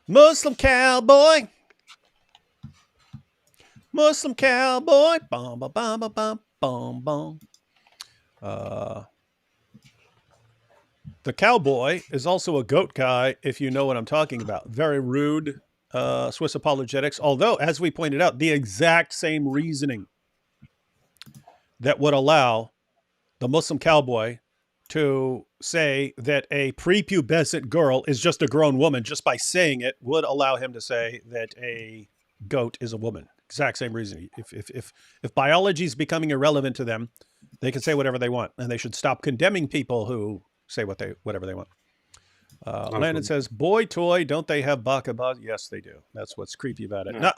Muslim cowboy. Muslim cowboy. Bum, bum, bum, bum, bum, bum. The cowboy is also a goat guy, if you know what I'm talking about. Very rude, Swiss Apologetics. Although, as we pointed out, the exact same reasoning that would allow the Muslim cowboy to say that a prepubescent girl is just a grown woman just by saying it would allow him to say that a goat is a woman. Exact same reason. If biology is becoming irrelevant to them, they can say whatever they want, and they should stop condemning people who say whatever they want. Landon says, boy toy, don't they have baka? Yes, they do. That's what's creepy about it. Now,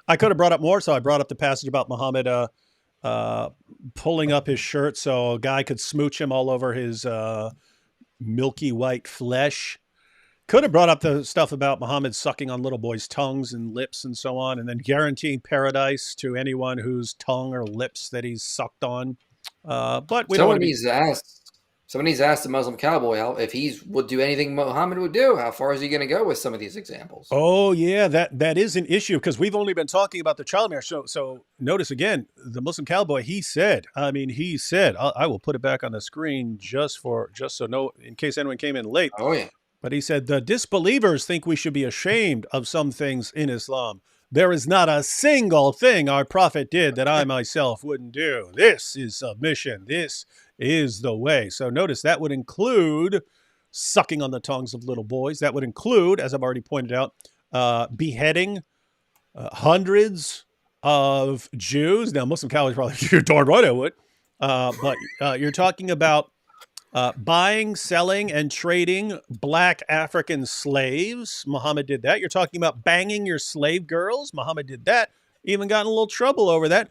I could have brought up more, so I brought up the passage about Muhammad pulling up his shirt so a guy could smooch him all over his milky white flesh. Could have brought up the stuff about Muhammad sucking on little boys' tongues and lips and so on, and then guaranteeing paradise to anyone whose tongue or lips that he's sucked on. But we don't want to be... Somebody's asked the Muslim cowboy if he would do anything Muhammad would do. How far is he going to go with some of these examples? Oh, yeah, that is an issue because we've only been talking about the child marriage. So notice again, the Muslim cowboy, he said, I will put it back on the screen just so in case anyone came in late. Oh, yeah. But he said, the disbelievers think we should be ashamed of some things in Islam. There is not a single thing our prophet did that I myself wouldn't do. This is submission. This is the way. So notice that would include sucking on the tongues of little boys. That would include, as I've already pointed out, beheading hundreds of Jews. Now, Muslim cowboys probably, you're darn right I would. But you're talking about buying, selling, and trading black African slaves. Muhammad did that. You're talking about banging your slave girls. Muhammad did that. even got in a little trouble over that.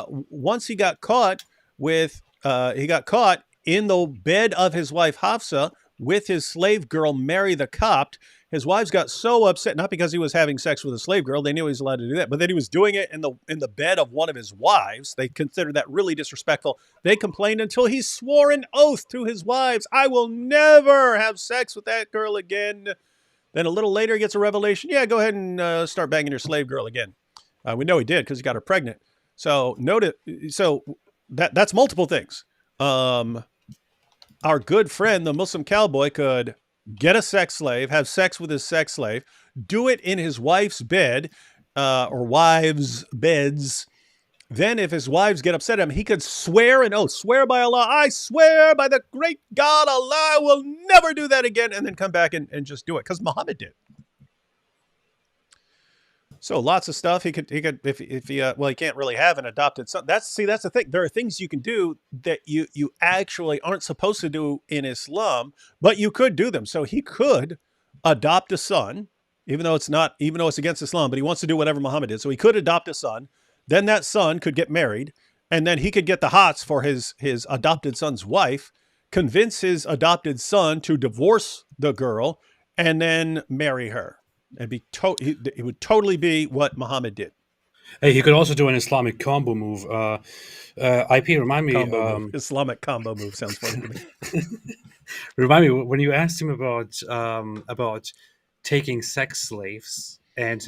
Once he got caught in the bed of his wife Hafsa with his slave girl Mary the Copt. His wives got so upset, not because he was having sex with a slave girl, they knew he was allowed to do that, but that he was doing it in the bed of one of his wives. They considered that really disrespectful. They complained until he swore an oath to his wives, I will never have sex with that girl again. Then a little later he gets a revelation, yeah, go ahead and start banging your slave girl again. We know he did because he got her pregnant. So that's multiple things. Our good friend, the Muslim cowboy, could get a sex slave, have sex with his sex slave, do it in his wife's bed or wives' beds. Then if his wives get upset at him, he could swear an oath, swear by Allah, I swear by the great God Allah, I will never do that again, and then come back and just do it, because Muhammad did. So lots of stuff he could if he he can't really have an adopted son. That's the thing. There are things you can do that you actually aren't supposed to do in Islam, but you could do them. So he could adopt a son, even though it's against Islam, but he wants to do whatever Muhammad did. So he could adopt a son. Then that son could get married, and then he could get the hots for his adopted son's wife, convince his adopted son to divorce the girl, and then marry her. And it would totally be what Muhammad did. Hey, he could also do an Islamic combo move. IP, remind me. Islamic combo move sounds funny to me. Remind me when you asked him about taking sex slaves and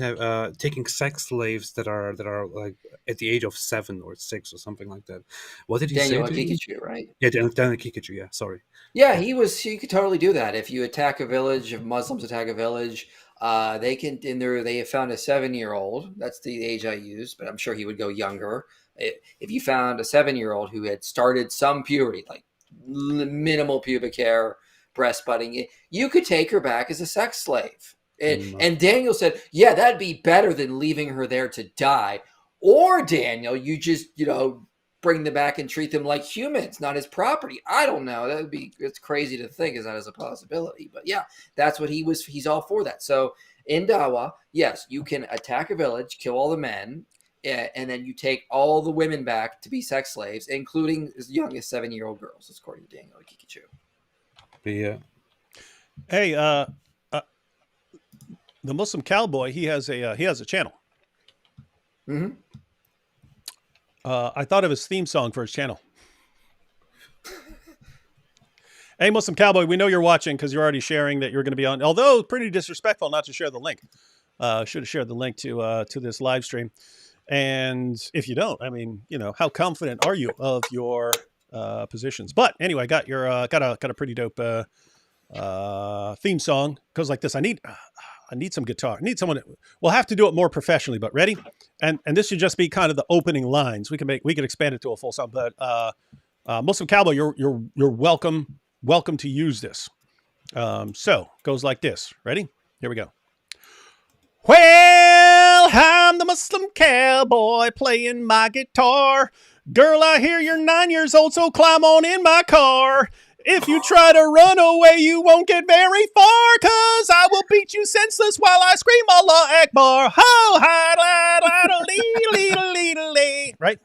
taking sex slaves that are like at the age of 7 or 6 or something like that. What did he say? Daniel Akikachu, right? Yeah, Daniel Akikachu. Yeah, sorry. Yeah, he could totally do that. If you attack a village, if Muslims attack a village, they have found a 7-year-old. That's the age I use, but I'm sure he would go younger. If you found a 7-year-old who had started some puberty, like minimal pubic hair, breast budding, you could take her back as a sex slave. And Daniel said, yeah, that'd be better than leaving her there to die. Or Daniel, you just, bring them back and treat them like humans, not as property. I don't know. It's crazy to think is that as a possibility. But yeah, that's what he's all for that. So in Dawah, yes, you can attack a village, kill all the men, and then you take all the women back to be sex slaves, including as young as 7-year-old girls, according to Daniel Akikachu. Yeah. Hey, the Muslim cowboy, he has a channel. Mm-hmm. I thought of his theme song for his channel. Hey, Muslim Cowboy, we know you're watching because you're already sharing that you're going to be on. Although pretty disrespectful not to share the link. Should have shared the link to this live stream. And if you don't, I mean, how confident are you of your positions? But anyway, got a pretty dope theme song. Goes like this. I need some guitar. I need someone. We'll have to do it more professionally, but ready? And this should just be kind of the opening lines. We can expand it to a full song. But Muslim Cowboy, you're welcome to use this. So goes like this. Ready? Here we go. Well, I'm the Muslim cowboy playing my guitar. Girl, I hear you're 9 years old, so climb on in my car. If you try to run away, you won't get very far, 'cause I will beat you senseless while I scream Allah Akbar. Ho, hi, la, la, lee, lee. Right?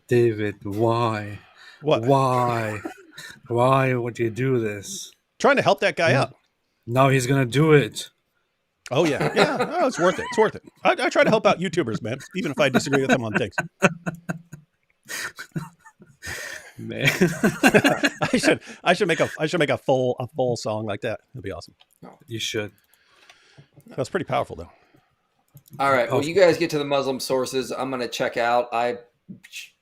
David, why? What? Why? Why would you do this? Trying to help that guy out. Now he's going to do it. Oh, yeah. Yeah. Oh, it's worth it. It's worth it. I try to help out YouTubers, man, even if I disagree with them on things. Man. I should make a full song like that. It'd be awesome. You should. That's pretty powerful, though. All right. Well, you guys get to the Muslim sources. I'm going to check out. I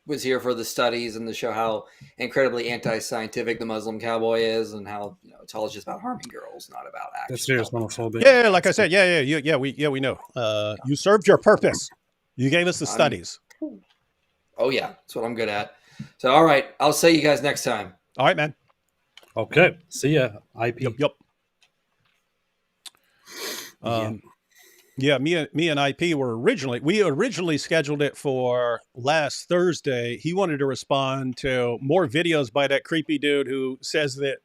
was here for the studies and to show how incredibly anti-scientific the Muslim cowboy is, and how it's all just about harming girls, not about action. That's serious homophobic. Yeah, like I said, we know. You served your purpose. You gave us the studies. Oh yeah, that's what I'm good at. So all right, I'll see you guys next time. All right, man. Okay. See ya. IP. Yep. Yeah, me and IP were originally scheduled it for last Thursday. He wanted to respond to more videos by that creepy dude who says that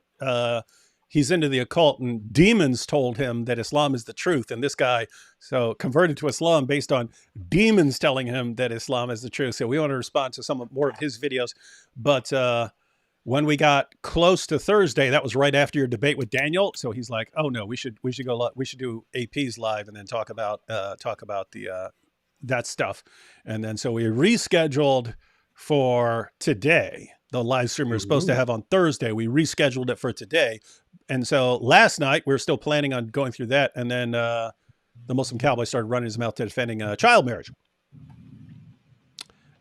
he's into the occult, and demons told him that Islam is the truth. And this guy so converted to Islam based on demons telling him that Islam is the truth. So we want to respond to some more of his videos. But when we got close to Thursday, that was right after your debate with Daniel. So he's like, "Oh no, we should do AP's live and then talk about the that stuff." And then so we rescheduled for today. The live stream we were supposed to have on Thursday. We rescheduled it for today. And so last night, we were still planning on going through that. And then the Muslim Cowboy started running his mouth to defending child marriage.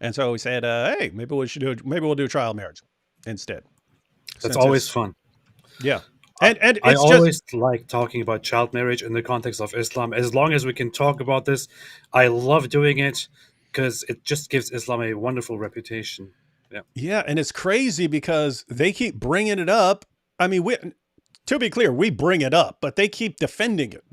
And so we said, hey, maybe we'll do child marriage instead. That's always fun. Yeah. And it's I always like talking about child marriage in the context of Islam. As long as we can talk about this, I love doing it because it just gives Islam a wonderful reputation. Yeah, and it's crazy because they keep bringing it up. I mean, to be clear, we bring it up, but they keep defending it.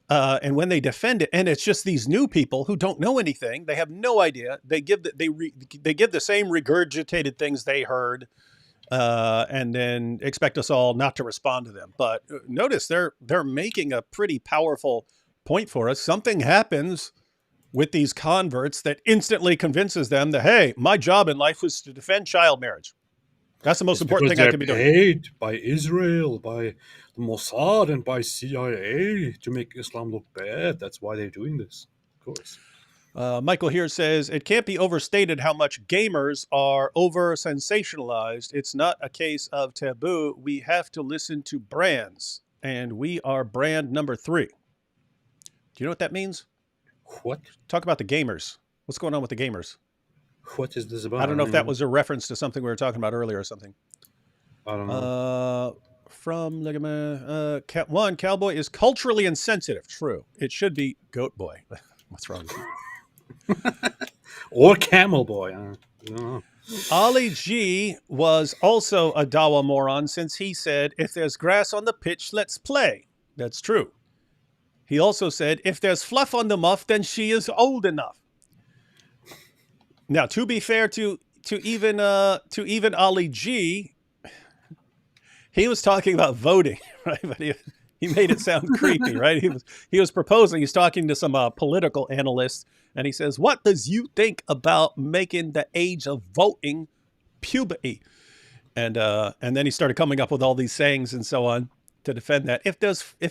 And when they defend it, and it's just these new people who don't know anything, they have no idea. They give the same regurgitated things they heard, and then expect us all not to respond to them. But notice they're making a pretty powerful point for us. Something happens with these converts that instantly convinces them that, hey, my job in life was to defend child marriage. That's the most important thing I can be doing. Paid by Israel, by the Mossad, and by CIA to make Islam look bad. That's why they're doing this, of course. Michael here says, it can't be overstated how much gamers are over-sensationalized. It's not a case of taboo. We have to listen to brands, and we are brand number 3. Do you know what that means? What? Talk about the gamers. What's going on with the gamers? What is this about? I don't know if that was a reference to something we were talking about earlier or something. I don't know. From one, Cowboy is culturally insensitive. True. It should be Goat Boy. What's wrong with you? Or Camel Boy. I don't know. Ali G was also a Dawa moron since he said, if there's grass on the pitch, let's play. That's true. He also said, if there's fluff on the muff, then she is old enough. Now, to be fair to even Ali G, he was talking about voting, right? But he made it sound creepy, right? He was proposing. He's talking to some political analysts, and he says, "What does you think about making the age of voting puberty?" And then he started coming up with all these sayings and so on to defend that. If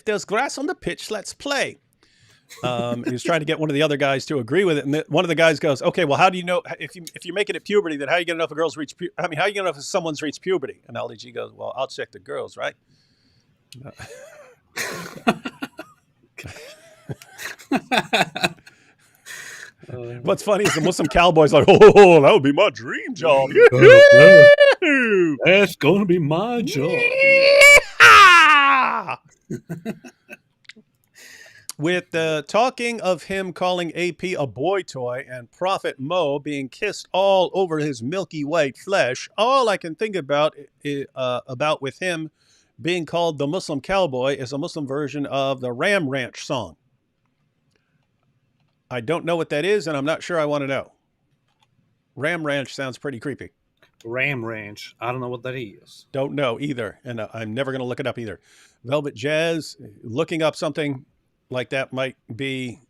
there's grass on the pitch, let's play. He was trying to get one of the other guys to agree with it, and one of the guys goes, "Okay, well, how do you know if you're making it puberty? Then how you gonna know if a girl's reached? How you gonna know if someone's reached puberty?" And Ali G goes, "Well, I'll check the girls, right?" What's funny is the Muslim Cowboy's like, "Oh, that would be my dream job. That's gonna be my job." With the talking of him calling AP a boy toy and Prophet Mo being kissed all over his milky white flesh, all I can think about with him being called the Muslim Cowboy is a Muslim version of the Ram Ranch song. I don't know what that is, and I'm not sure I want to know. Ram Ranch sounds pretty creepy. Ram Ranch. I don't know what that is. Don't know either, and I'm never going to look it up either. Velvet Jazz, looking up something like that might be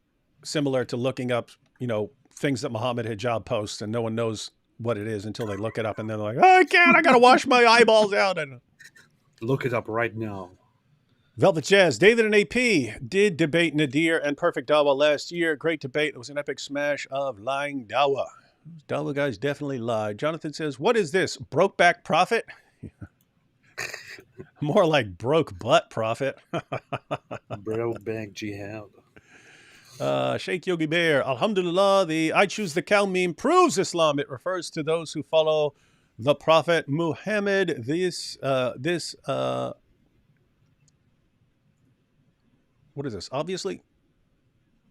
similar to looking up, things that Muhammad Hijab posts, and no one knows what it is until they look it up, and they're like, "Oh, I can't. I got to wash my eyeballs out." And look it up right now. Velvet Jazz, David and AP did debate Nadir and Perfect Dawa last year. Great debate. It was an epic smash of lying Dawa. Dawa guys definitely lied. Jonathan says, "What is this? Brokeback Prophet?" More like broke butt prophet. Brokeback jihad. Sheikh Yogi Bear, Alhamdulillah, the I choose the cow meme proves Islam. It refers to those who follow the Prophet Muhammad. What is this? Obviously?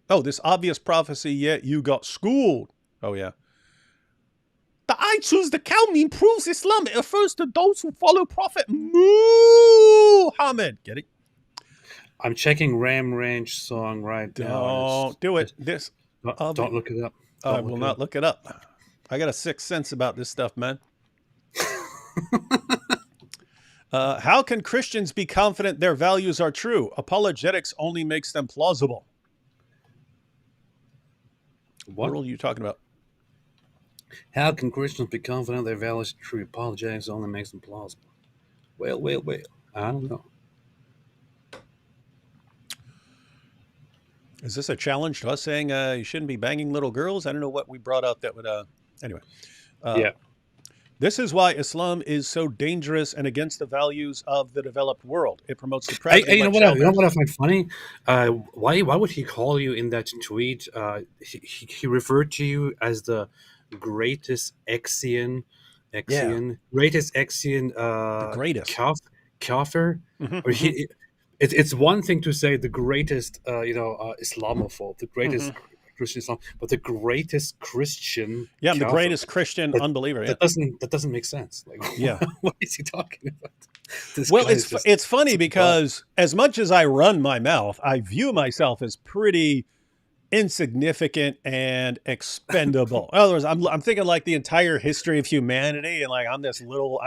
Oh, this obvious prophecy, yet you got schooled. Oh, yeah. The I choose the cow meme proves Islam. It refers to those who follow Prophet Muhammad. Get it? I'm checking Ram Ranch song right now. Don't do it. Don't look it up. I will not look it up. I got a sixth sense about this stuff, man. How can Christians be confident their values are true? Apologetics only makes them plausible. What role are you talking about? How can Christians be confident their values are true? Apologetics only makes them plausible. Well. I don't know. Is this a challenge to us saying you shouldn't be banging little girls? I don't know what we brought up that would. Anyway. Yeah. This is why Islam is so dangerous and against the values of the developed world. It promotes depravity. You know what I find funny? Why would he call you in that tweet? He referred to you as the greatest Exian, greatest Exian, the greatest kafir. Or it's one thing to say the greatest, Islamophobe, the greatest Christian Islam, but the greatest Christian. Yeah, I'm the greatest Christian unbeliever. That doesn't make sense. Like, what is he talking about? Well, it's funny because as much as I run my mouth, I view myself as pretty insignificant and expendable. In other words, I'm thinking like the entire history of humanity, and like I'm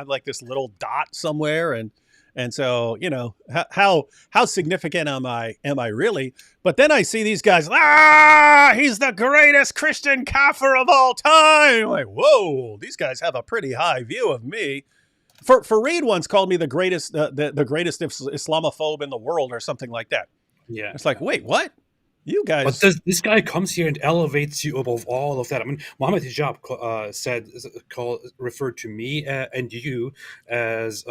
like this little dot somewhere, and so, you know, how significant am I really? But then I see these guys, he's the greatest Christian kafir of all time. I'm like, whoa, these guys have a pretty high view of me. Fareed once called me the greatest Islamophobe in the world or something like that. Yeah. It's like, wait, what? You guys. But this guy comes here and elevates you above all of that. I mean, Muhammad Hijab referred to me and you as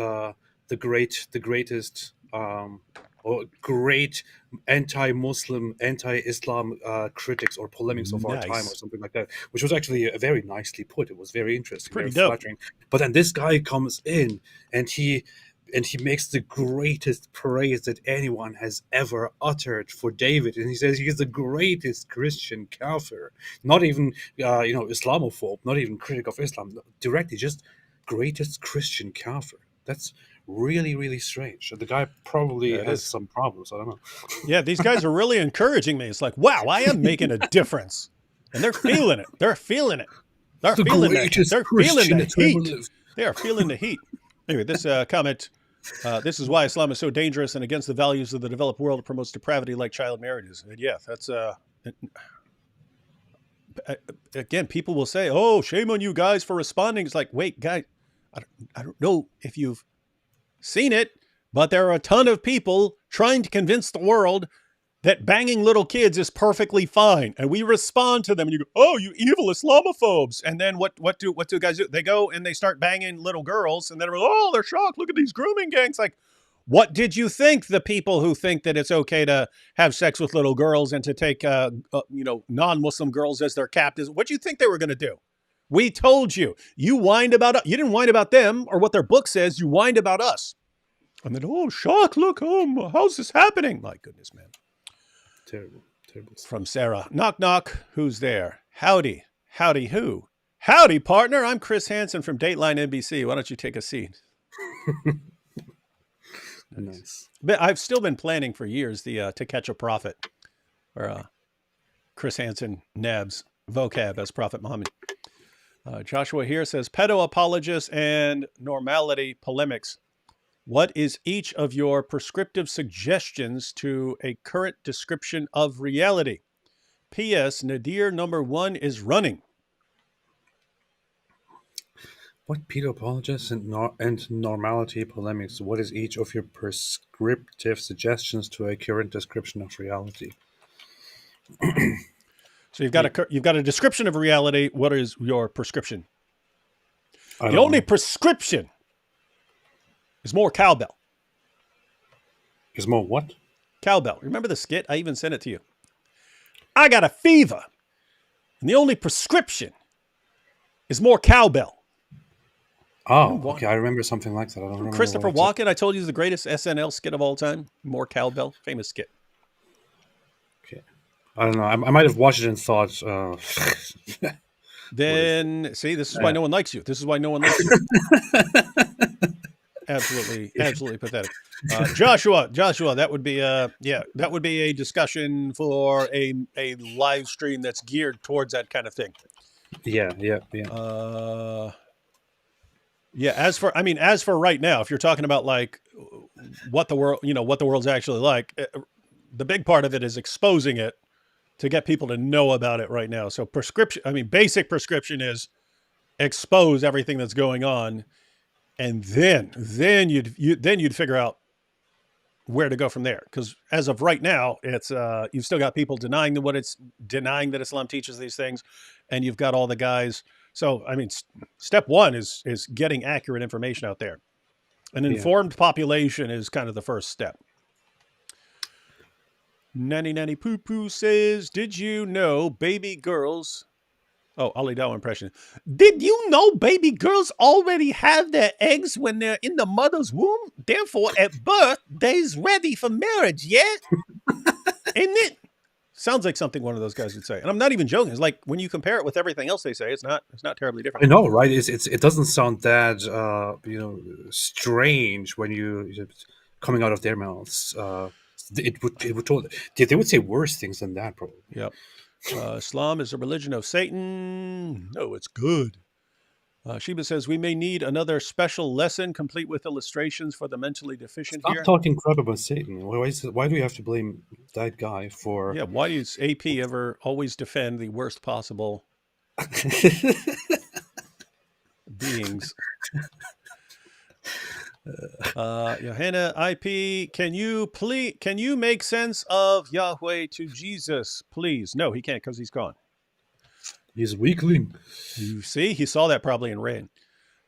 the greatest, or great anti-Muslim, anti-Islam critics or polemics of our time, or something like that, which was actually very nicely put. It was very interesting, pretty very dope. flattering. But then this guy comes in and he makes the greatest praise that anyone has ever uttered for David, and he says he is the greatest Christian kafir, not even Islamophobe, not even critic of Islam, directly just greatest Christian kafir. That's really, really strange. The guy probably has some problems. I don't know. Yeah, these guys are really encouraging me. It's like, wow, I am making a difference. And they're feeling it. They're feeling it. They're feeling it. They're feeling the heat. They are feeling the heat. Anyway, this comment, this is why Islam is so dangerous and against the values of the developed world. It promotes depravity like child marriages. And yeah, that's again, people will say, oh, shame on you guys for responding. It's like, wait, guys, I don't know if you've seen it, but there are a ton of people trying to convince the world that banging little kids is perfectly fine, and we respond to them and you go, oh, you evil Islamophobes. And then what do guys do? They go and they start banging little girls, and then they're shocked, look at these grooming gangs. Like, what did you think the people who think that it's okay to have sex with little girls and to take non-Muslim girls as their captives, what do you think they were going to do? We told you. You didn't whine about them or what their book says. You whined about us. And then, oh, shock, look, how's this happening? My goodness, man. Terrible. From Sarah. Knock, knock. Who's there? Howdy. Howdy who? Howdy, partner. I'm Chris Hansen from Dateline NBC. Why don't you take a seat? Nice. But I've still been planning for years the To Catch a Prophet, or Chris Hansen nabs vocab as Prophet Muhammad. Joshua here says, pedo apologists and normality polemics. What is each of your prescriptive suggestions to a current description of reality? P.S. Nadir number 1 is running. What pedo apologists and normality polemics? What is each of your prescriptive suggestions to a current description of reality? So you've got a description of reality. What is your prescription? The only prescription is more cowbell. Is more what? Cowbell. Remember the skit? I even sent it to you. I got a fever, and the only prescription is more cowbell. Oh, okay. I remember something like that. I don't remember. Christopher Walken, I told you, is the greatest SNL skit of all time. More cowbell. Famous skit. Okay. I don't know. I might have watched it and thought. Then, see, this is why no one likes you. This is why no one likes you. Absolutely pathetic. Joshua, that would be a discussion for a live stream that's geared towards that kind of thing. Yeah. Yeah. As for right now, if you're talking about like what the world, what the world's actually like, the big part of it is exposing it to get people to know about it right now. So basic prescription is expose everything that's going on, and then you'd figure out where to go from there. Because as of right now, it's you've still got people denying that Islam teaches these things, and you've got all the guys. So step one is getting accurate information out there. An informed population is kind of the first step. Nanny Nanny Poo Poo says, "Did you know baby girls?" Oh, Ali Dow impression. "Did you know baby girls already have their eggs when they're in the mother's womb? Therefore, at birth, they's ready for marriage, yeah?" Isn't it? Sounds like something one of those guys would say. And I'm not even joking. It's like when you compare it with everything else they say, it's not terribly different. I know, right? It doesn't sound that strange when you coming out of their mouths. It would they would say worse things than that, probably. Yep. Islam is a religion of Satan. No, it's good. Sheba says, "We may need another special lesson complete with illustrations for the mentally deficient." Stop here. talking crap about Satan. Why do you have to blame that guy for... Yeah, why does AP ever always defend the worst possible beings? Johanna IP, can you make sense of Yahweh to Jesus, please? No, he can't because he's gone. He's a weakling. You see, he saw that probably in rain.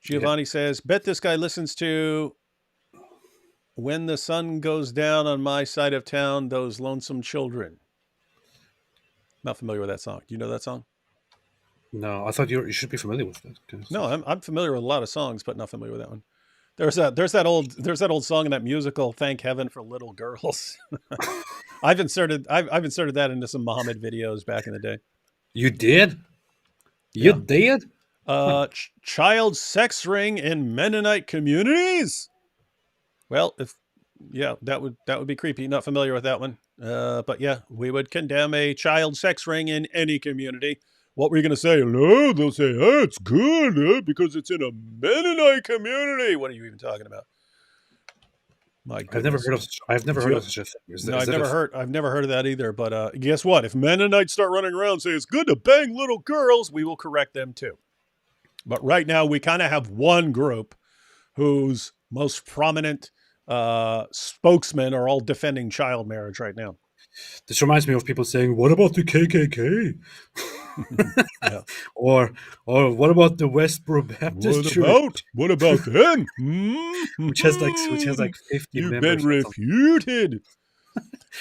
Giovanni says, "Bet this guy listens to When the Sun Goes Down on My Side of Town, Those Lonesome Children." Not familiar with that song. Do you know that song? No, I thought you should be familiar with it. No, I'm familiar with a lot of songs, but not familiar with that one. There's that old song in that musical, "Thank Heaven for Little Girls." I've inserted that into some Muhammad videos back in the day. You did? You did? Child sex ring in Mennonite communities. Well, that would be creepy. Not familiar with that one. But yeah, we would condemn a child sex ring in any community. What were you going to say? No, they'll say, "Oh, it's good because it's in a Mennonite community." What are you even talking about? My goodness. I've never heard of such a thing. I've never heard of that either. But guess what? If Mennonites start running around and say it's good to bang little girls, we will correct them too. But right now, we kind of have one group whose most prominent spokesmen are all defending child marriage right now. This reminds me of people saying, "What about the KKK?" Yeah. Or what about the Westboro Baptist Church? What about them? which has like 50 You've members. been refuted.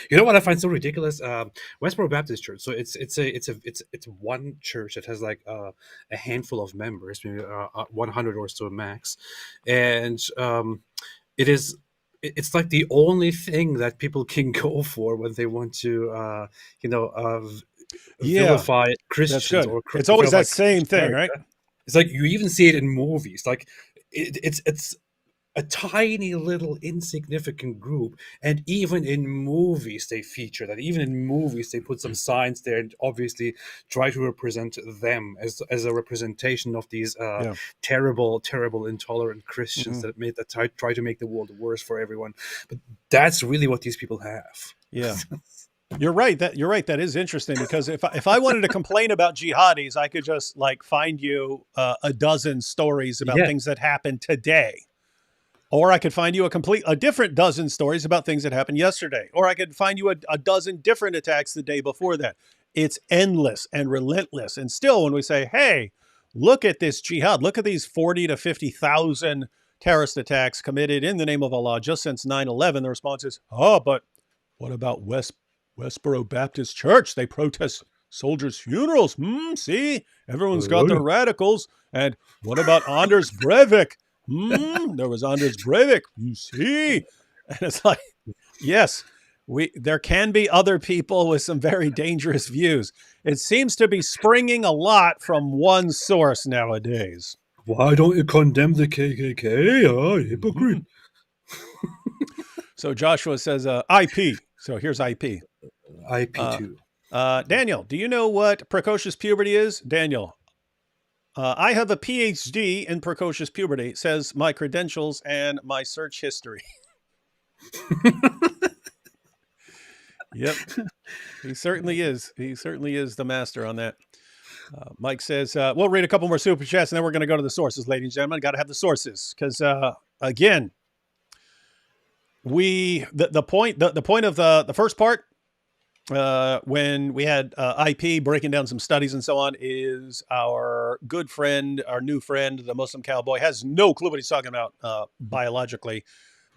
You know what I find so ridiculous? Westboro Baptist Church. So it's one church that has like a handful of members, maybe 100 or so max, and it's like the only thing that people can go for when they want to vilify Christians. Or it's always that same thing, right? It's like you even see it in movies. Like it's a tiny little insignificant group, and even in movies they feature that. Even in movies they put some signs there and obviously try to represent them as a representation of these terrible intolerant Christians that try to make the world worse for everyone. But that's really what these people have. Yeah. You're right. That is interesting, because if I wanted to complain about jihadis, I could just like find you a dozen stories about things that happened today. Or I could find you a different dozen stories about things that happened yesterday. Or I could find you a dozen different attacks the day before that. It's endless and relentless. And still, when we say, "Hey, look at this jihad, look at these 40 to 50,000 terrorist attacks committed in the name of Allah just since 9/11, the response is, "Oh, but what about Westboro Baptist Church? They protest soldiers' funerals. See, everyone's got their radicals. And what about Anders Breivik? There was Anders Breivik. You see." And it's like, yes, there can be other people with some very dangerous views. It seems to be springing a lot from one source nowadays. Why don't you condemn the KKK? Oh, hypocrite. So Joshua says IP. So here's IP. IP2. Daniel, do you know what precocious puberty is? Daniel, I have a PhD in precocious puberty, says my credentials and my search history. Yep. He certainly is. He certainly is the master on that. Mike says, we'll read a couple more super chats and then we're going to go to the sources, ladies and gentlemen. Got to have the sources because, again, the point of the first part, when we had IP breaking down some studies and so on, is our good friend, our new friend, the Muslim Cowboy, has no clue what he's talking about biologically.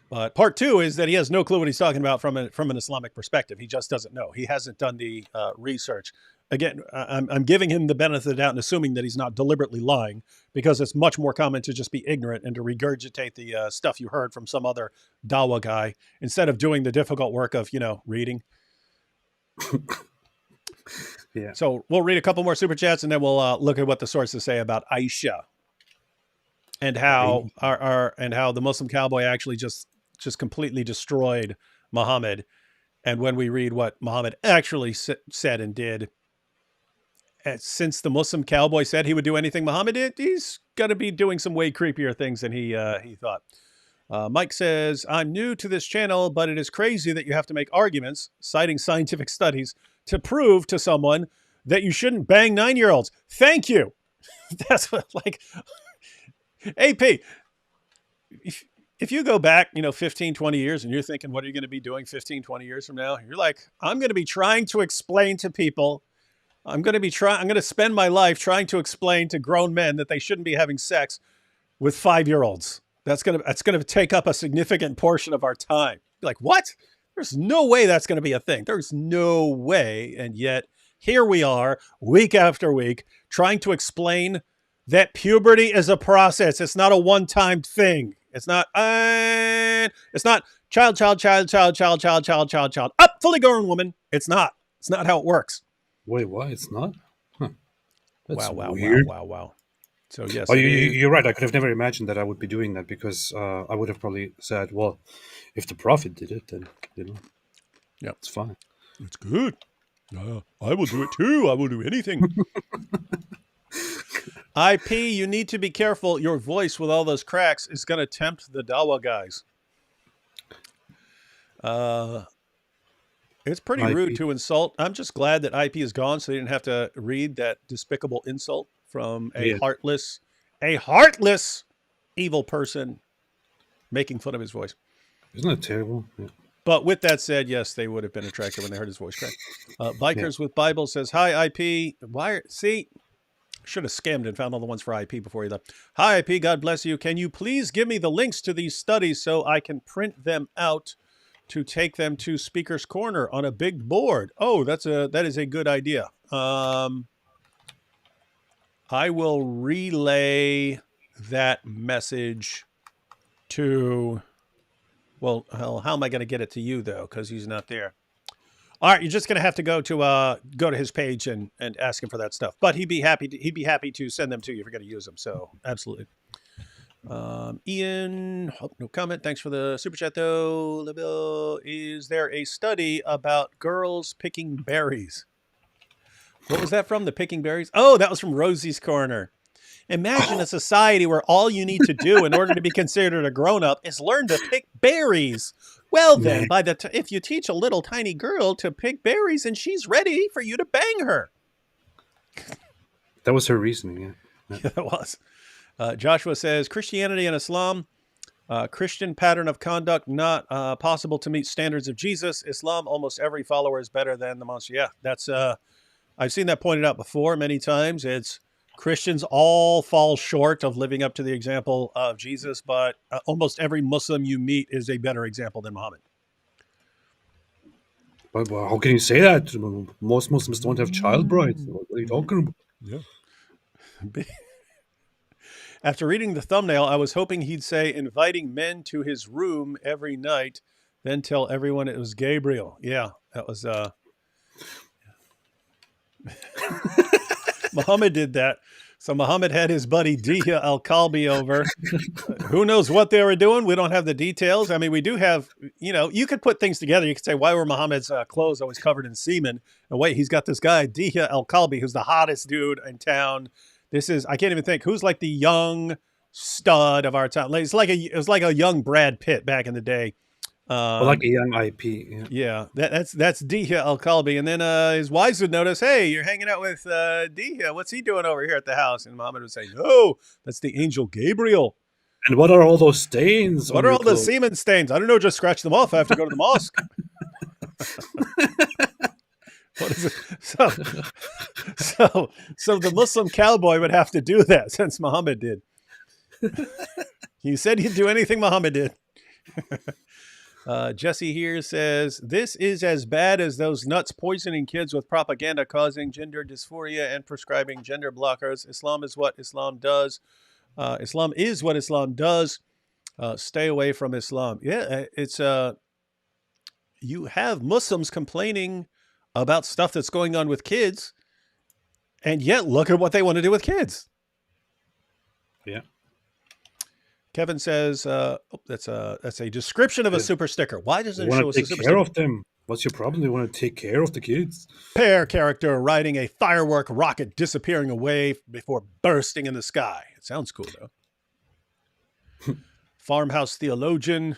But part two is that he has no clue what he's talking about from an Islamic perspective. He just doesn't know. He hasn't done the research. Again, I'm giving him the benefit of the doubt and assuming that he's not deliberately lying, because it's much more common to just be ignorant and to regurgitate the stuff you heard from some other Dawa guy instead of doing the difficult work of, reading. Yeah. So we'll read a couple more super chats and then we'll look at what the sources say about Aisha and how how the Muslim Cowboy actually just completely destroyed Muhammad. And when we read what Muhammad actually said and did, since the Muslim Cowboy said he would do anything Muhammad did, he's going to be doing some way creepier things than he thought. Mike says, I'm new to this channel, but it is crazy that you have to make arguments, citing scientific studies, to prove to someone that you shouldn't bang 9-year-olds. Thank you. That's what, like, AP, if you go back, 15, 20 years and you're thinking, what are you going to be doing 15, 20 years from now? You're like, I'm going to be trying to explain to people. I'm going to spend my life trying to explain to grown men that they shouldn't be having sex with 5-year-olds. That's going to take up a significant portion of our time. You're like, what? There's no way that's going to be a thing. There's no way. And yet here we are week after week trying to explain that puberty is a process. It's not a one-time thing. It's not child, up, fully grown woman. It's not how it works. Wait, what? It's not? Huh. That's Wow. weird. Wow. So yes. Oh, you're right. I could have never imagined that I would be doing that, because I would have probably said, well, if the Prophet did it, then, Yep. It's fine. It's good. I will do it too. I will do anything. IP, you need to be careful. Your voice with all those cracks is going to tempt the Dawa guys. It's pretty IP. rude to insult. I'm just glad that IP is gone, so they didn't have to read that despicable insult from a heartless, evil person making fun of his voice. Isn't that terrible? Yeah. But with that said, yes, they would have been attracted when they heard his voice crack. Bikers with Bible says, hi, IP. Should have scammed and found all the ones for IP before he left. Hi, IP. God bless you. Can you please give me the links to these studies so I can print them out to take them to Speaker's Corner on a big board? Oh, that is a good idea. I will relay that message to, well, how am I going to get it to you though? Because he's not there. All right, you're just going to have to go to his page and ask him for that stuff. But he'd be happy to send them to you if you're going to use them. So absolutely. Ian, no comment. Thanks for the super chat though. Is there a study about girls picking berries? What was that from? The picking berries? Oh, that was from Rosie's Corner. Imagine a society where all you need to do in order to be considered a grown-up is learn to pick berries. Well, then, if you teach a little tiny girl to pick berries, and she's ready for you to bang her. That was her reasoning, yeah. Yeah, it was. Joshua says, Christianity and Islam, Christian pattern of conduct not possible to meet standards of Jesus. Islam, almost every follower is better than the monster. Yeah, that's I've seen that pointed out before many times. It's Christians all fall short of living up to the example of Jesus, but almost every Muslim you meet is a better example than Muhammad. But how can you say that? Most Muslims don't have child brides. What are you talking about? Yeah. After reading the thumbnail, I was hoping he'd say inviting men to his room every night, then tell everyone it was Gabriel. Yeah, that was... Muhammad did that. So Muhammad had his buddy Diya al-Kalbi over. Who knows what they were doing? We don't have the details. I mean, we do have, you could put things together. You could say, why were Muhammad's clothes always covered in semen? And wait, he's got this guy, Diya al-Kalbi, who's the hottest dude in town. This is, I can't even think who's like the young stud of our time. It was like a young Brad Pitt back in the day. Or like a young IP. Yeah, that's Dihya Al-Kalbi. And then his wives would notice, hey, you're hanging out with Dihya. What's he doing over here at the house? And Muhammad would say, no, that's the angel Gabriel. And what are all those stains? What are all the semen stains? I don't know, just scratch them off. I have to go to the mosque. What is it? So the Muslim cowboy would have to do that since Muhammad did. You said you'd do anything Muhammad did. Jesse here says, this is as bad as those nuts poisoning kids with propaganda, causing gender dysphoria and prescribing gender blockers. Islam is what Islam does. Islam is what Islam does. Stay away from Islam. Yeah, it's you have Muslims complaining about stuff that's going on with kids, and yet look at what they want to do with kids. Yeah. Kevin says, that's a description of a super sticker. Why doesn't it show us a super care sticker? of them? What's your problem? They want to take care of the kids. Pair character riding a firework rocket disappearing away before bursting in the sky. It sounds cool, though. Farmhouse theologian.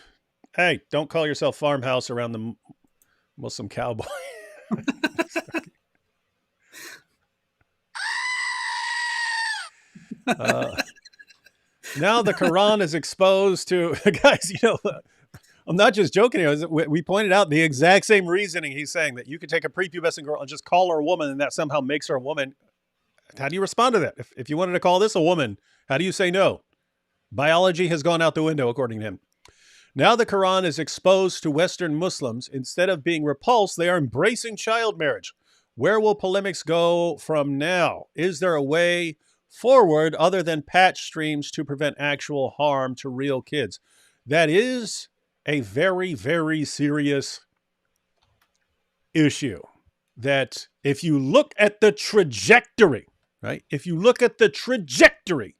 Hey, don't call yourself farmhouse around the Muslim cowboy. Now the Quran is exposed to guys. You know, I'm not just joking here. We pointed out the exact same reasoning. He's saying that you could take a prepubescent girl and just call her a woman, and that somehow makes her a woman. How do you respond to that? If you wanted to call this a woman, how do you say no? Biology has gone out the window, according to him. Now the Quran is exposed to Western Muslims. Instead of being repulsed, they are embracing child marriage. Where will polemics go from now? Is there a way forward other than patch streams to prevent actual harm to real kids? That is a very, very serious issue. That if you look at the trajectory, right? If you look at the trajectory,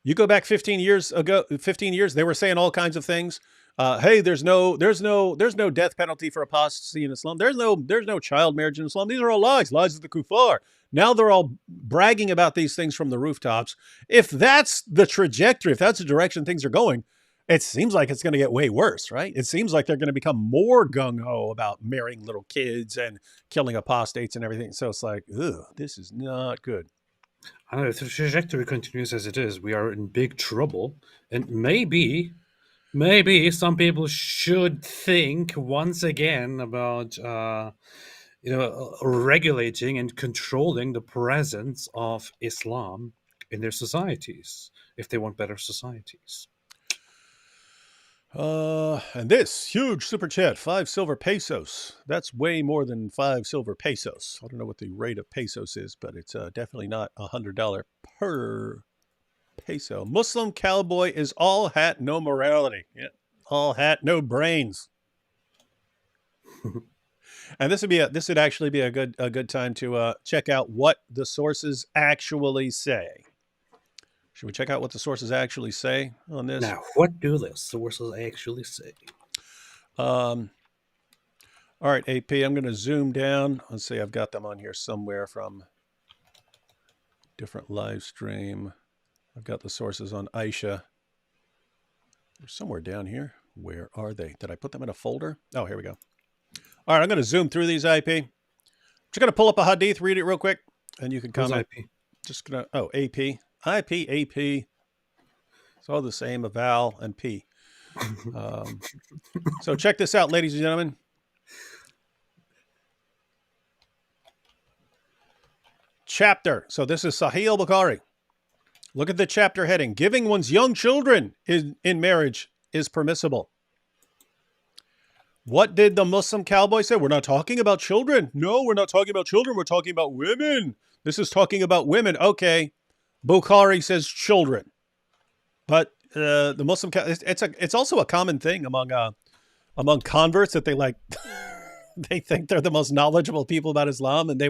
you go back 15 years ago, they were saying all kinds of things. Hey, there's no death penalty for apostasy in Islam. There's no child marriage in Islam. These are all lies of the kuffar. Now they're all bragging about these things from the rooftops. If that's the trajectory, if that's the direction things are going, it seems like it's going to get way worse, right? It seems like they're going to become more gung-ho about marrying little kids and killing apostates and everything. So it's like, ugh, this is not good. I know if the trajectory continues as it is, we are in big trouble. And maybe some people should think once again about regulating and controlling the presence of Islam in their societies if they want better societies. And this huge super chat, 5 silver pesos. That's way more than 5 silver pesos. I don't know what the rate of pesos is, but it's definitely not $100 per peso. Muslim cowboy is all hat, no morality. Yeah, all hat, no brains. And this would actually be a good time to check out what the sources actually say. Should we check out what the sources actually say on this? Now, what do the sources actually say? All right, AP, I'm going to zoom down. Let's see, I've got them on here somewhere from different live stream. I've got the sources on Aisha. They're somewhere down here. Where are they? Did I put them in a folder? Oh, here we go. All right, I'm going to zoom through these, IP. I'm just going to pull up a hadith, read it real quick, and you can comment. IP? Just going to, AP. AP. It's all the same, a vowel and P. So check this out, ladies and gentlemen. Chapter. So this is Sahih al-Bukhari. Look at the chapter heading. Giving one's young children in marriage is permissible. What did the Muslim cowboy say? We're not talking about children. No, we're not talking about children. We're talking about women. This is talking about women. Okay. Bukhari says children, but the Muslim it's also a common thing among converts that they like they think they're the most knowledgeable people about Islam, and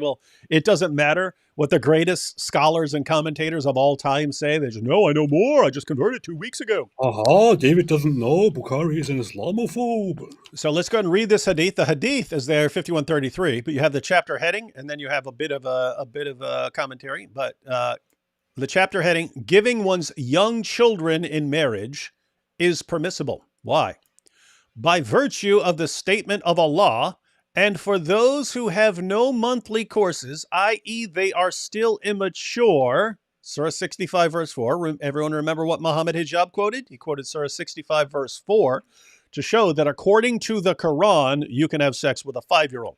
it doesn't matter what the greatest scholars and commentators of all time say. They just, no, I know more. I just converted 2 weeks ago. David doesn't know. Bukhari is an Islamophobe. So let's go ahead and read this hadith. The hadith is there, 5133, but you have the chapter heading, and then you have a bit of a commentary. But The chapter heading, Giving One's Young Children in Marriage is Permissible. Why? By virtue of the statement of Allah, and for those who have no monthly courses, i.e. they are still immature, Surah 65 verse 4. Everyone remember what Muhammad Hijab quoted? He quoted Surah 65 verse 4 to show that according to the Quran, you can have sex with a 5-year-old.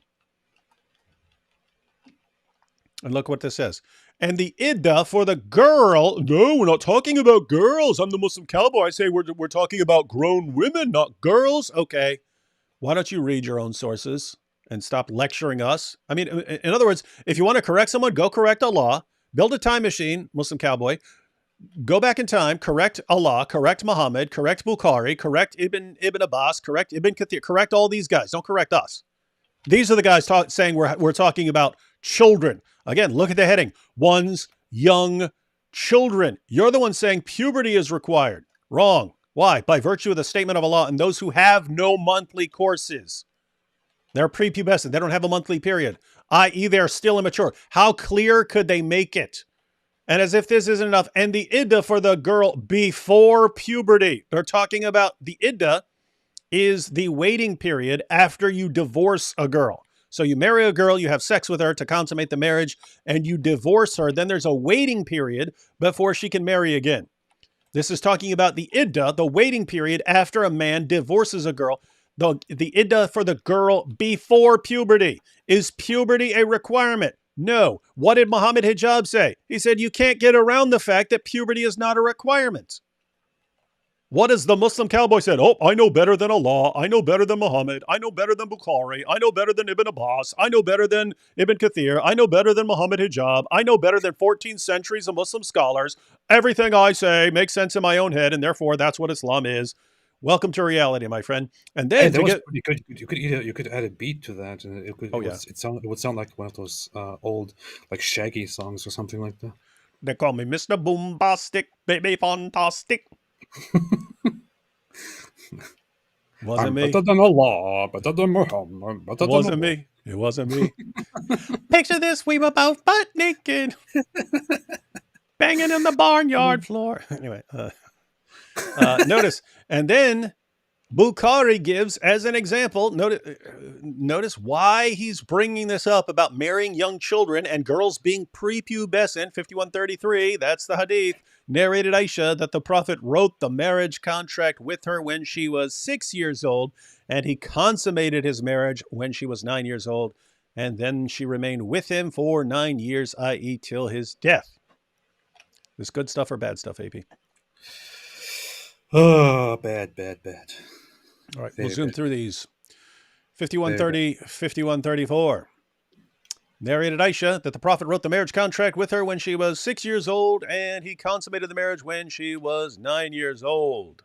And look what this says. And the iddah for the girl, no, we're not talking about girls. I'm the Muslim cowboy. I say we're talking about grown women, not girls. Okay, why don't you read your own sources and stop lecturing us? I mean, in other words, if you want to correct someone, go correct Allah. Build a time machine, Muslim cowboy. Go back in time, correct Allah, correct Muhammad, correct Bukhari, correct Ibn Abbas, correct Ibn Kathir, correct all these guys. Don't correct us. These are the guys saying we're talking about children. Again, look at the heading. One's young children. You're the one saying puberty is required. Wrong. Why? By virtue of the statement of Allah, and those who have no monthly courses. They're prepubescent. They don't have a monthly period, i.e. they're still immature. How clear could they make it? And as if this isn't enough, and the iddah for the girl before puberty. They're talking about the iddah is the waiting period after you divorce a girl. So you marry a girl, you have sex with her to consummate the marriage, and you divorce her. Then there's a waiting period before she can marry again. This is talking about the iddah, the waiting period after a man divorces a girl. The iddah for the girl before puberty. Is puberty a requirement? No. What did Muhammad Hijab say? He said you can't get around the fact that puberty is not a requirement. What has the Muslim cowboy said? Oh, I know better than Allah. I know better than Muhammad. I know better than Bukhari. I know better than Ibn Abbas. I know better than Ibn Kathir. I know better than Muhammad Hijab. I know better than 14 centuries of Muslim scholars. Everything I say makes sense in my own head, and therefore that's what Islam is. Welcome to reality, my friend. And then you could add a beat to that, and it would sound like one of those old like Shaggy songs or something like that. They call me Mr. Boombastic, baby fantastic. Wasn't me. Better than Allah, better than Muhammad. It wasn't me. It wasn't me. Picture this: we were both butt naked, banging in the barnyard floor. Anyway, notice, and then Bukhari gives as an example. Notice why he's bringing this up about marrying young children and girls being prepubescent. 5133. That's the hadith. Narrated Aisha that the Prophet wrote the marriage contract with her when she was 6 years old, and he consummated his marriage when she was 9 years old, and then she remained with him for 9 years, i.e. till his death. This good stuff or bad stuff, AP? Oh, bad. All right, we'll zoom through these. 5130, 5134. Narrated Aisha that the Prophet wrote the marriage contract with her when she was 6 years old, and he consummated the marriage when she was 9 years old.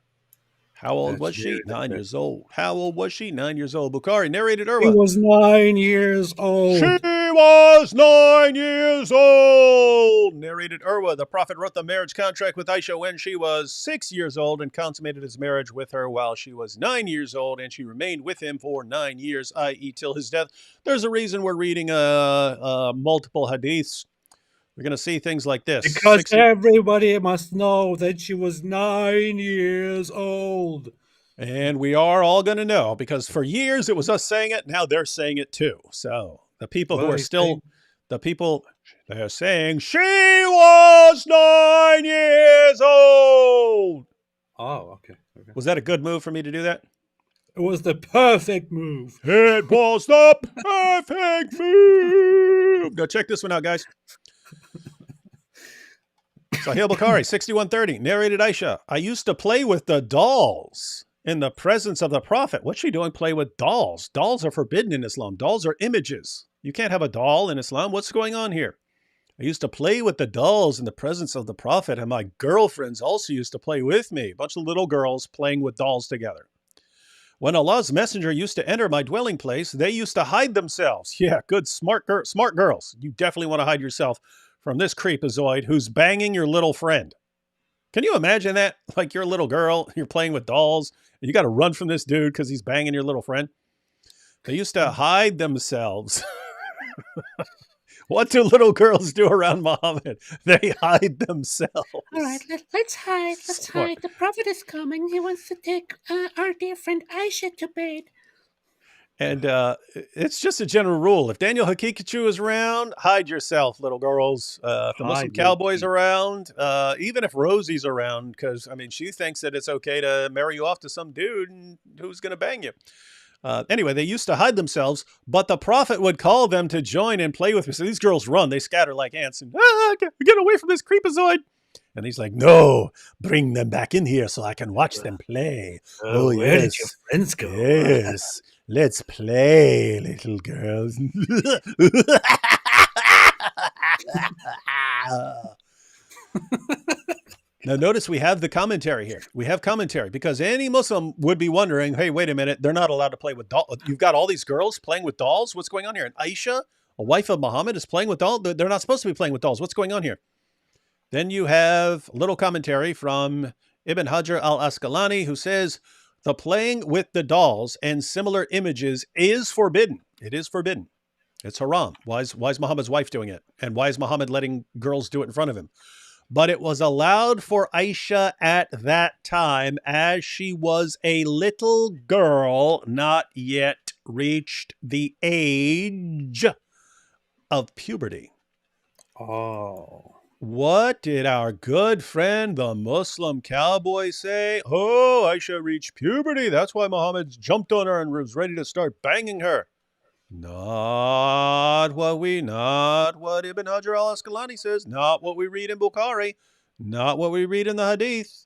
How old was she? 9 years old. How old was she? 9 years old. Bukhari narrated Urwa. She was 9 years old. She was 9 years old. Narrated Urwa. The Prophet wrote the marriage contract with Aisha when she was 6 years old and consummated his marriage with her while she was 9 years old, and she remained with him for 9 years, i.e. till his death. There's a reason we're reading multiple hadiths. We're going to see things like this. Because everybody must know that she was 9 years old. And we are all going to know, because for years it was us saying it. Now they're saying it too. So the people who are still, they're saying she was 9 years old. Oh, okay. Was that a good move for me to do that? It was the perfect move. It was the perfect move. Now check this one out, guys. Sahih Bukhari, 6130, narrated Aisha. I used to play with the dolls in the presence of the Prophet. What's she doing? Play with dolls. Dolls are forbidden in Islam. Dolls are images. You can't have a doll in Islam. What's going on here? I used to play with the dolls in the presence of the Prophet, and my girlfriends also used to play with me. A bunch of little girls playing with dolls together. When Allah's messenger used to enter my dwelling place, they used to hide themselves. Yeah, good, smart girls. You definitely want to hide yourself from this creepazoid who's banging your little friend. Can you imagine that? Like you're a little girl, you're playing with dolls, and you got to run from this dude because he's banging your little friend. They used to hide themselves. What do little girls do around Muhammad? They hide themselves. All right, let's hide. Let's hide. The prophet is coming. He wants to take our dear friend Aisha to bed. And it's just a general rule. If Daniel Hakikachu is around, hide yourself, little girls. If the Muslim Hide, Cowboy's around, even if Rosie's around, because, I mean, she thinks that it's okay to marry you off to some dude who's going to bang you. Anyway, they used to hide themselves, but the prophet would call them to join and play with me. So these girls run. They scatter like ants and, get away from this creepazoid. And he's like, no, bring them back in here so I can watch them play. Oh, where yes. did your friends go? Yes. Let's play, little girls. Now, notice we have the commentary here. We have commentary because any Muslim would be wondering, hey, wait a minute, they're not allowed to play with dolls. You've got all these girls playing with dolls. What's going on here? And Aisha, a wife of Muhammad, is playing with dolls. They're not supposed to be playing with dolls. What's going on here? Then you have a little commentary from Ibn Hajar al-Asqalani, who says, the playing with the dolls and similar images is forbidden. It is forbidden. It's haram. Why is Muhammad's wife doing it? And why is Muhammad letting girls do it in front of him? But it was allowed for Aisha at that time as she was a little girl, not yet reached the age of puberty. Oh. What did our good friend, the Muslim Cowboy, say? Oh, Aisha reached puberty. That's why Muhammad jumped on her and was ready to start banging her. Not what Ibn Hajar al-Asqalani says. Not what we read in Bukhari. Not what we read in the Hadith.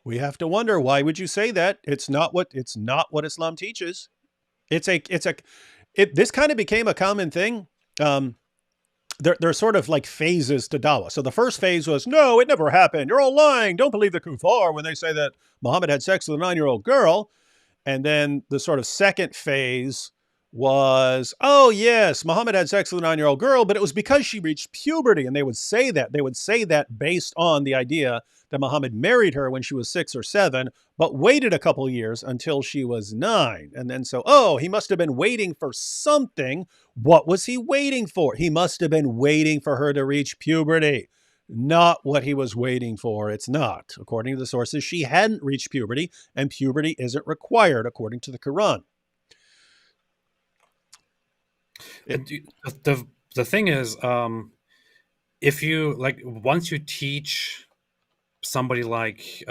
We have to wonder, why would you say that? It's not what Islam teaches. This kind of became a common thing. They're sort of like phases to dawah. So the first phase was, no, it never happened. You're all lying. Don't believe the kuffar when they say that Muhammad had sex with a 9-year-old girl. And then the sort of second phase was, oh, yes, Muhammad had sex with a 9-year-old girl, but it was because she reached puberty. And they would say that. They would say that based on the idea that Muhammad married her when she was 6 or 7, but waited a couple years until she was 9. And then he must have been waiting for something. What was he waiting for? He must have been waiting for her to reach puberty. Not what he was waiting for. It's not. According to the sources, she hadn't reached puberty, and puberty isn't required according to the Quran. The thing is, if you once you teach somebody like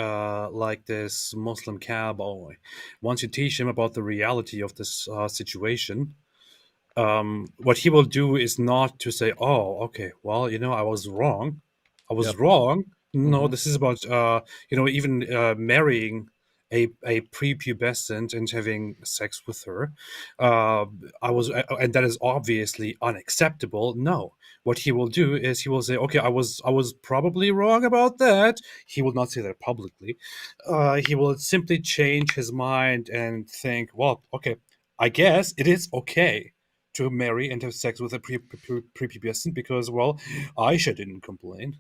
this Muslim Cowboy, once you teach him about the reality of this situation, what he will do is not to say, oh, okay, well, I was wrong. Wrong. No, this is about even marrying a prepubescent and having sex with her. And that is obviously unacceptable. No, what he will do is he will say, okay, I was probably wrong about that. He will not say that publicly. He will simply change his mind and think, well, okay, I guess it is okay to marry and have sex with a prepubescent because, well, Aisha didn't complain.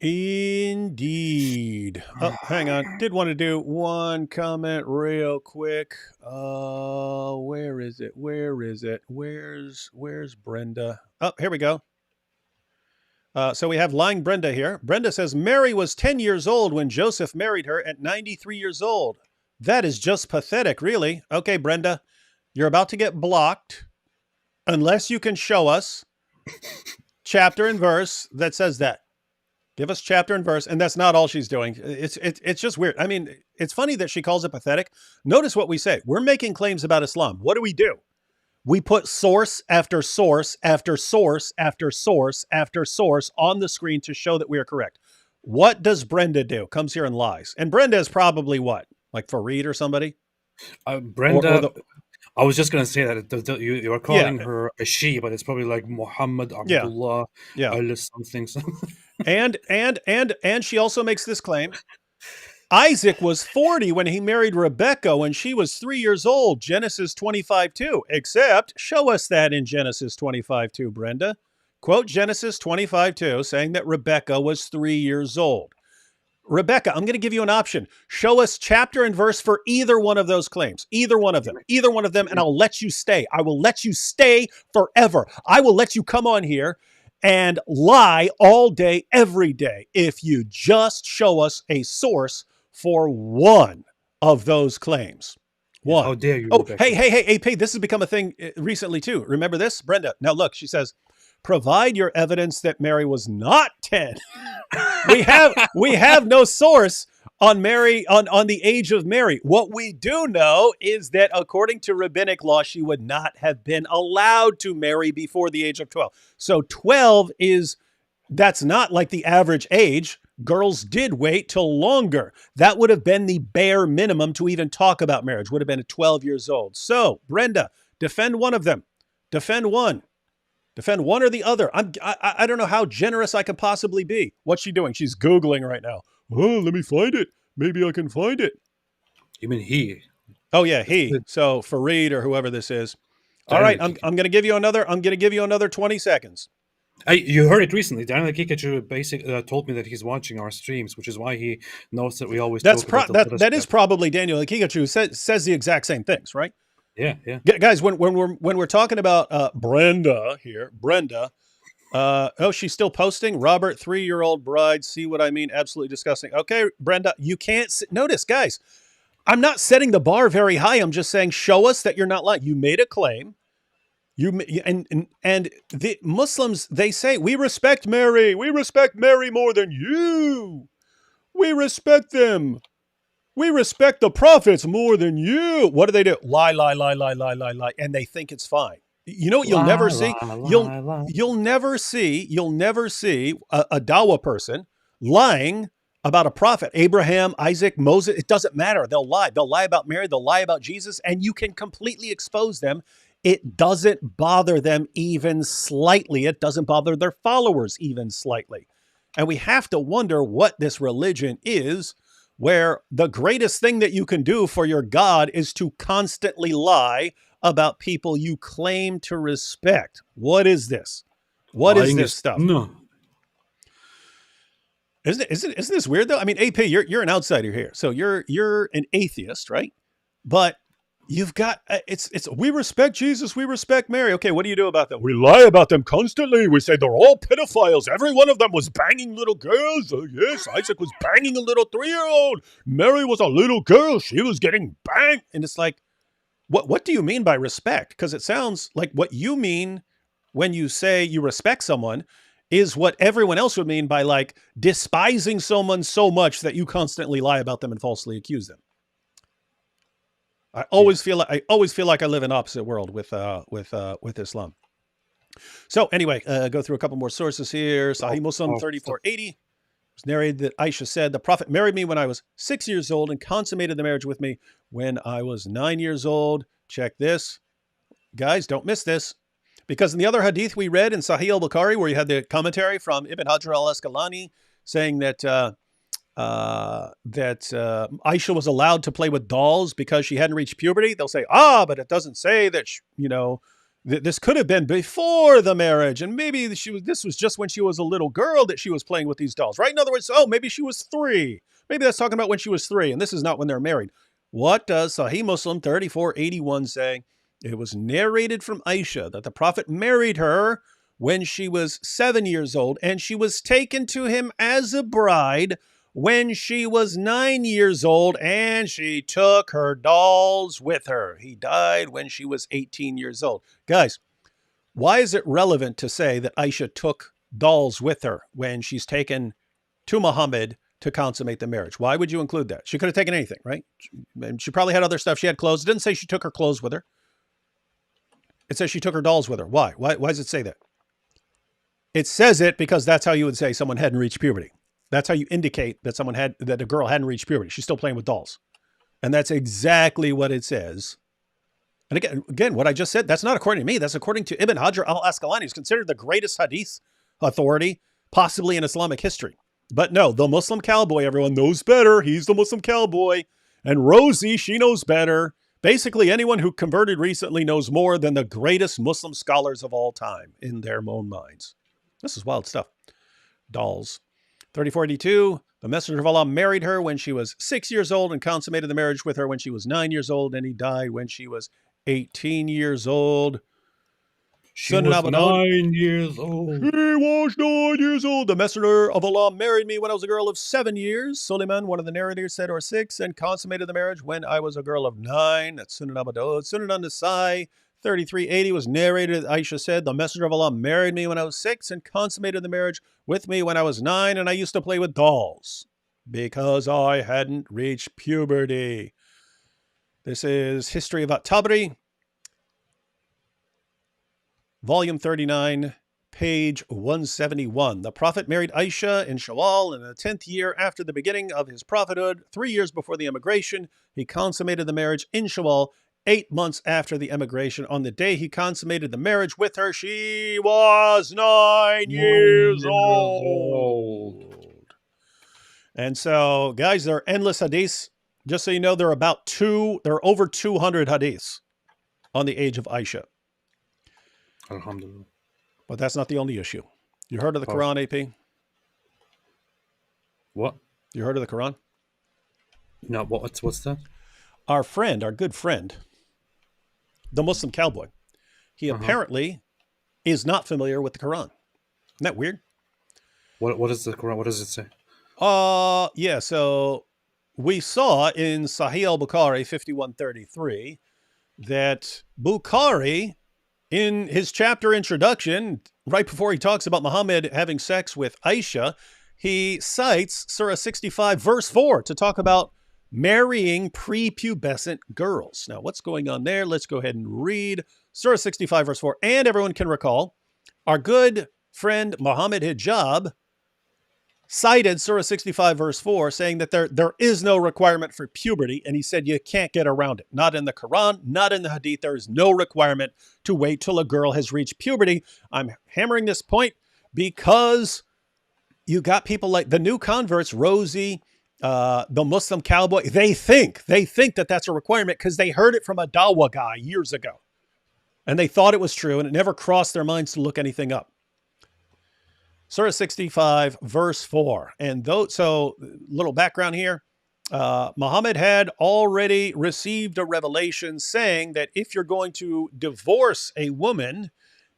Indeed. Oh, hang on. Did want to do one comment real quick. Where is it? Where's Brenda? Oh, here we go. So we have lying Brenda here. Brenda says, Mary was 10 years old when Joseph married her at 93 years old. That is just pathetic, really. Okay, Brenda, you're about to get blocked unless you can show us chapter and verse that says that. Give us chapter and verse, and that's not all she's doing. It's just weird. I mean, it's funny that she calls it pathetic. Notice what we say. We're making claims about Islam. What do? We put source after source after source after source after source on the screen to show that we are correct. What does Brenda do? Comes here and lies. And Brenda is probably what? Like Fareed or somebody? Brenda... I was just going to say that you are calling her a she, but it's probably like Muhammad Abdullah, something. And she also makes this claim. Isaac was 40 when he married Rebecca when she was 3 years old, Genesis 25:2. Except, show us that in Genesis 25:2, Brenda. Quote Genesis 25:2, saying that Rebecca was 3 years old. Rebecca, I'm going to give you an option. Show us chapter and verse for either one of those claims. Either one of them, and I'll let you stay. I will let you stay forever. I will let you come on here and lie all day, every day, if you just show us a source for one of those claims. One. How dare you, Oh, Rebecca. hey, AP, this has become a thing recently too. Remember this? Brenda, now look, she says, provide your evidence that Mary was not 10. we have no source on Mary, on the age of Mary. What we do know is that according to rabbinic law, she would not have been allowed to marry before the age of 12. So 12 that's not like the average age. Girls did wait till longer. That would have been the bare minimum to even talk about marriage, would have been at 12 years old. So, Brenda, defend one of them. Defend one. Defend one or the other. I don't know how generous I can possibly be. What's she doing? She's Googling right now. Oh, let me find it. Maybe I can find it. You mean he? Oh, yeah, he. So, Fareed or whoever this is. All right, I'm going to give you another 20 seconds. You heard it recently. Daniel Kikachu basically told me that he's watching our streams, which is why he knows that we always that is stuff. probably Daniel Kikachu says the exact same things, right? Yeah. Guys, when we're talking about Brenda here, she's still posting. Robert, 3-year-old bride. See what I mean? Absolutely disgusting. Okay, Brenda, you can't notice, guys. I'm not setting the bar very high. I'm just saying, show us that you're not lying. You made a claim. And the Muslims, they say, we respect Mary. We respect Mary more than you. We respect them. We respect the prophets more than you. What do they do? Lie. And they think it's fine. You know what you'll never see? You'll never see a Dawa person lying about a prophet. Abraham, Isaac, Moses, it doesn't matter. They'll lie. They'll lie about Mary. They'll lie about Jesus. And you can completely expose them. It doesn't bother them even slightly. It doesn't bother their followers even slightly. And we have to wonder what this religion is, where the greatest thing that you can do for your God is to constantly lie about people you claim to respect. What is this? What is this stuff? No. Isn't this weird though? I mean, AP, you're an outsider here. So you're an atheist, right? But you've got, we respect Jesus, we respect Mary. Okay, what do you do about that? We lie about them constantly. We say they're all pedophiles. Every one of them was banging little girls. Oh, yes, Isaac was banging a little 3-year-old. Mary was a little girl. She was getting banged. And it's like, what do you mean by respect? Because it sounds like what you mean when you say you respect someone is what everyone else would mean by like despising someone so much that you constantly lie about them and falsely accuse them. I always feel like I live in opposite world with Islam. So anyway, go through a couple more sources here. Sahih Muslim 3480. It's narrated that Aisha said, the Prophet married me when I was 6 years old and consummated the marriage with me when I was 9 years old. Check this. Guys, don't miss this. Because in the other hadith we read in Sahih al-Bukhari, where you had the commentary from Ibn Hajar al-Asqalani saying that Aisha was allowed to play with dolls because she hadn't reached puberty. They'll say, but it doesn't say that, this could have been before the marriage. And maybe this was just when she was a little girl that she was playing with these dolls, right? In other words, maybe she was 3. Maybe that's talking about when she was 3. And this is not when they're married. What does Sahih Muslim 3481 say? It was narrated from Aisha that the Prophet married her when she was 7 years old, and she was taken to him as a bride when she was 9 years old, and she took her dolls with her. He died when she was 18 years old. Guys, why is it relevant to say that Aisha took dolls with her when she's taken to Muhammad to consummate the marriage? Why would you include that? She could have taken anything, right? She probably had other stuff. She had clothes. It didn't say she took her clothes with her. It says she took her dolls with her. Why? Why does it say that? It says it because that's how you would say someone hadn't reached puberty. That's how you indicate that that a girl hadn't reached puberty. She's still playing with dolls. And that's exactly what it says. And again, what I just said, that's not according to me. That's according to Ibn Hajar al-Asqalani, who's considered the greatest hadith authority possibly in Islamic history. But no, the Muslim cowboy, everyone knows better. He's the Muslim cowboy. And Rosie, she knows better. Basically, anyone who converted recently knows more than the greatest Muslim scholars of all time in their own minds. This is wild stuff. Dolls. 3482, The Messenger of Allah married her when she was 6 years old and consummated the marriage with her when she was 9 years old, and he died when she was 18 years old. She was 9 years old. She was 9 years old. The Messenger of Allah married me when I was a girl of 7 years. Suleiman, one of the narrators, said, or 6, and consummated the marriage when I was a girl of 9. That's Sunan Abu Dawud. Sunan an-Nasai, 3380 was narrated. Aisha said, the Messenger of Allah married me when I was 6 and consummated the marriage with me when I was 9, and I used to play with dolls because I hadn't reached puberty. This is History of At-Tabari, Volume 39, page 171. The Prophet married Aisha in Shawwal in the 10th year after the beginning of his prophethood, 3 years before the emigration. He consummated the marriage in Shawwal 8 months after the emigration. On the day he consummated the marriage with her, she was 9 years old. And so, guys, there are endless hadiths. Just so you know, there are over 200 hadiths on the age of Aisha. Alhamdulillah. But that's not the only issue. You heard of the Quran, AP? What? You heard of the Quran? No, what's that? Our good friend, the Muslim Cowboy, he apparently is not familiar with the Quran. Isn't that weird? What is the Quran? What does it say? Yeah, so we saw in Sahih al-Bukhari 5133 that Bukhari, in his chapter introduction, right before he talks about Muhammad having sex with Aisha, he cites Surah 65, verse 4, to talk about marrying prepubescent girls. Now, what's going on there? Let's go ahead and read Surah 65, verse 4. And everyone can recall, our good friend Muhammad Hijab cited Surah 65, verse 4, saying that there is no requirement for puberty, and he said you can't get around it. Not in the Quran, not in the Hadith. There is no requirement to wait till a girl has reached puberty. I'm hammering this point because you got people like the new converts, Rosie, the Muslim Cowboy. They think that that's a requirement because they heard it from a Dawah guy years ago, and they thought it was true, and it never crossed their minds to look anything up. Surah 65, verse 4. And so, little background here. Muhammad had already received a revelation saying that if you're going to divorce a woman,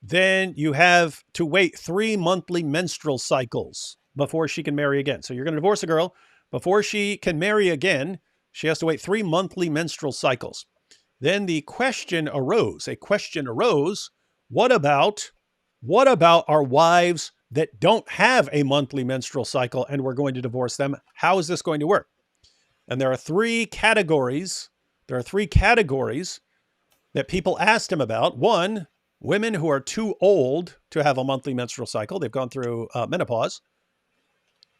then you have to wait 3 monthly menstrual cycles before she can marry again. So you're going to divorce a girl. Before she can marry again, she has to wait 3 monthly menstrual cycles. Then the question arose. What about our wives that don't have a monthly menstrual cycle and we're going to divorce them? How is this going to work? And there are 3 categories. There are 3 categories that people asked him about. 1, women who are too old to have a monthly menstrual cycle. They've gone through menopause.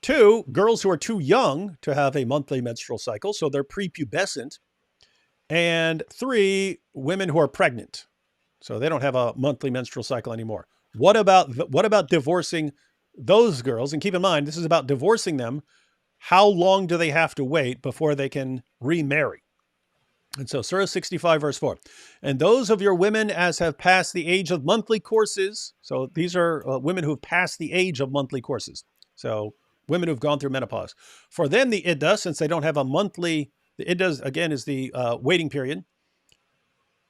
2, girls who are too young to have a monthly menstrual cycle, so they're prepubescent. And 3, women who are pregnant, so they don't have a monthly menstrual cycle anymore. What about divorcing those girls? And keep in mind, this is about divorcing them. How long do they have to wait before they can remarry? And so Surah 65, verse 4. And those of your women as have passed the age of monthly courses. So these are women who have passed the age of monthly courses. So women who've gone through menopause. For them, the iddah, since they don't have a monthly, the iddah, again, is the waiting period.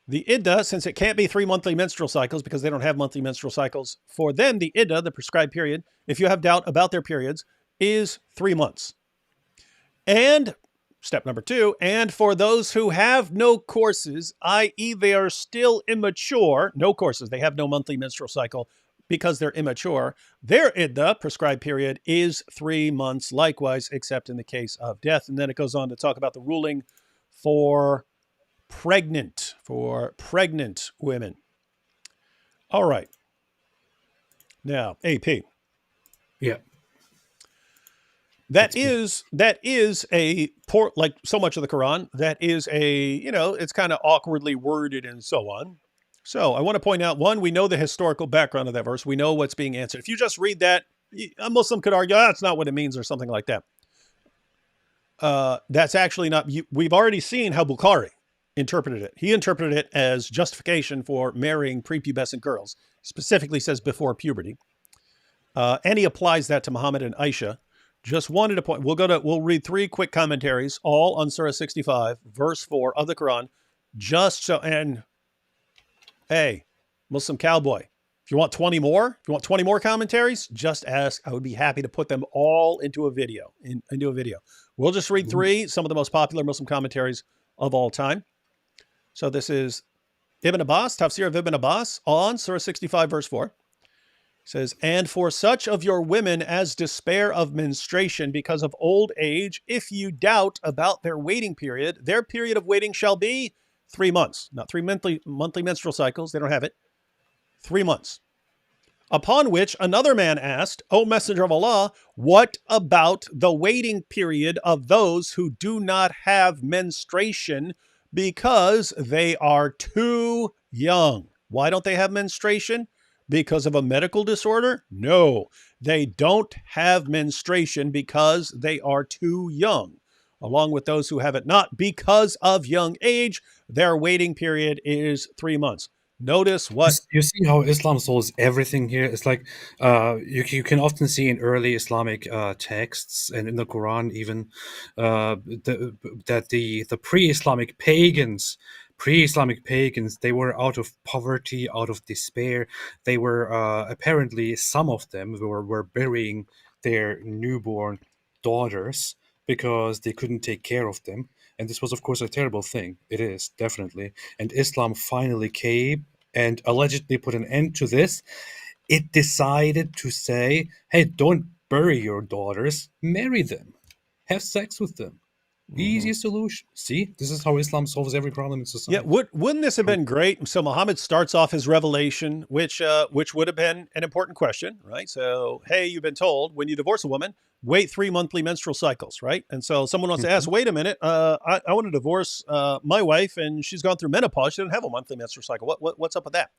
The iddah, since it can't be 3 monthly menstrual cycles because they don't have monthly menstrual cycles, for them, the iddah, the prescribed period, if you have doubt about their periods, is 3 months. And step number 2, and for those who have no courses, i.e. they are still immature, no courses, they have no monthly menstrual cycle because they're immature, their iddah, prescribed period, is 3 months likewise, except in the case of death. And then it goes on to talk about the ruling for pregnant women. All right. Now, AP. Yeah. That is a poor, like so much of the Quran, that is it's kind of awkwardly worded and so on. So I want to point out, 1, we know the historical background of that verse. We know what's being answered. If you just read that, a Muslim could argue, that's not what it means or something like that. That's actually not, we've already seen how Bukhari interpreted it. He interpreted it as justification for marrying prepubescent girls. Specifically says before puberty. And he applies that to Muhammad and Aisha. Just wanted to point. We'll read 3 quick commentaries, all on Surah 65, verse 4 of the Quran, just so. And hey, Muslim Cowboy, if you want 20 more, commentaries, just ask. I would be happy to put them all into a video. We'll just read 3, some of the most popular Muslim commentaries of all time. So this is Ibn Abbas, Tafsir of Ibn Abbas, on Surah 65, verse 4. Says, and for such of your women as despair of menstruation because of old age, if you doubt about their waiting period, their period of waiting shall be 3 months. Not 3 monthly menstrual cycles. They don't have it. 3 months. Upon which another man asked, O Messenger of Allah, what about the waiting period of those who do not have menstruation because they are too young? Why don't they have menstruation? Because of a medical disorder? No, they don't have menstruation because they are too young. Along with those who have it not because of young age, their waiting period is 3 months. Notice what you see how Islam solves everything here. It's like you can often see in early Islamic texts and in the Quran even that the pre-Islamic pagans, they were out of poverty, out of despair. They were apparently, some of them were burying their newborn daughters because they couldn't take care of them. And this was, of course, a terrible thing. It is, definitely. And Islam finally came and allegedly put an end to this. It decided to say, hey, don't bury your daughters, marry them, have sex with them. Easiest solution. See, this is how Islam solves every problem in society. Yeah, wouldn't this have been great? So Muhammad starts off his revelation, which would have been an important question, right? So, hey, you've been told when you divorce a woman, wait 3 monthly menstrual cycles, right? And so someone wants to ask, wait a minute, I want to divorce my wife, and she's gone through menopause. She doesn't have a monthly menstrual cycle. What's up with that?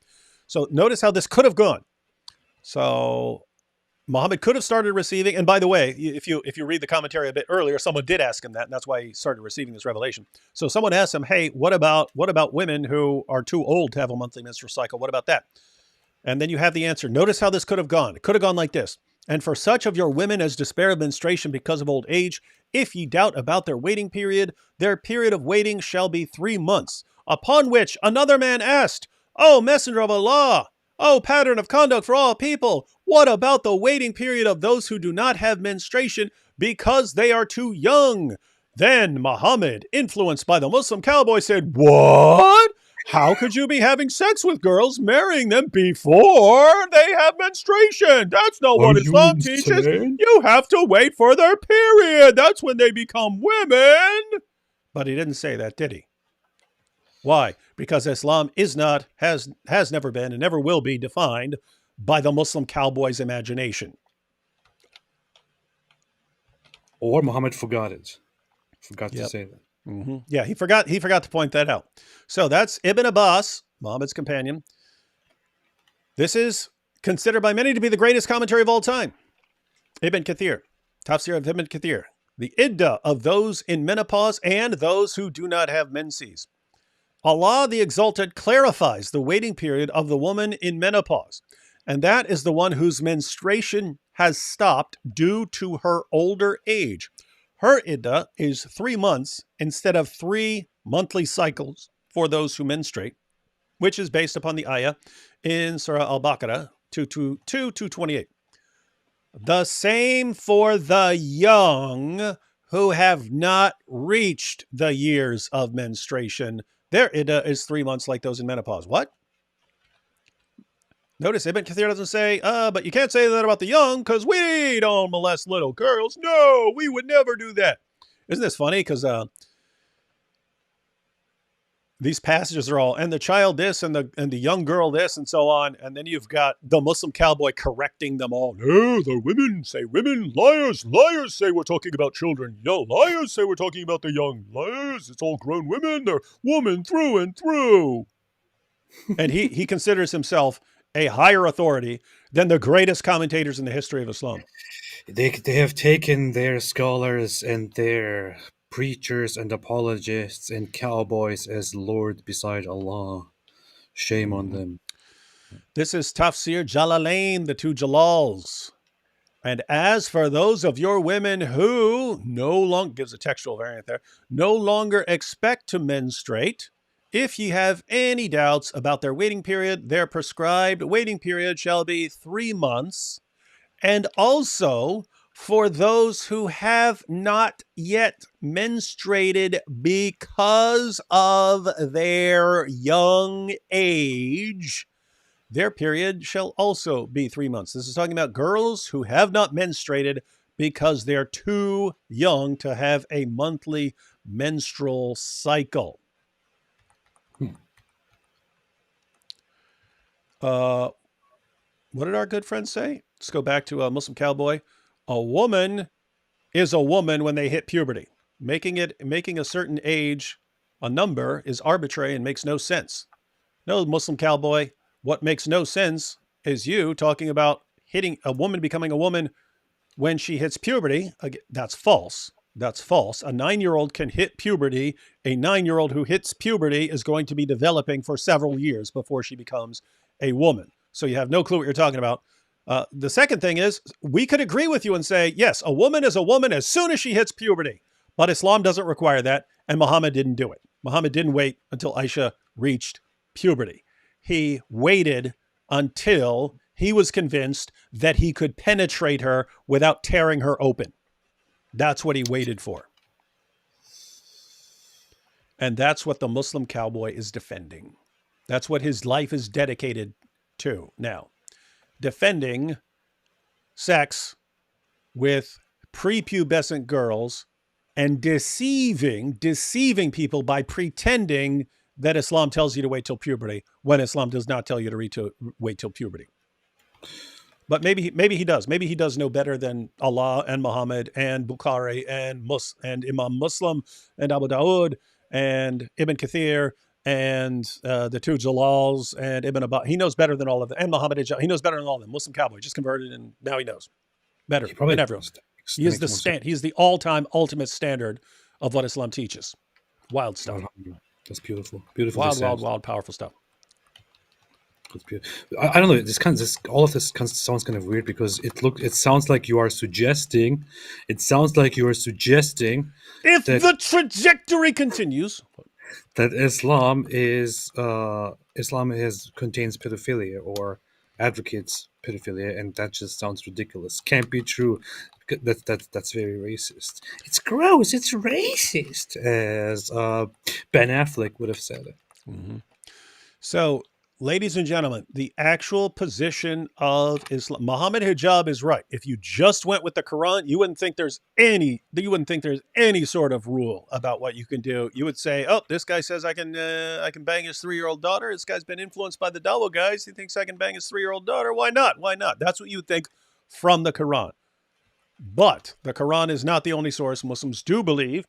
So notice how this could have gone. So Muhammad could have started receiving, and by the way, if you read the commentary a bit earlier, someone did ask him that, and that's why he started receiving this revelation. So someone asked him, hey, what about women who are too old to have a monthly menstrual cycle? What about that? And then you have the answer. Notice how this could have gone. It could have gone like this. And for such of your women as despair of menstruation because of old age, if ye doubt about their waiting period, their period of waiting shall be 3 months. Upon which another man asked, O Messenger of Allah, O pattern of conduct for all people, what about the waiting period of those who do not have menstruation because they are too young? Then Muhammad, influenced by the Muslim Cowboy, said, what? How could you be having sex with girls, marrying them before they have menstruation? That's not what Islam teaches. You have to wait for their period. That's when they become women. But he didn't say that, did he? Why? Because Islam is not, has never been, and never will be defined by the Muslim Cowboy's imagination. Or Muhammad forgot it. Forgot to say that. Mm-hmm. Yeah, he forgot to point that out. So that's Ibn Abbas, Muhammad's companion. This is considered by many to be the greatest commentary of all time. Ibn Kathir, Tafsir of Ibn Kathir. The iddah of those in menopause and those who do not have menses. Allah the Exalted clarifies the waiting period of the woman in menopause, and that is the one whose menstruation has stopped due to her older age. Her iddah is 3 months instead of 3 monthly cycles for those who menstruate, which is based upon the ayah in Surah Al-Baqarah 228. The same for the young who have not reached the years of menstruation. Their iddah is 3 months like those in menopause. What? Notice Ibn Kathir doesn't say, but you can't say that about the young because we don't molest little girls. No, we would never do that. Isn't this funny? Because these passages are all, and the child this, and the young girl this, and so on. And then you've got the Muslim Cowboy correcting them all. No, the women say women. Liars. Liars say we're talking about children. No, liars say we're talking about the young. Liars. It's all grown women. They're women through and through. And he considers himself a higher authority than the greatest commentators in the history of Islam. They have taken their scholars and their preachers and apologists and cowboys as Lord beside Allah. Shame on them. This is Tafsir Jalalain, the two Jalals. And as for those of your women who no longer, gives a textual variant there, no longer expect to menstruate, if ye have any doubts about their waiting period, their prescribed waiting period shall be 3 months. And also for those who have not yet menstruated because of their young age, their period shall also be 3 months. This is talking about girls who have not menstruated because they're too young to have a monthly menstrual cycle. What did our good friend say? Let's go back to Muslim Cowboy. A woman is a woman when they hit puberty. Making a certain age a number is arbitrary and makes no sense. No, Muslim Cowboy, what makes no sense is you talking about hitting a woman becoming a woman when she hits puberty. Again, that's false. That's false. A 9-year-old can hit puberty. A 9-year-old who hits puberty is going to be developing for several years before she becomes a woman. So you have no clue what you're talking about. The second thing is, we could agree with you and say, yes, a woman is a woman as soon as she hits puberty. But Islam doesn't require that, and Muhammad didn't do it. Muhammad didn't wait until Aisha reached puberty. He waited until he was convinced that he could penetrate her without tearing her open. That's what he waited for. And that's what the Muslim Cowboy is defending. That's what his life is dedicated to now. Defending sex with prepubescent girls and deceiving people by pretending that Islam tells you to wait till puberty when Islam does not tell you to wait till puberty. But maybe he does. Maybe he does know better than Allah and Muhammad and Bukhari and Imam Muslim and Abu Dawud and Ibn Kathir and the two Jalals and Ibn Abbas. He knows better than all of them. And Muhammad, he knows better than all of them. Muslim Cowboy just converted, and now he knows better than everyone. He is He is the all-time ultimate standard of what Islam teaches. Wild stuff. That's beautiful. Beautiful. Wild, powerful stuff. That's beautiful. I don't know. All of this sounds kind of weird because it sounds like you are suggesting. It sounds like you are suggesting if the trajectory continues, that Islam contains pedophilia or advocates pedophilia, and that just sounds ridiculous. Can't be true. That's very racist. It's gross. It's racist, as Ben Affleck would have said it. Mm-hmm. So, ladies and gentlemen, the actual position of Islam, Muhammad hijab is right. If you just went with the Quran, you wouldn't think there's any sort of rule about what you can do. You would say, "Oh, this guy says I can bang his 3-year-old daughter. This guy's been influenced by the Dawa guys. He thinks I can bang his 3-year-old daughter. Why not? Why not?" That's what you would think from the Quran. But the Quran is not the only source. Muslims do believe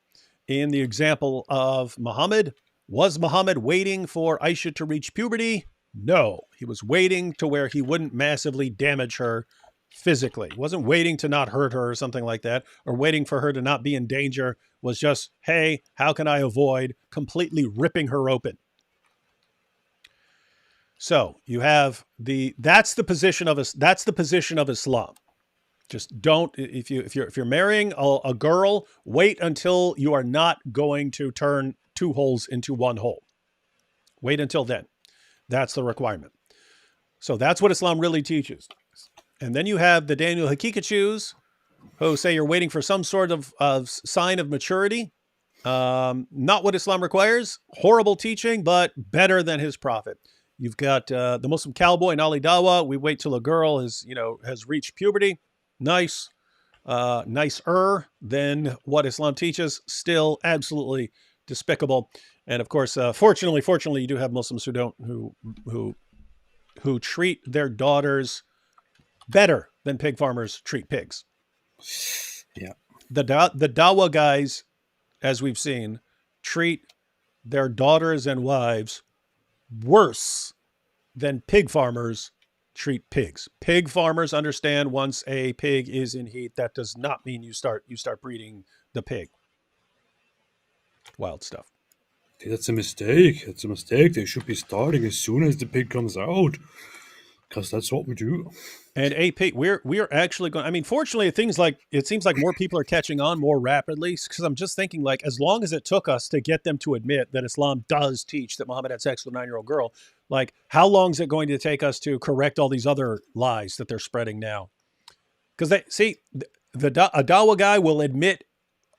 in the example of Muhammad. Was Muhammad waiting for Aisha to reach puberty? No, he was waiting to where he wouldn't massively damage her physically. He wasn't waiting to not hurt her or something like that, or waiting for her to not be in danger. Was just, hey, how can I avoid completely ripping her open? So you have that's the position of Islam. Just don't, if you're marrying a girl, wait until you are not going to turn 2 holes into 1 hole. Wait until then. That's the requirement. So that's what Islam really teaches. And then you have the Daniel Hakikachus who say you're waiting for some sort of sign of maturity. Not what Islam requires. Horrible teaching, but better than his prophet. You've got the Muslim Cowboy and Ali Dawa. We wait till a girl has reached puberty. Nicer than what Islam teaches. Still absolutely despicable. And of course, fortunately, you do have Muslims who treat their daughters better than pig farmers treat pigs. Yeah, the Dawa guys, as we've seen, treat their daughters and wives worse than pig farmers treat pigs. Pig farmers understand once a pig is in heat, that does not mean you start breeding the pig. Wild stuff. That's a mistake. They should be starting as soon as the pig comes out. Because that's what we do. And AP, we're actually going. I mean, fortunately, it seems like more people are catching on more rapidly. Because I'm just thinking, like, as long as it took us to get them to admit that Islam does teach that Muhammad had sex with a 9-year-old girl, like, how long is it going to take us to correct all these other lies that they're spreading now? Because they see a Dawa guy will admit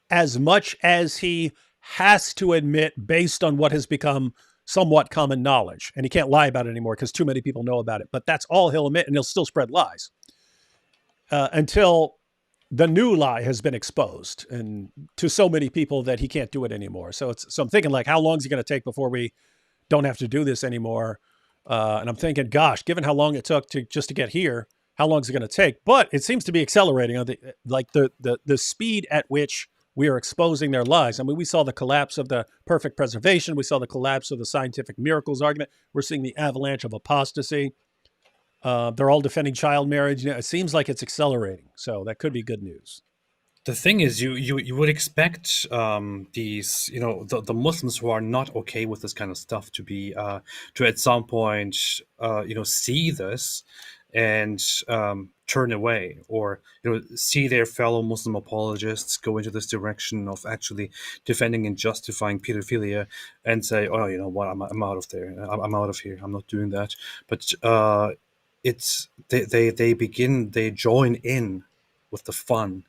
as much as he has to admit based on what has become somewhat common knowledge. And he can't lie about it anymore because too many people know about it. But that's all he'll admit, and he'll still spread lies until the new lie has been exposed and to so many people that he can't do it anymore. So I'm thinking, like, how long is it going to take before we don't have to do this anymore? And I'm thinking, gosh, given how long it took just to get here, how long is it going to take? But it seems to be accelerating. The speed at which we are exposing their lies. I mean, we saw the collapse of the perfect preservation. We saw the collapse of the scientific miracles argument. We're seeing the avalanche of apostasy. They're all defending child marriage. It seems like it's accelerating. So that could be good news. The thing is, you would expect these, the Muslims who are not okay with this kind of stuff to be to at some point, see this and turn away, or see their fellow Muslim apologists go into this direction of actually defending and justifying pedophilia, and say, oh, you know what, I'm out of there. I'm out of here. I'm not doing that. But they join in with the fun.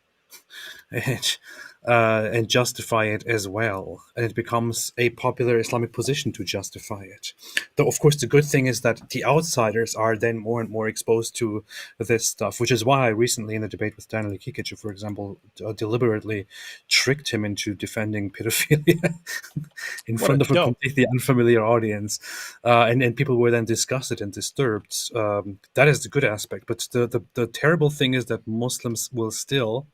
And justify it as well, and it becomes a popular Islamic position to justify it. Though, of course, the good thing is that the outsiders are then more and more exposed to this stuff, which is why I recently, in a debate with Daniel Kikic, for example, deliberately tricked him into defending pedophilia in front of a completely unfamiliar audience, and people were then disgusted and disturbed. That is the good aspect, but the terrible thing is that Muslims will still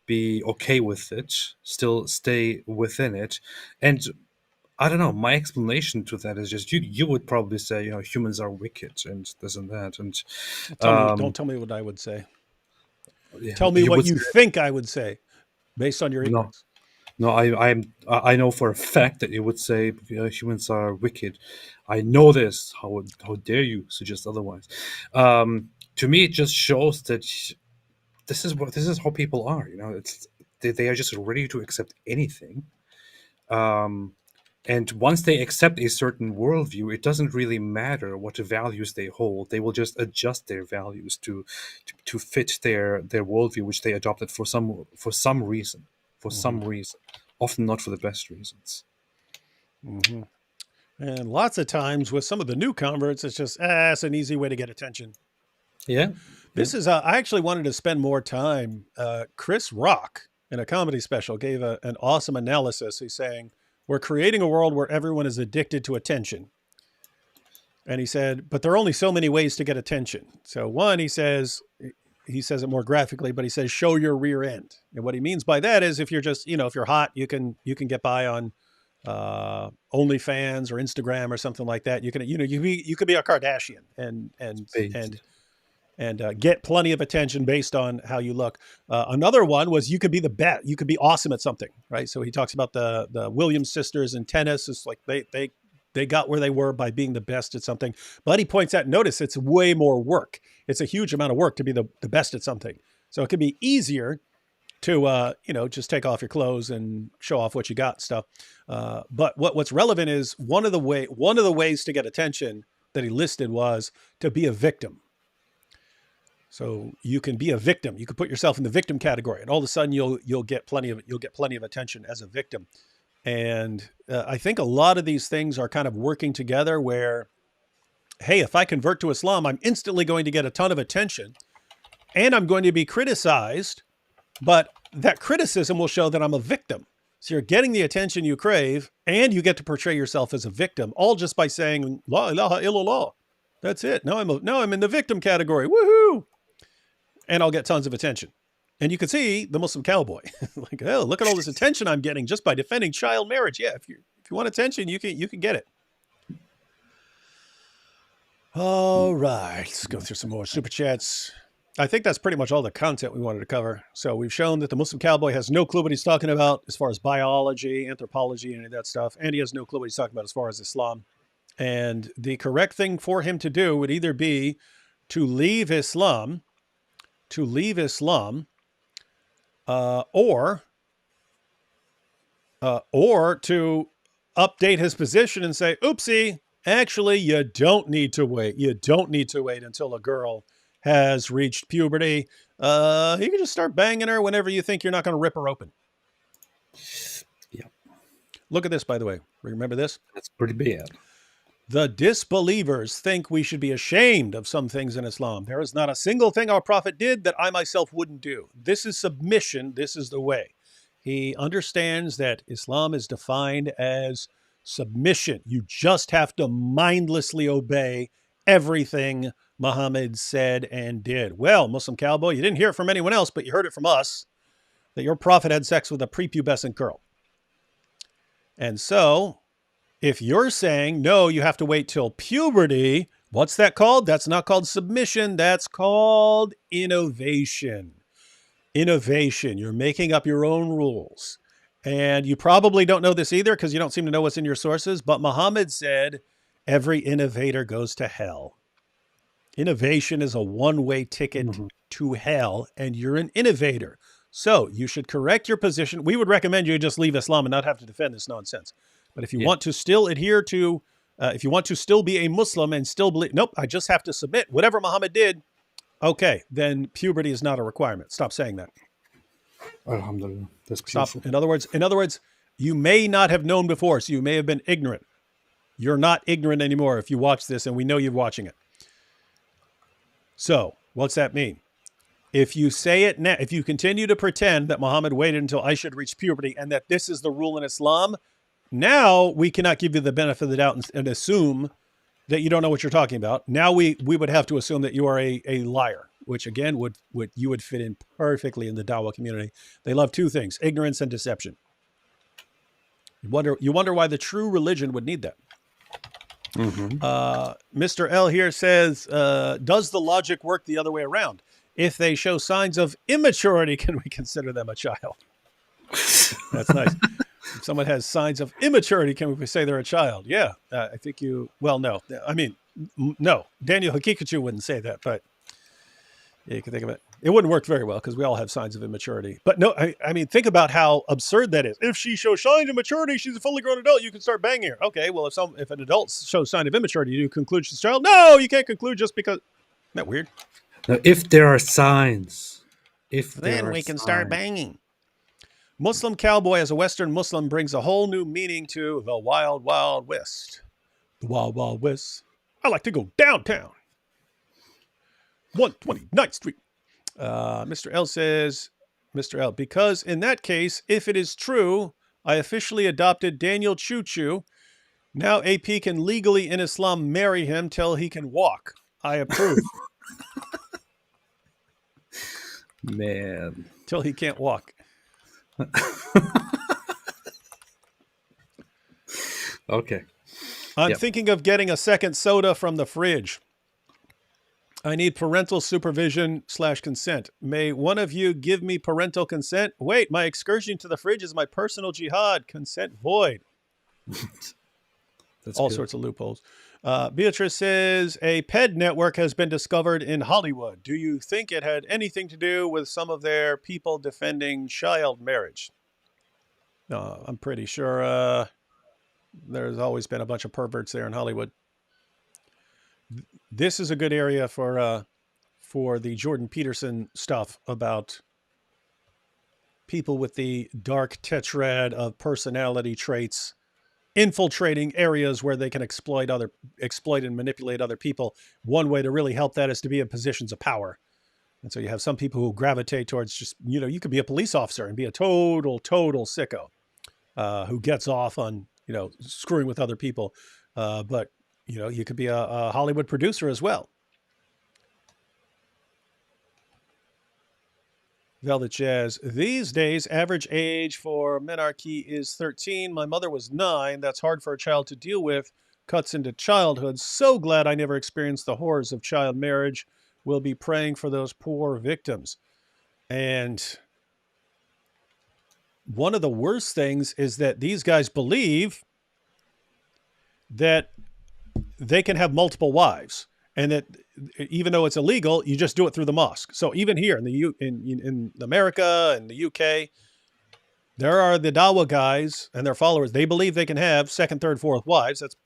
be okay with it, still stay within it. And I don't know, my explanation to that is just you would probably say, humans are wicked and this and that. And don't tell me what I would say. Yeah, tell me what you think I would say based on your ignorance. No, I know for a fact that you would say humans are wicked. I know this. How dare you suggest otherwise? To me, it just shows that this is how people are. They are just ready to accept anything. And once they accept a certain worldview, it doesn't really matter what values they hold. They will just adjust their values to fit their worldview, which they adopted for some reason. Some reason, often not for the best reasons. Mm-hmm. And lots of times with some of the new converts, it's just it's an easy way to get attention. Yeah. This is, I actually wanted to spend more time. Chris Rock, in a comedy special, gave an awesome analysis. He's saying, we're creating a world where everyone is addicted to attention. And he said, but there are only so many ways to get attention. So one, he says it more graphically, but he says, show your rear end. And what he means by that is if you're just, if you're hot, you can get by on OnlyFans or Instagram or something like that. You could be a Kardashian and get plenty of attention based on how you look. Another one was you could be the best. You could be awesome at something, right? So he talks about the Williams sisters in tennis. It's like they got where they were by being the best at something. But he points out, notice it's way more work. It's a huge amount of work to be the best at something. So it can be easier to just take off your clothes and show off what you got stuff. But what's relevant is one of the ways to get attention that he listed was to be a victim. So you can be a victim. You can put yourself in the victim category, and all of a sudden you'll get plenty of attention as a victim. And I think a lot of these things are kind of working together. Where, hey, if I convert to Islam, I'm instantly going to get a ton of attention, and I'm going to be criticized. But that criticism will show that I'm a victim. So you're getting the attention you crave, and you get to portray yourself as a victim, all just by saying La ilaha illallah. That's it. Now I'm in the victim category. Woohoo! And I'll get tons of attention. And you can see the Muslim cowboy. Like, oh, look at all this attention I'm getting just by defending child marriage. Yeah, if you want attention, you can get it. All right, let's go through some more super chats. I think that's pretty much all the content we wanted to cover. So we've shown that the Muslim cowboy has no clue what he's talking about as far as biology, anthropology, any of that stuff. And he has no clue what he's talking about as far as Islam. And the correct thing for him to do would either be to leave Islam, or to update his position and say, oopsie, actually, you don't need to wait. You don't need to wait until a girl has reached puberty. You can just start banging her whenever you think you're not going to rip her open. Yeah. Look at this, by the way. Remember this? That's pretty bad. The disbelievers think we should be ashamed of some things in Islam. There is not a single thing our prophet did that I myself wouldn't do. This is submission. This is the way. He understands that Islam is defined as submission. You just have to mindlessly obey everything Muhammad said and did. Well, Muslim Cowboy, you didn't hear it from anyone else, but you heard it from us, that your prophet had sex with a prepubescent girl. And so, if you're saying, no, you have to wait till puberty, what's that called? That's not called submission. That's called innovation. Innovation. You're making up your own rules. And you probably don't know this either because you don't seem to know what's in your sources. But Muhammad said, every innovator goes to hell. Innovation is a one-way ticket to hell, and you're an innovator. So you should correct your position. We would recommend you just leave Islam and not have to defend this nonsense. But if you want to still adhere to, if you want to still be a Muslim and still believe, nope, I just have to submit. Whatever Muhammad did, okay, then puberty is not a requirement. Stop saying that. Alhamdulillah. That's beautiful. Stop. In other words, you may not have known before, so you may have been ignorant. You're not ignorant anymore if you watch this, and we know you're watching it. So, what's that mean? If you say it now, if you continue to pretend that Muhammad waited until I should reach puberty and that this is the rule in Islam, now we cannot give you the benefit of the doubt and assume that you don't know what you're talking about. Now we would have to assume that you are a liar, which again you would fit in perfectly in the Dawah community. They love two things: ignorance and deception. You wonder why the true religion would need that. Mr. L here says, does the logic work the other way around? If they show signs of immaturity, can we consider them a child? That's nice. If someone has signs of immaturity, can we say they're a child? Yeah, I think well, no. I mean, no. Daniel Hakikachu wouldn't say that, but yeah, you can think of it. It wouldn't work very well because we all have signs of immaturity. But no, I mean, think about how absurd that is. If she shows signs of maturity, she's a fully grown adult, you can start banging her. Okay, well, if an adult shows sign of immaturity, you conclude she's a child? No, you can't conclude just because. Isn't that weird? Now, if there are signs, then we can start banging. Muslim Cowboy, as a Western Muslim, brings a whole new meaning to the Wild Wild West. The Wild Wild West. I like to go downtown. 129th Street. Mr. L says, Mr. L, because in that case, if it is true, I officially adopted Daniel Choo Choo. Now AP can legally in Islam marry him till he can walk. I approve. Man. Till he can't walk. Okay. I'm thinking of getting a second soda from the fridge. I need parental supervision / consent. May one of you give me parental consent? Wait, my excursion to the fridge is my personal jihad. Consent void. That's all good. Sorts of loopholes. Beatrice says, a PED network has been discovered in Hollywood. Do you think it had anything to do with some of their people defending child marriage? I'm pretty sure there's always been a bunch of perverts there in Hollywood. This is a good area for the Jordan Peterson stuff about people with the dark tetrad of personality traits infiltrating areas where they can exploit and manipulate other people. One way to really help that is to be in positions of power. And so you have some people who gravitate towards just, you could be a police officer and be a total sicko who gets off on, screwing with other people. But you could be a Hollywood producer as well. Velvet Jazz. These days, average age for menarche is 13. My mother was 9. That's hard for a child to deal with. Cuts into childhood. So glad I never experienced the horrors of child marriage. We'll be praying for those poor victims. And one of the worst things is that these guys believe that they can have multiple wives, and that even though it's illegal, you just do it through the mosque. So even here in in America and the UK, there are the Dawa guys and their followers. They believe they can have second, third, fourth wives. That's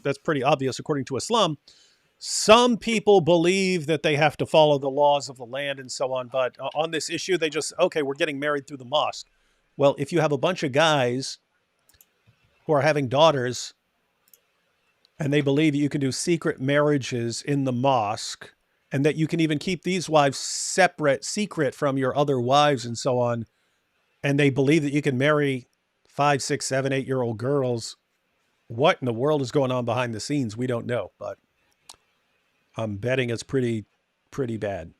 that's pretty obvious according to Islam. Some people believe that they have to follow the laws of the land and so on, but on this issue, they just, okay, we're getting married through the mosque. Well, if you have a bunch of guys who are having daughters and they believe that you can do secret marriages in the mosque and that you can even keep these wives secret from your other wives and so on, and they believe that you can marry 5, 6, 7, 8-year-old girls, what in the world is going on behind the scenes? We don't know, but I'm betting it's pretty bad.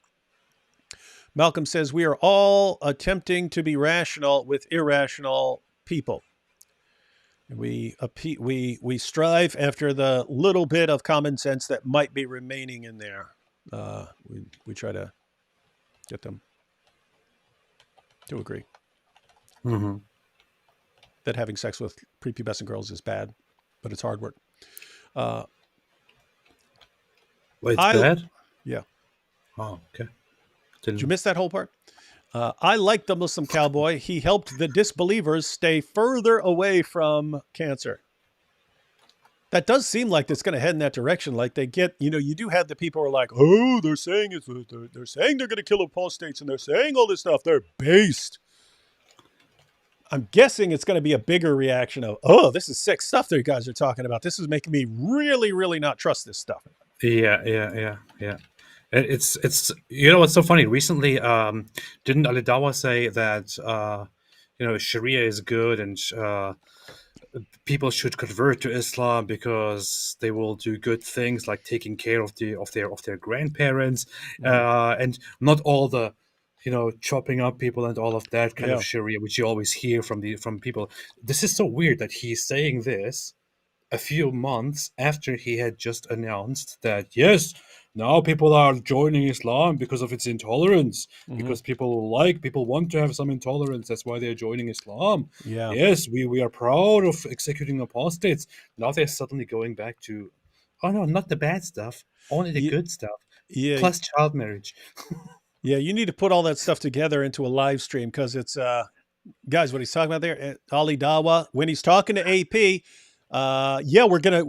Malcolm says, we are all attempting to be rational with irrational people. We strive after the little bit of common sense that might be remaining in there. We try to get them to agree that having sex with prepubescent girls is bad, but it's hard work. Wait, it's bad? Yeah. Oh, okay. Did you miss that whole part? I like the Muslim cowboy. He helped the disbelievers stay further away from cancer. That does seem like it's going to head in that direction. Like they get, you do have the people who are like, oh, they're saying they're going to kill apostates and they're saying all this stuff. They're based. I'm guessing it's going to be a bigger reaction of, oh, this is sick stuff that you guys are talking about. This is making me really, really not trust this stuff. Yeah. It's what's so funny. Recently, didn't Ali Dawa say that Sharia is good and people should convert to Islam because they will do good things like taking care of their grandparents and not all the chopping up people and all of that kind of Sharia which you always hear from people. This is so weird that he's saying this a few months after he had just announced that, yes, now people are joining Islam because of its intolerance, because people want to have some intolerance. That's why they're joining Islam. Yeah. Yes, we are proud of executing apostates. Now they're suddenly going back to, oh no, not the bad stuff, only the good stuff, plus child marriage. Yeah, you need to put all that stuff together into a live stream because it's, guys, what he's talking about there, Ali Dawa, when he's talking to AP, we're gonna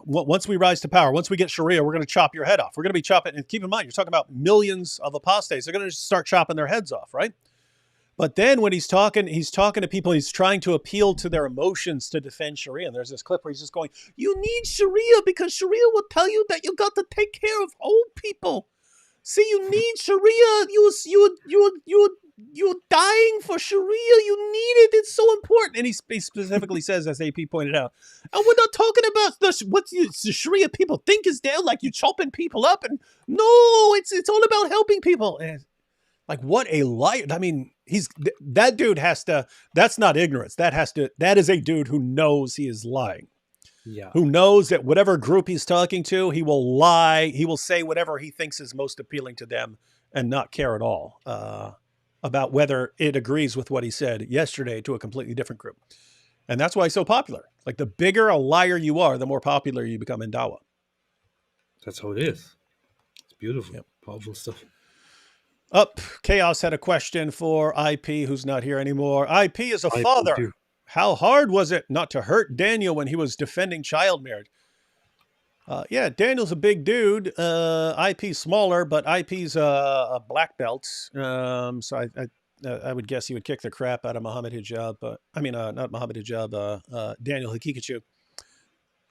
once we rise to power, once we get Sharia, we're gonna chop your head off. We're gonna be chopping, and keep in mind, you're talking about millions of apostates. They're gonna start chopping their heads off, right? But then when he's talking to people, he's trying to appeal to their emotions to defend Sharia. And there's this clip where he's just going, you need Sharia because Sharia will tell you that you got to take care of old people. See, you need Sharia. You're dying for Sharia. You need it. It's so important. And he specifically says, as AP pointed out, and we're not talking about what the Sharia people think is there, like you chopping people up. And no, it's all about helping people. And like, what a liar. I mean, that dude has to, that's not ignorance. That is a dude who knows he is lying. Yeah. Who knows that whatever group he's talking to, he will lie. He will say whatever he thinks is most appealing to them and not care at all about whether it agrees with what he said yesterday to a completely different group. And that's why he's so popular. Like the bigger a liar you are, the more popular you become in Dawa. That's how it is. It's beautiful. Yep. Powerful stuff. Chaos had a question for IP, who's not here anymore. IP is a father. How hard was it not to hurt Daniel when he was defending child marriage? Daniel's a big dude. IP's smaller, but IP's a black belt. So I would guess he would kick the crap out of Muhammad Hijab. Not Muhammad Hijab, Daniel Hakikachu.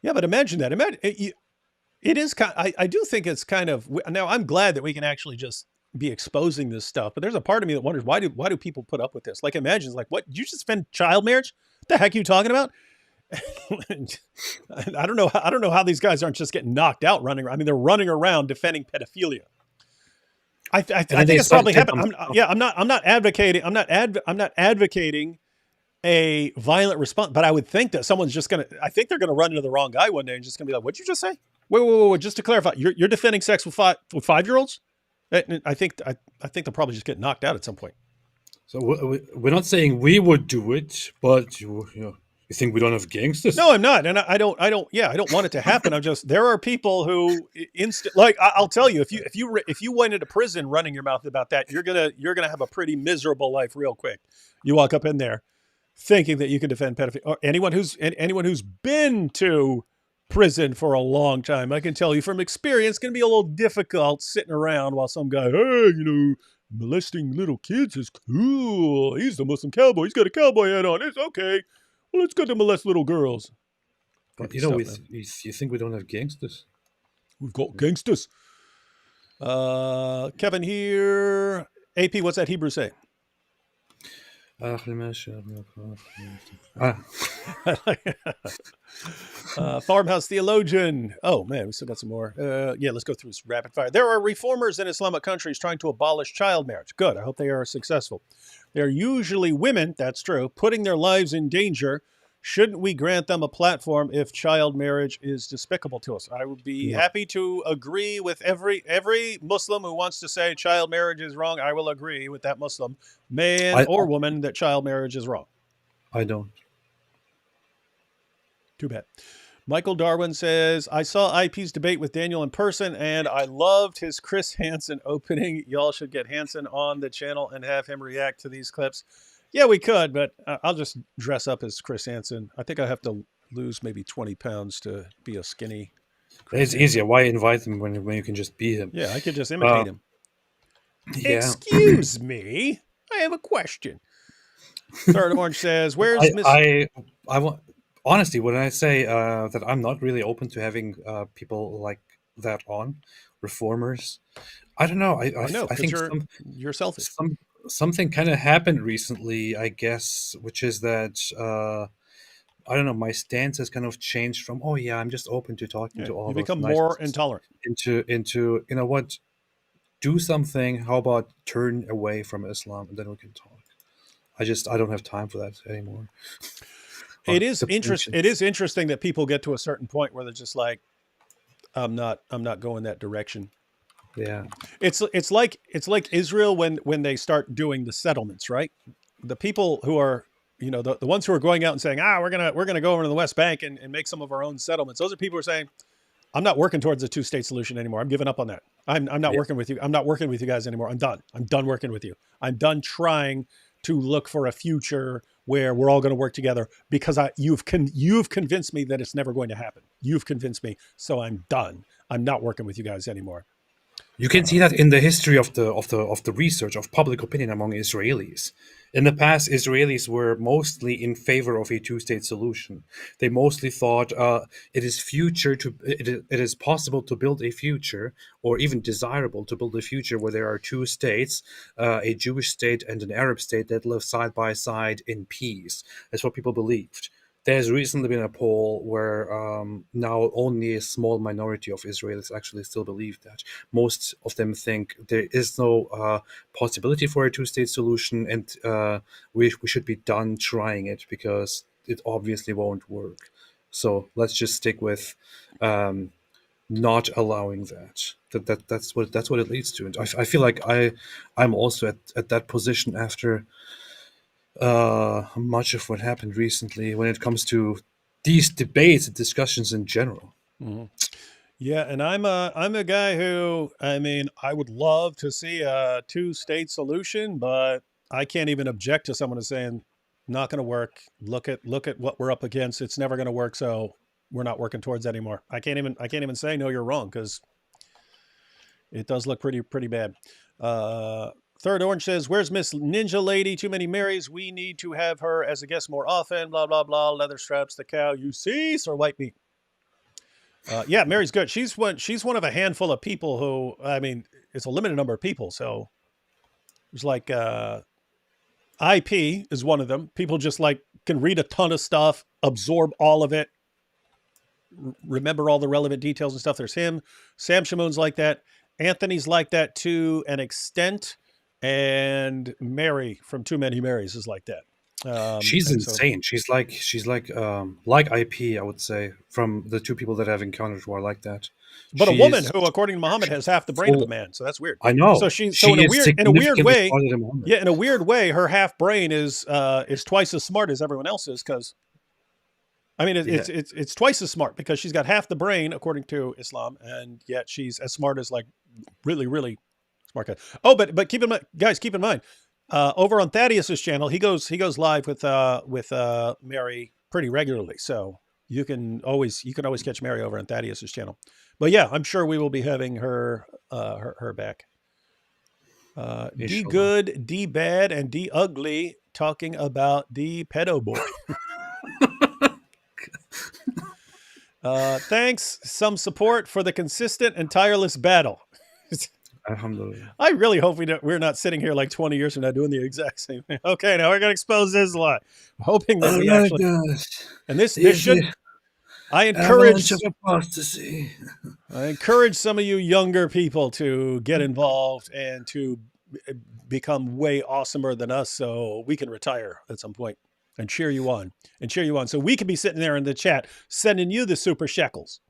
Yeah, but imagine that. It is kind. I do think it's kind of. Now I'm glad that we can actually just be exposing this stuff, but there's a part of me that wonders why do people put up with this? Like, imagine, like, what, you just defend child marriage? What the heck are you talking about? I don't know how these guys aren't just getting knocked out running around. I mean, they're running around defending pedophilia. I think it's probably happened. I'm not advocating a violent response, but I would think that someone's just I think they're gonna run into the wrong guy one day and just gonna be like, what'd you just say? Wait, just to clarify, you're defending sex with 5-year-olds? I think they'll probably just get knocked out at some point. So we're not saying we would do it, but You think we don't have gangsters? No, I'm not, and I don't want it to happen. I'm just, there are people who like I'll tell you, if you went into prison running your mouth about that, you're gonna have a pretty miserable life real quick. You walk up in there thinking that you can defend pedophilia. Or anyone who's been to prison for a long time, I can tell you from experience, it's gonna be a little difficult sitting around while some guy, hey, molesting little kids is cool. He's the Muslim cowboy. He's got a cowboy hat on. It's okay. Well, it's good to molest little girls. But you think we don't have gangsters? We've got gangsters. Kevin here. AP, what's that Hebrew say? Farmhouse theologian. Oh man, we still got some more. Let's go through this rapid fire. There are reformers in Islamic countries trying to abolish child marriage. Good. I hope they are successful. They're usually women, that's true, putting their lives in danger. Shouldn't we grant them a platform if child marriage is despicable to us? I would be happy to agree with every Muslim who wants to say child marriage is wrong. I will agree with that Muslim, man or woman, that child marriage is wrong. I don't. Too bad. Michael Darwin says, I saw IP's debate with Daniel in person, and I loved his Chris Hansen opening. Y'all should get Hansen on the channel and have him react to these clips. Yeah, we could, but I'll just dress up as Chris Hansen. I think I have to lose maybe 20 pounds to be a skinny Chris It's easier. Why invite him when you can just be him? Yeah, I could just imitate him. Yeah. Excuse me, I have a question. Third Orange says, where's Miss... I want... Honestly, when I say that I'm not really open to having people like that on, reformers, I don't know. I think you're selfish. Something kind of happened recently, I guess, which is that I don't know. My stance has kind of changed from I'm just open to talking to all. You become more intolerant. Into you know what? Do something. How about turn away from Islam and then we can talk. I don't have time for that anymore. It is interesting that people get to a certain point where they're just like, I'm not going that direction. Yeah. It's like Israel when they start doing the settlements, right? The people who are, the ones who are going out and saying, we're gonna go over to the West Bank and make some of our own settlements. Those are people who are saying, I'm not working towards a 2-state solution anymore. I'm giving up on that. I'm not working with you. I'm not working with you guys anymore. I'm done. I'm done working with you. I'm done trying to look for a future where we're all going to work together because you've convinced me that it's never going to happen. You've convinced me, so I'm done. I'm not working with you guys anymore. You can see that in the history of the research of public opinion among Israelis. In the past, Israelis were mostly in favor of a 2-state solution. They mostly thought it is possible to build a future, or even desirable to build a future where there are 2 states, a Jewish state and an Arab state that live side by side in peace. That's what people believed. There's recently been a poll where now only a small minority of Israelis actually still believe that. Most of them think there is no possibility for a 2-state solution, and we should be done trying it because it obviously won't work. So let's just stick with not allowing that. That's what it leads to. And I feel like I'm also at that position after much of what happened recently when it comes to these debates and discussions in general. Mm-hmm. Yeah, and I'm a guy who, I would love to see a 2-state solution, but I can't even object to someone who's saying, not going to work. Look at what we're up against. It's never going to work, so we're not working towards that anymore. I can't even say no, you're wrong, because it does look pretty bad. Third Orange says, where's Miss Ninja Lady? Too many Marys. We need to have her as a guest more often. Blah, blah, blah. Leather straps, the cow. You cease or white meat? Yeah, Mary's good. She's one of a handful of people who, it's a limited number of people. So there's like IP is one of them. People just can read a ton of stuff, absorb all of it, remember all the relevant details and stuff. There's him. Sam Shamoun's like that. Anthony's like that to an extent. And Mary from Too Many Marys is like that. She's insane. So, she's like IP, I would say, from the 2 people that I've encountered who are like that. But a woman who, according to Muhammad, has half the brain of a man. So that's weird. I know. So in a weird way, her half brain is twice as smart as everyone else is, because I mean, it's twice as smart because she's got half the brain according to Islam, and yet she's as smart as like really, really smart guy. Oh, but keep in mind, guys, keep in mind, over on Thaddeus's channel, he goes live with Mary pretty regularly, so you can always catch Mary over on Thaddeus's channel. But yeah, I'm sure we will be having her back. D good, D bad, and D ugly talking about the pedo boy. Thanks. Some support for the consistent and tireless battle. Alhamdulillah. I really hope we're not sitting here like 20 years from now doing the exact same thing. Okay, now we're going to expose this lie. Hoping that we actually... And this should... I encourage apostasy. I encourage some of you younger people to get involved and to become way awesomer than us so we can retire at some point and cheer you on. So we can be sitting there in the chat sending you the super shekels.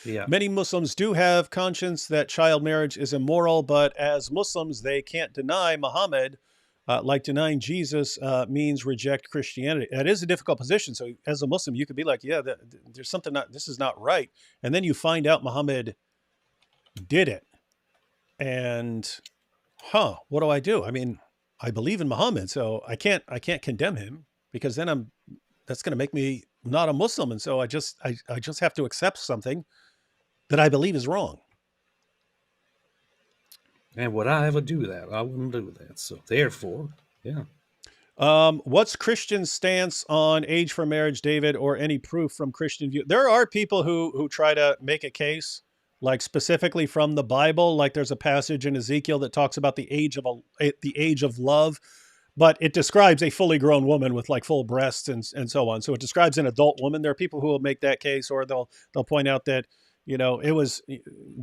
Yeah. Many Muslims do have conscience that child marriage is immoral, but as Muslims, they can't deny Muhammad. Like denying Jesus means reject Christianity. That is a difficult position. So as a Muslim, you could be like, yeah, there's something this is not right. And then you find out Muhammad did it. And, what do I do? I mean, I believe in Muhammad, so I can't condemn him because then that's going to make me not a Muslim. And so I just have to accept something that I believe is wrong. And would I ever do that? I wouldn't do that. So therefore, yeah. What's Christian's stance on age for marriage, David, or any proof from Christian view? There are people who try to make a case, like specifically from the Bible. Like there's a passage in Ezekiel that talks about the age of love, but it describes a fully grown woman with like full breasts and so on. So it describes an adult woman. There are people who will make that case, or they'll point out that, it was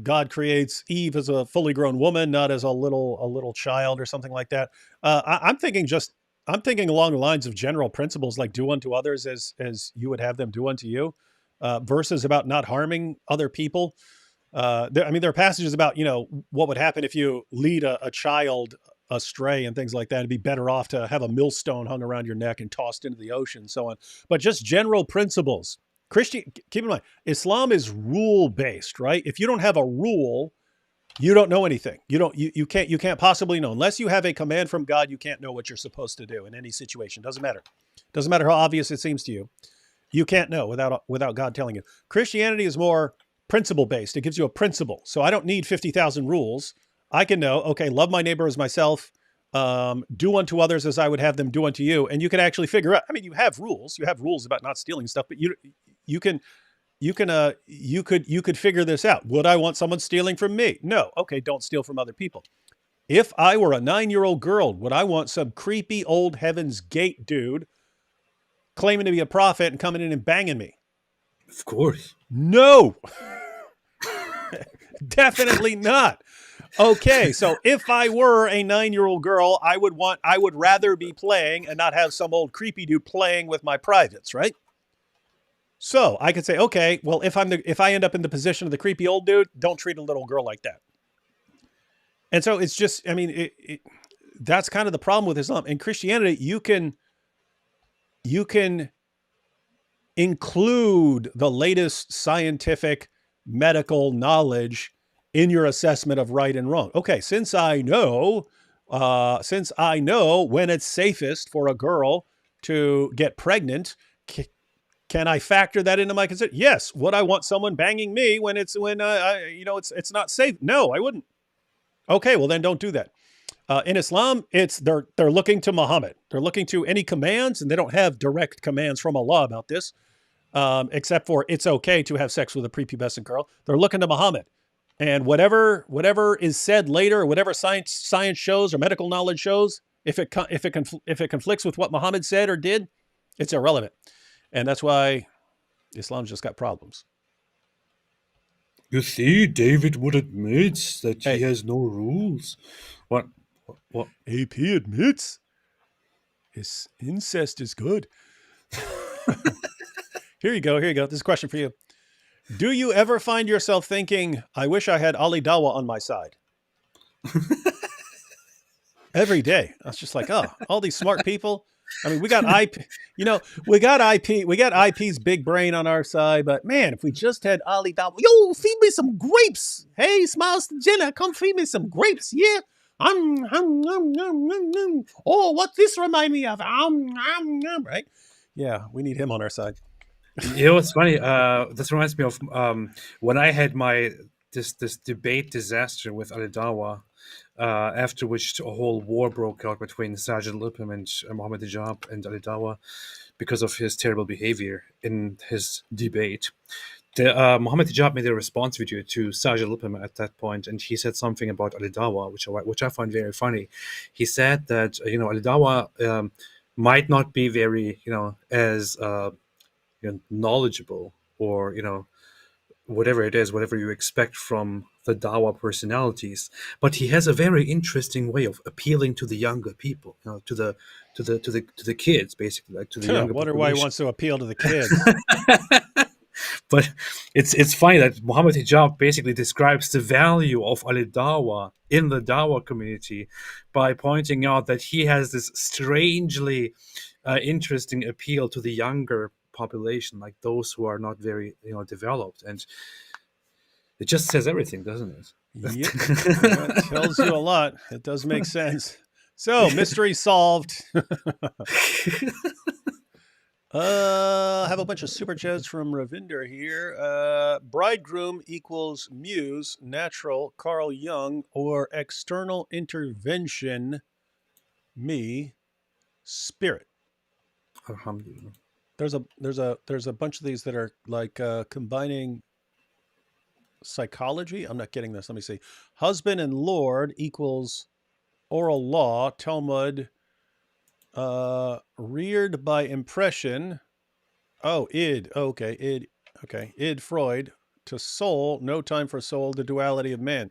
God creates Eve as a fully grown woman, not as a little child or something like that. I'm thinking along the lines of general principles, like do unto others as you would have them do unto you, verses about not harming other people. There are passages about, what would happen if you lead a child astray and things like that. It'd be better off to have a millstone hung around your neck and tossed into the ocean and so on. But just general principles. Keep in mind, Islam is rule-based, right? If you don't have a rule, you don't know anything. You can't possibly know. Unless you have a command from God, you can't know what you're supposed to do in any situation. Doesn't matter how obvious it seems to you. You can't know without God telling you. Christianity is more principle-based. It gives you a principle. So I don't need 50,000 rules. I can know, okay, love my neighbor as myself, do unto others as I would have them do unto you. And you can actually figure out, you have rules. You have rules about not stealing stuff, but you could figure this out. Would I want someone stealing from me? No. Okay, don't steal from other people. If I were a 9-year-old girl, would I want some creepy old Heaven's Gate dude claiming to be a prophet and coming in and banging me? Of course. No. Definitely not. Okay, so if I were a 9-year-old girl, I would rather be playing and not have some old creepy dude playing with my privates, right? So I could say, okay, well, if I end up in the position of the creepy old dude, don't treat a little girl like that. And so it's just, that's kind of the problem with Islam. In Christianity, you can include the latest scientific medical knowledge in your assessment of right and wrong. Okay, since I know when it's safest for a girl to get pregnant, can I factor that into my consideration? Yes. Would I want someone banging me when it's not safe? No, I wouldn't. Okay, well then don't do that. In Islam, they're looking to Muhammad. They're looking to any commands, and they don't have direct commands from Allah about this, except for it's okay to have sex with a prepubescent girl. They're looking to Muhammad, and whatever is said later, or whatever science shows or medical knowledge shows, if it conflicts with what Muhammad said or did, it's irrelevant. And that's why Islam's just got problems. You see, David would admit that he has no rules. What? AP admits his incest is good. Here you go. This is a question for you. Do you ever find yourself thinking, I wish I had Ali Dawah on my side? Every day. I was just like, all these smart people. I mean, we got IP. You know, we got IP. We got IP's big brain on our side. But man, if we just had Ali Dawah, yo, feed me some grapes. Hey, Smiles to Jenna, come feed me some grapes. Yeah. Oh, what this remind me of? Right? Yeah, we need him on our side. You know what's funny? This reminds me of when I had my this debate disaster with Ali Dawah, after which a whole war broke out between Sajid Lipim and Mohammed Hijab and Ali Dawah because of his terrible behavior in his debate. Mohammed Hijab made a response video to Sajid Lipim at that point, and he said something about Ali Dawah, which I find very funny. He said that Ali Dawah might not be very as knowledgeable, or whatever it is, whatever you expect from the Dawa personalities, but he has a very interesting way of appealing to the younger people, to the kids, basically, like to the younger Wonder why he population. wants to appeal to the kids. But it's funny that Muhammad Hijab basically describes the value of Ali Dawah in the Dawa community by pointing out that he has this strangely interesting appeal to the younger population, like those who are not very developed, and it just says everything, doesn't it? Yep. That tells you a lot. It does make sense. So, mystery solved. Have a bunch of super chats from Ravinder here. Bridegroom equals muse, natural, Carl Jung, or external intervention, me, spirit. Alhamdulillah. There's a bunch of these that are like combining psychology. I'm not getting this. Let me see. Husband and Lord equals oral law, Talmud, reared by impression. Oh, id. Okay, id. Okay, id Freud to soul. No time for soul. The duality of man.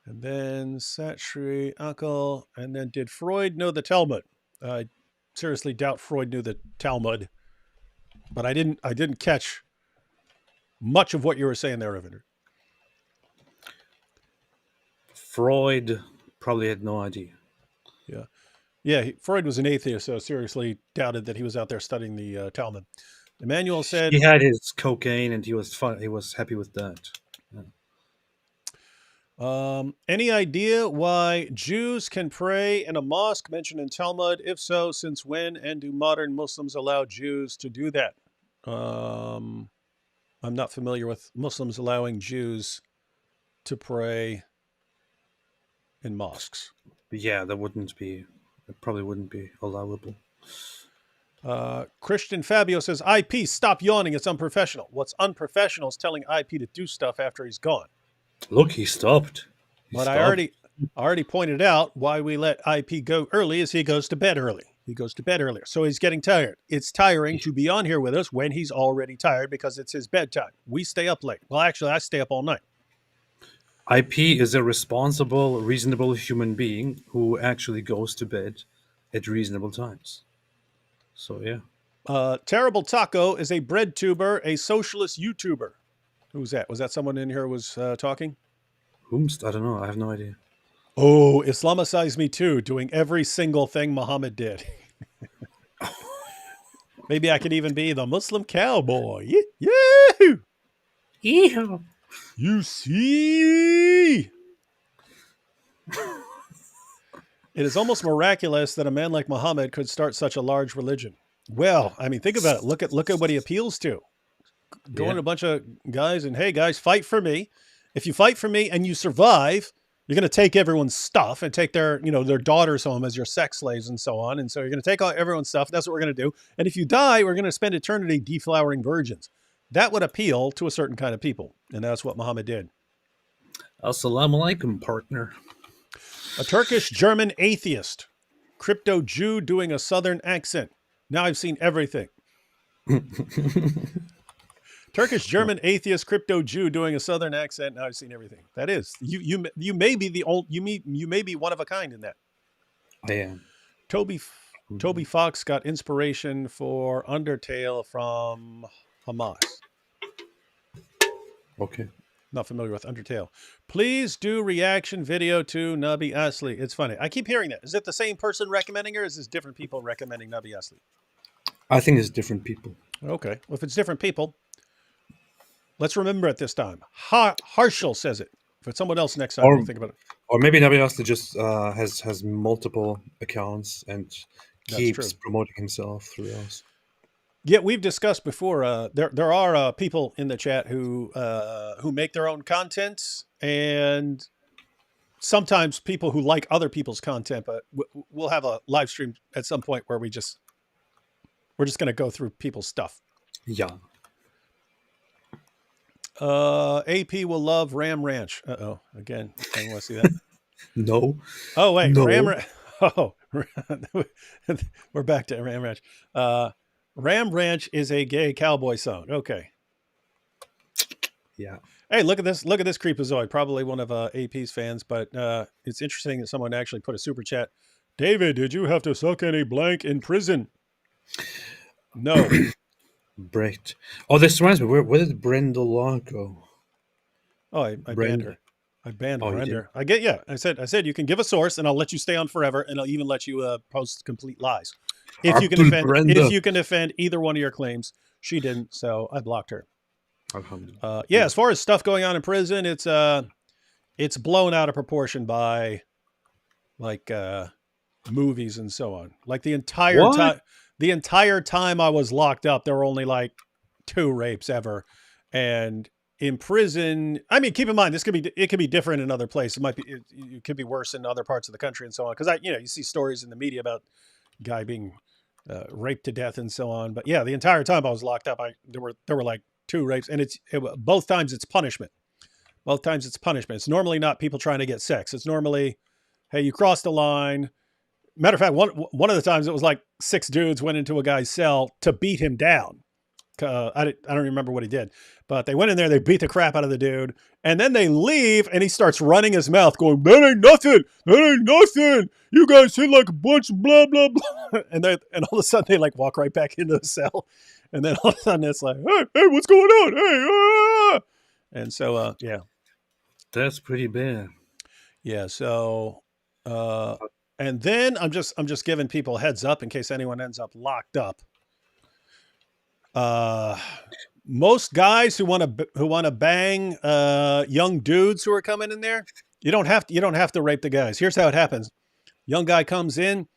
And then Satri, Akal, and then did Freud know the Talmud? I seriously doubt Freud knew the Talmud, but I didn't catch much of what you were saying there, Ravinder. Freud probably had no idea. Yeah. Freud was an atheist, so seriously doubted that he was out there studying the Talmud. Emmanuel said he had his cocaine and he was fun. He was happy with that. Yeah. Any idea why Jews can pray in a mosque mentioned in Talmud? If so, since when? And do modern Muslims allow Jews to do that? I'm not familiar with Muslims allowing Jews to pray in mosques. Yeah, it probably wouldn't be allowable. Christian Fabio says, IP, stop yawning. It's unprofessional. What's unprofessional is telling IP to do stuff after he's gone. Look, he stopped. But I already pointed out why we let IP go early is he goes to bed early. He goes to bed earlier. So he's getting tired. It's tiring to be on here with us when he's already tired because it's his bedtime. We stay up late. Well, actually, I stay up all night. IP is a responsible, reasonable human being who actually goes to bed at reasonable times. So, yeah. Terrible Taco is a bread tuber, a socialist YouTuber. Who's that? Was that someone in here who was talking? I don't know. I have no idea. Oh, Islamicize me too, doing every single thing Muhammad did. Maybe I could even be the Muslim cowboy. Yeah. Yeah. You see? It is almost miraculous that a man like Muhammad could start such a large religion. Well, I mean, think about it. Look at what he appeals to. Going to a bunch of guys and, hey, guys, fight for me. If you fight for me and you survive, you're going to take everyone's stuff and take their daughters home as your sex slaves and so on. And so you're going to take everyone's stuff. That's what we're going to do. And if you die, we're going to spend eternity deflowering virgins. That would appeal to a certain kind of people. And that's what Muhammad did. Assalamu alaikum, partner. A Turkish-German atheist. Crypto Jew doing a Southern accent. Now I've seen everything. Turkish-German atheist crypto Jew doing a Southern accent. Now I've seen everything. That is, you may be you may be one of a kind in that. I am. Toby Fox got inspiration for Undertale from Hamas. Okay. Not familiar with Undertale. Please do reaction video to Nabi Asli. It's funny. I keep hearing that. Is it the same person recommending her, or is this different people recommending Nabi Asli? I think it's different people. Okay. Well, if it's different people, let's remember it this time. Harshal says it. If it's someone else next time, we'll think about it. Or maybe Nabi Asli just has multiple accounts and keeps promoting himself through us. Yeah, we've discussed before. There are people in the chat who make their own content, and sometimes people who like other people's content. But we'll have a live stream at some point where we're just going to go through people's stuff. Yeah. AP will love Ram Ranch. Again, I want to see that. No. Oh wait, no. Ram. Oh, we're back to Ram Ranch. Ram Ranch is a gay cowboy song. Okay. Yeah. Hey, look at this. Look at this creepazoid. Probably one of AP's fans, but it's interesting that someone actually put a super chat. David, did you have to suck any blank in prison? No. Brett. Oh, this reminds me. Where did Brenda Law go? Oh, I banned her. I banned Brenda. I said you can give a source, and I'll let you stay on forever, and I'll even let you post complete lies. If you can defend either one of your claims. She didn't, so I blocked her. Yeah, as far as stuff going on in prison, it's blown out of proportion by like movies and so on. Like the entire time I was locked up, there were only like 2 rapes ever. And in prison, I mean, keep in mind, it could be different in other places. It could be worse in other parts of the country and so on. Because you see stories in the media about guy being raped to death and so on. But yeah, the entire time I was locked up, there were like 2 rapes, and both times it's punishment. Both times it's punishment. It's normally not people trying to get sex. It's normally, hey, you crossed the line. Matter of fact, one of the times it was like 6 dudes went into a guy's cell to beat him down. I don't remember what he did, but they went in there, they beat the crap out of the dude, and then they leave, and he starts running his mouth going, that ain't nothing. You guys hit like a bunch of blah, blah, blah. And all of a sudden they like walk right back into the cell. And then all of a sudden it's like, hey, what's going on? Hey, And so, yeah. That's pretty bad. Yeah. So, and then I'm just giving people a heads up in case anyone ends up locked up. Most guys who want to bang young dudes who are coming in there, you don't have to rape the guys. Here's how it happens. Young guy comes in,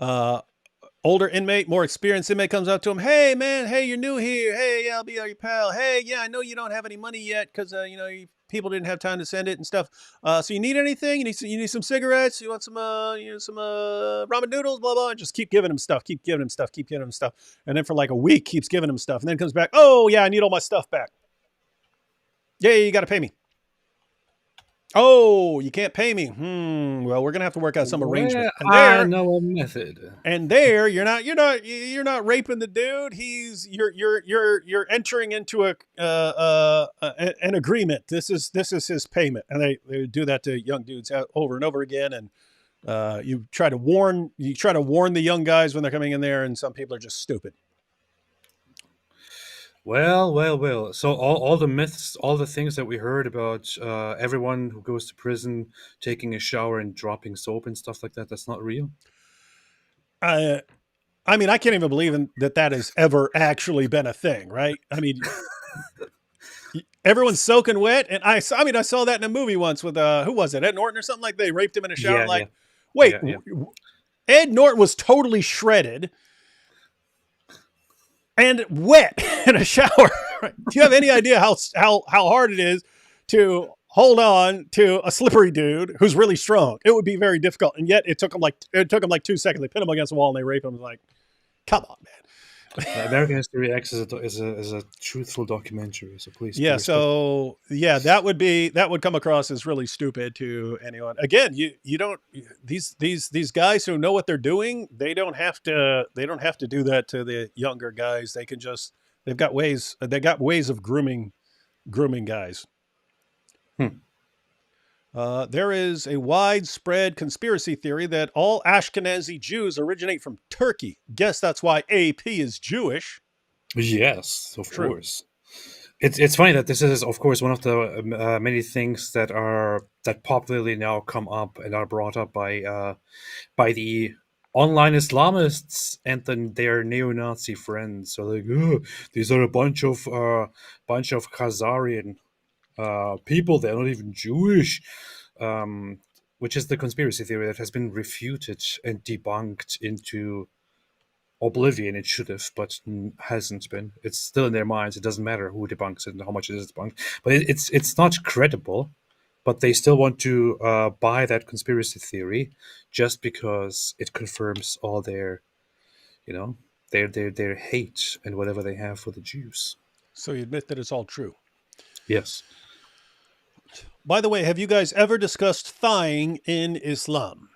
older inmate, more experienced inmate comes up to him. Hey man, hey, you're new here. Hey, yeah, I'll be your pal. Hey, yeah, I know you don't have any money yet because people didn't have time to send it and stuff. So you need anything? You need some cigarettes? You want some ramen noodles? Blah blah. And just keep giving him stuff. Keep giving him stuff. Keep giving him stuff. And then for like a week, keeps giving him stuff. And then comes back. Oh yeah, I need all my stuff back. Yeah, you got to pay me. Oh, you can't pay me. Well, we're gonna have to work out some arrangement. And I know a method. And there, you're not raping the dude. You're entering into an agreement. This is his payment, and they do that to young dudes over and over again. And you try to warn the young guys when they're coming in there, and some people are just stupid. Well. So all the myths, all the things that we heard about everyone who goes to prison taking a shower and dropping soap and stuff like that, that's not real? I mean, I can't even believe that has ever actually been a thing, right? I mean, everyone's soaking wet. And I saw that in a movie once with, who was it? Ed Norton or something, like they raped him in a shower. Wait, Ed Norton was totally shredded and wet in a shower. Do you have any idea how hard it is to hold on to a slippery dude who's really strong? It would be very difficult. And yet it took him like 2 seconds. They pin him against the wall and they rape him. Like, come on, man. American History X is a truthful documentary, so please. Yeah, so yeah, that would come across as really stupid to anyone. Again, you don't these guys who know what they're doing, they don't have to do that to the younger guys. They've got ways of grooming guys. There is a widespread conspiracy theory that all Ashkenazi Jews originate from Turkey. Guess that's why AP is Jewish. Yes, of course. It's funny that this is, of course, one of the many things that popularly now come up and are brought up by the online Islamists and then their neo-Nazi friends. So like, "Oh, these are a bunch of Khazarian people. They're not even Jewish," um, which is the conspiracy theory that has been refuted and debunked into oblivion. It should have, but hasn't been. It's still in their minds. It doesn't matter who debunks it and how much it is debunked, but it's not credible. But they still want to buy that conspiracy theory just because it confirms all their, their hate and whatever they have for the Jews. So you admit that it's all true. Yes. By the way, have you guys ever discussed thighing in Islam?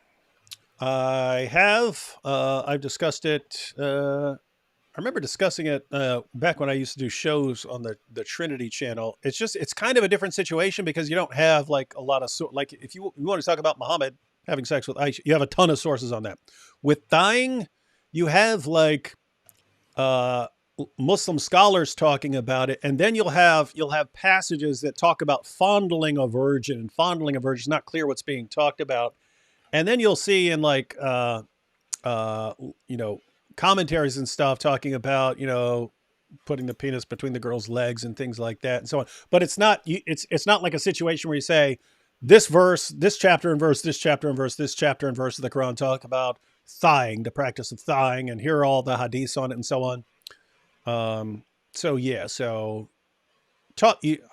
I have. I've discussed it. I remember discussing it back when I used to do shows on the Trinity channel. It's kind of a different situation because you don't have like a lot of, like if you want to talk about Muhammad having sex with Aisha, you have a ton of sources on that. With thighing, you have like Muslim scholars talking about it, and then you'll have passages that talk about fondling a virgin, and fondling a virgin is not clear what's being talked about. And then you'll see in like, commentaries and stuff talking about, putting the penis between the girl's legs and things like that and so on. But it's not like a situation where you say this verse, this chapter and verse, this chapter and verse, this chapter and verse of the Quran talk about thighing, the practice of thighing, and here are all the hadiths on it and so on. I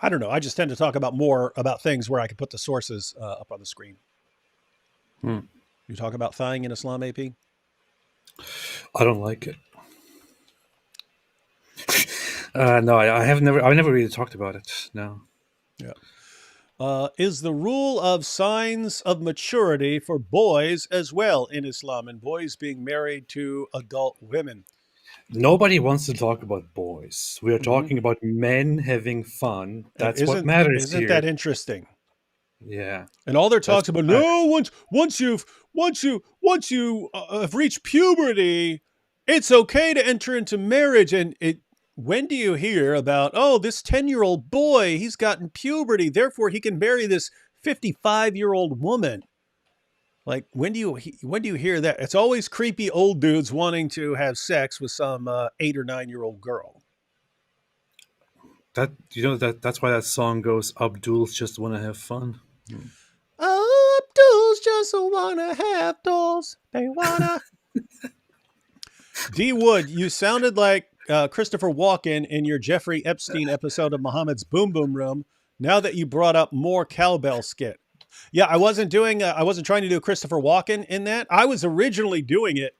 don't know. I just tend to talk about more about things where I can put the sources up on the screen. You talk about thighing in Islam, AP? I don't like it. No, I've never really talked about it. No. Yeah. Is the rule of signs of maturity for boys as well in Islam, and boys being married to adult women? Nobody wants to talk about boys. We are talking about men having fun. That's what matters here. Isn't that interesting? Yeah. And all their talks about once you have reached puberty, it's okay to enter into marriage. And when do you hear about, this 10-year-old boy, he's gotten puberty, therefore he can marry this 55-year-old woman? Like, when do you hear that? It's always creepy old dudes wanting to have sex with some 8 or 9-year-old girl. That's why that song goes, Abdul's just want to have fun. Abdul's just wanna have dolls. They wanna. D. Wood, you sounded like Christopher Walken in your Jeffrey Epstein episode of Muhammad's Boom Boom Room. Now that you brought up more cowbell skit. Yeah, I wasn't trying to do Christopher Walken in that. I was originally doing it.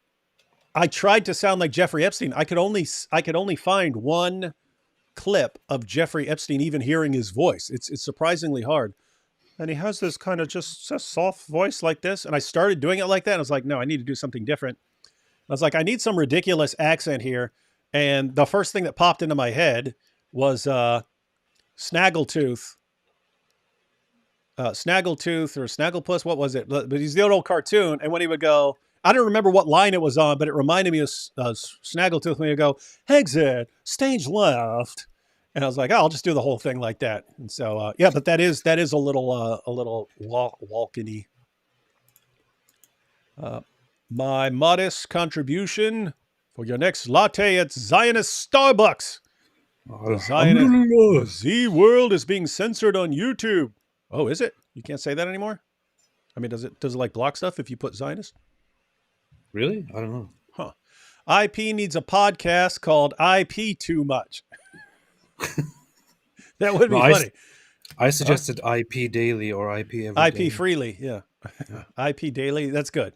I tried to sound like Jeffrey Epstein. I could only find one clip of Jeffrey Epstein even hearing his voice. It's surprisingly hard. And he has this kind of just a soft voice like this. And I started doing it like that. And I was like, no, I need to do something different. I was like, I need some ridiculous accent here. And the first thing that popped into my head was Snaggletooth. Snaggletooth or Snagglepuss, what was it? But he's the old cartoon. And when he would go, I don't remember what line it was on, but it reminded me of Snaggletooth when he would go, exit, stage left. And I was like, I'll just do the whole thing like that. And so, but that is a little Walken-y. My modest contribution for your next latte at Zionist Starbucks. The Z World is being censored on YouTube. Oh, is it? You can't say that anymore? I mean, does it like block stuff if you put Zionist? Really? I don't know. Huh. IP needs a podcast called IP Too Much. That would be funny. I suggested IP Daily or IP Every Day. IP Freely, yeah. IP Daily, that's good.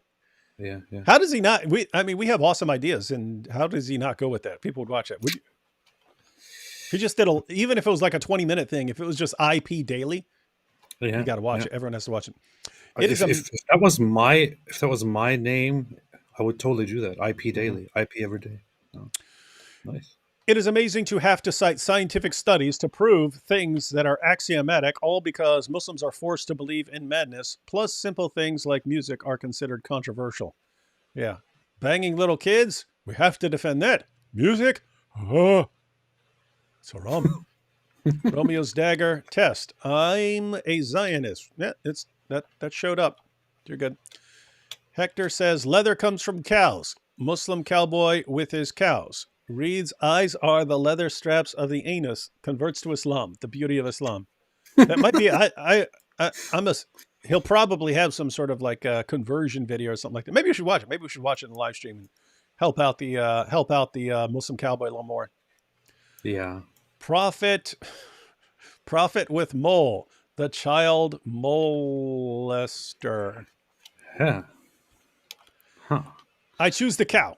Yeah. How does he not? We have awesome ideas, and how does he not go with that? People would watch it. Would you? If he just did even if it was like a 20-minute thing, if it was just IP Daily, you got to watch it. Everyone has to watch it. If that was my name, I would totally do that. IP Daily, IP Every Day. Oh, nice. It is amazing to have to cite scientific studies to prove things that are axiomatic, all because Muslims are forced to believe in madness, plus simple things like music are considered controversial. Yeah. Banging little kids, we have to defend that. Music? It's haram. Romeo's dagger test. I'm a Zionist. Yeah, it's that showed up. You're good. Hector says leather comes from cows. Muslim cowboy with his cows. Reads eyes are the leather straps of the anus. Converts to Islam. The beauty of Islam. That might be. I'm a. He'll probably have some sort of like a conversion video or something like that. Maybe you should watch it. Maybe we should watch it in the live stream and help out the Muslim cowboy a little more. Yeah. Prophet with mole, the child molester. Yeah. Huh. I choose the cow.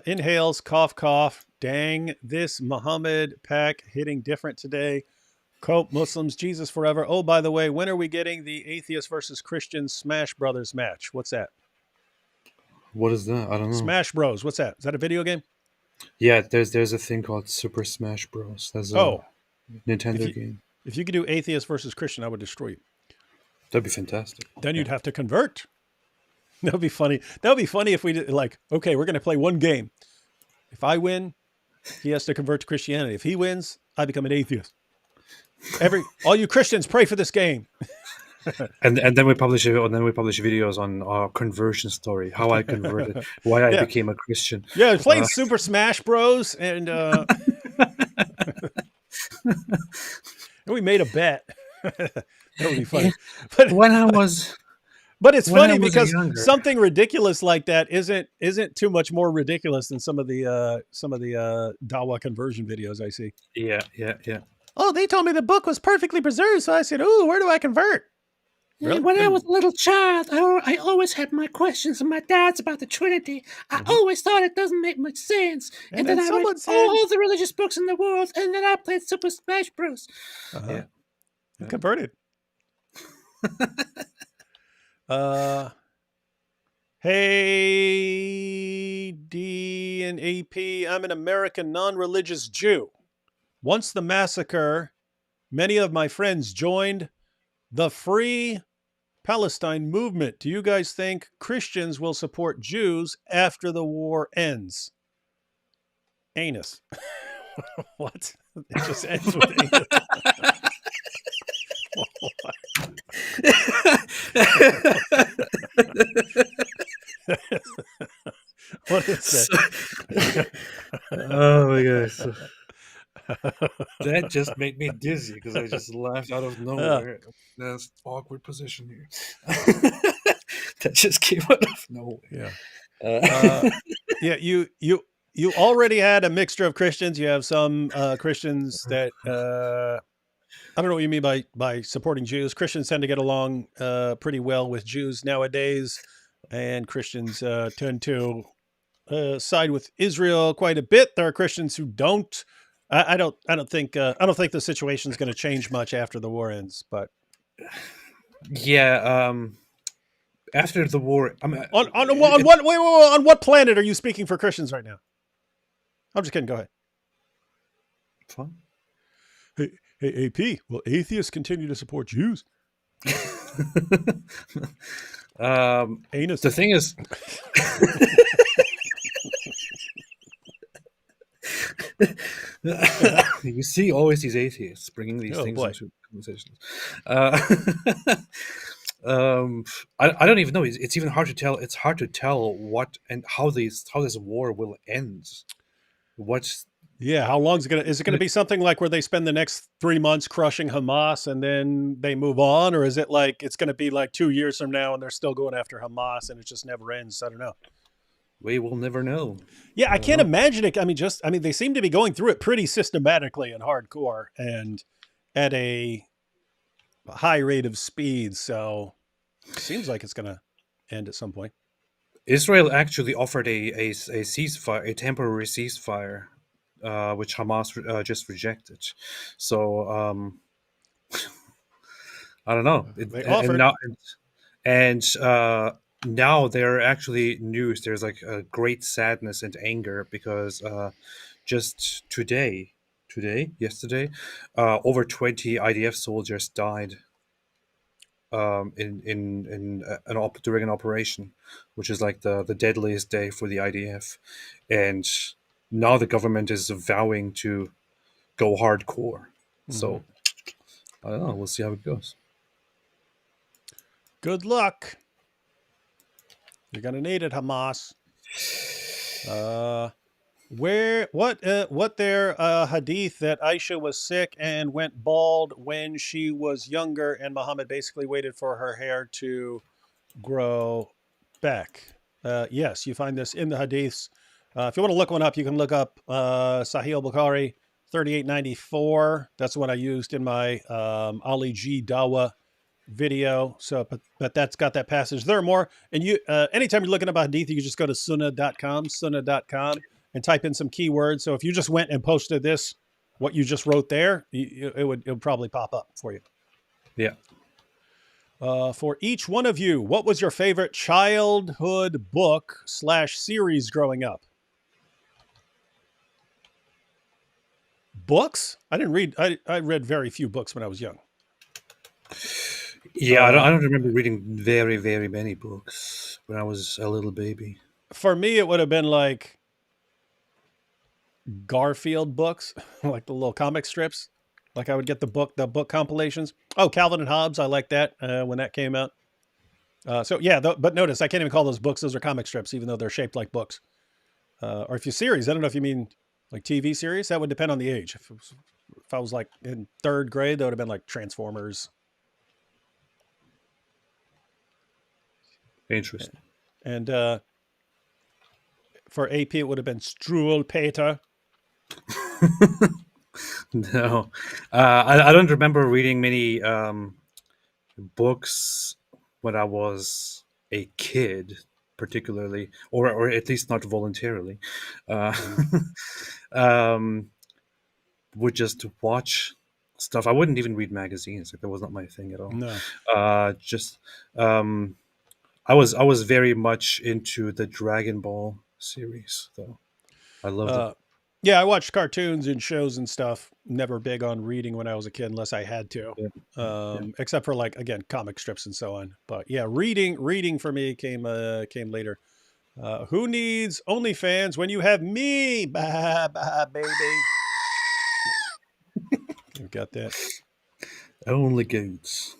Inhales, cough, cough. Dang, this Muhammad pack hitting different today. Cope, Muslims, Jesus forever. Oh, by the way, when are we getting the atheist versus Christian Smash Brothers match? What's that? What is that? I don't know. Smash Bros. What's that? Is that a video game? Yeah, there's a thing called Super Smash Bros. That's a Nintendo game. If you could do atheist versus Christian, I would destroy you. That'd be fantastic. Then you'd have to convert. That would be funny. That would be funny if we did like, okay, we're going to play one game. If I win, he has to convert to Christianity. If he wins, I become an atheist. All you Christians, pray for this game. and then we publish videos on our conversion story, how I converted, why I became a Christian. Yeah, playing Super Smash Bros. And we made a bet. That would be funny. But when I was, but it's funny because younger. something ridiculous like that isn't too much more ridiculous than some of the Dawa conversion videos I see. Yeah. Oh, they told me the book was perfectly preserved, so I said, "Ooh, where do I convert?" Really? When I was a little child, I always had my questions and my doubts about the Trinity. I always thought it doesn't make much sense. And then I read all the religious books in the world, and then I played Super Smash Bros. Yeah. Converted. Hey, D and AP, I'm an American non-religious Jew. Once the massacre, many of my friends joined the Free Palestine movement. Do you guys think Christians will support Jews after the war ends? Anus. What? It just ends with anus. What is that? Oh my gosh. That just made me dizzy because I just laughed out of nowhere. That's awkward position here. That just came out of nowhere. Yeah. Yeah. You already had a mixture of Christians. You have some Christians that I don't know what you mean by supporting Jews. Christians tend to get along pretty well with Jews nowadays, and Christians tend to side with Israel quite a bit. There are Christians who don't. I don't think the situation is going to change much after the war ends. But yeah, after the war, I mean, on what planet are you speaking for Christians right now? I'm just kidding. Go ahead. Fine. Hey, AP. Will atheists continue to support Jews? Anus. The thing is. You see always these atheists bringing these things into conversations. I don't even know. It's even hard to tell. It's hard to tell what and how this war will end. How long is it going to? Is it going to be something like where they spend the next 3 months crushing Hamas and then they move on, or is it like it's going to be like 2 years from now and they're still going after Hamas and it just never ends? I don't know. We will never know. Yeah, I can't imagine it. I mean, they seem to be going through it pretty systematically and hardcore and at a high rate of speed. So it seems like it's going to end at some point. Israel actually offered a ceasefire, a temporary ceasefire, which Hamas just rejected. So I don't know. They offered. Now there are actually news. There's like a great sadness and anger because just yesterday, over 20 IDF soldiers died during an operation, which is like the deadliest day for the IDF, and now the government is vowing to go hardcore. So I don't know. We'll see how it goes. Good luck. You're gonna need it, Hamas. What their hadith that Aisha was sick and went bald when she was younger, and Muhammad basically waited for her hair to grow back. Yes, you find this in the hadiths. If you want to look one up, you can look up Sahih al-Bukhari 3894. That's the one I used in my Ali G Dawa video. So, but that's got that passage. There are more. And you, anytime you're looking up a hadith, you can just go to sunnah.com, and type in some keywords. So if you just went and posted this, what you just wrote there, it would probably pop up for you. Yeah. For each one of you, what was your favorite childhood book / series growing up? Books? I didn't read. I read very few books when I was young. Yeah, I don't remember reading very, very many books when I was a little baby. For me, it would have been like Garfield books, like the little comic strips. Like I would get the book compilations. Oh, Calvin and Hobbes. I like that when that came out. So yeah, but notice I can't even call those books. Those are comic strips, even though they're shaped like books. Or if you series, I don't know if you mean like TV series. That would depend on the age. If I was like in 3rd grade, that would have been like Transformers. Interesting. And for AP, it would have been Struel Peter. No, I don't remember reading many books when I was a kid, particularly, or at least not voluntarily. Would just watch stuff. I wouldn't even read magazines. Like that was not my thing at all. No. I was very much into the Dragon Ball series, though. I loved it. Yeah, I watched cartoons and shows and stuff. Never big on reading when I was a kid, unless I had to. Yeah. Except for like, again, comic strips and so on. But yeah, reading for me came later. Who needs OnlyFans when you have me? Bye, baby. You've got that. Only goats.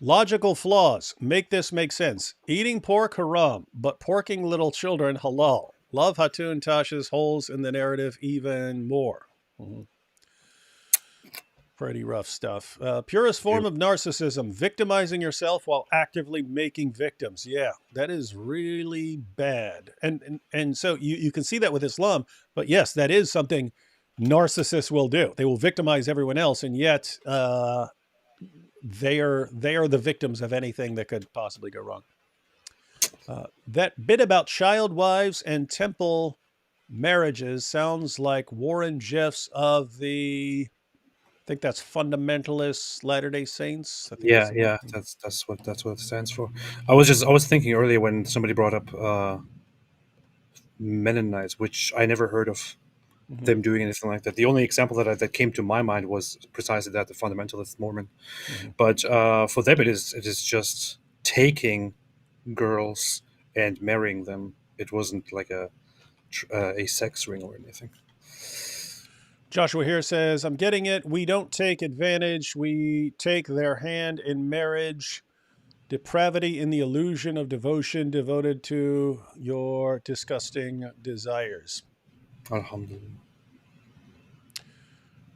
Logical flaws. Make this make sense. Eating pork haram, but porking little children halal. Love Hatun Tash's holes in the narrative even more. Pretty rough stuff. Purest form of narcissism, victimizing yourself while actively making victims. Yeah, that is really bad. And so you can see that with Islam, but yes, that is something narcissists will do. They will victimize everyone else, and yet they are the victims of anything that could possibly go wrong. That bit about child wives and temple marriages sounds like Warren Jeffs of the, I think that's Fundamentalist Latter-day Saints. I think that's what it stands for. I was thinking earlier when somebody brought up Mennonites, which I never heard of them doing anything like that. The only example that came to my mind was precisely that, the fundamentalist Mormon. But for them, it is just taking girls and marrying them. It wasn't like a sex ring or anything. Joshua here says, I'm getting it. We don't take advantage. We take their hand in marriage. Depravity in the illusion of devotion devoted to your disgusting desires. Alhamdulillah.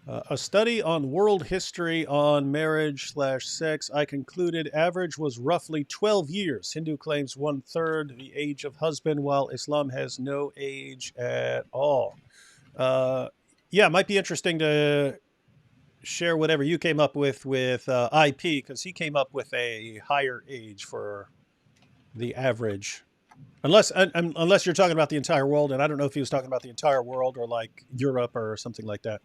A study on world history on marriage / sex, I concluded average was roughly 12 years. Hindu claims 1/3 the age of husband, while Islam has no age at all. Yeah, it might be interesting to share whatever you came up with IP, because he came up with a higher age for the average. Unless you're talking about the entire world, and I don't know if he was talking about the entire world or like Europe or something like that.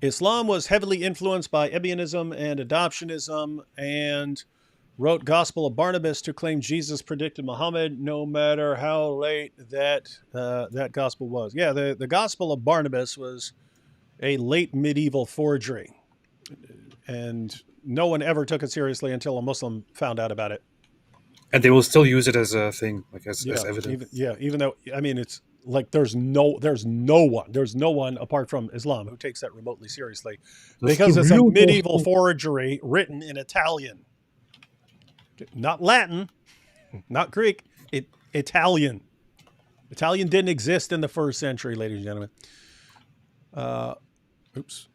Islam was heavily influenced by Ebionism and adoptionism, and wrote Gospel of Barnabas to claim Jesus predicted Muhammad, no matter how late that gospel was. Yeah, the Gospel of Barnabas was a late medieval forgery, and no one ever took it seriously until a Muslim found out about it. And they will still use it as a thing, like as evidence. Even though, I mean, it's like there's no one apart from Islam who takes that remotely seriously, because it's a medieval forgery written in Italian, not Latin, not Greek, Italian. Italian didn't exist in the 1st century, ladies and gentlemen. Oops.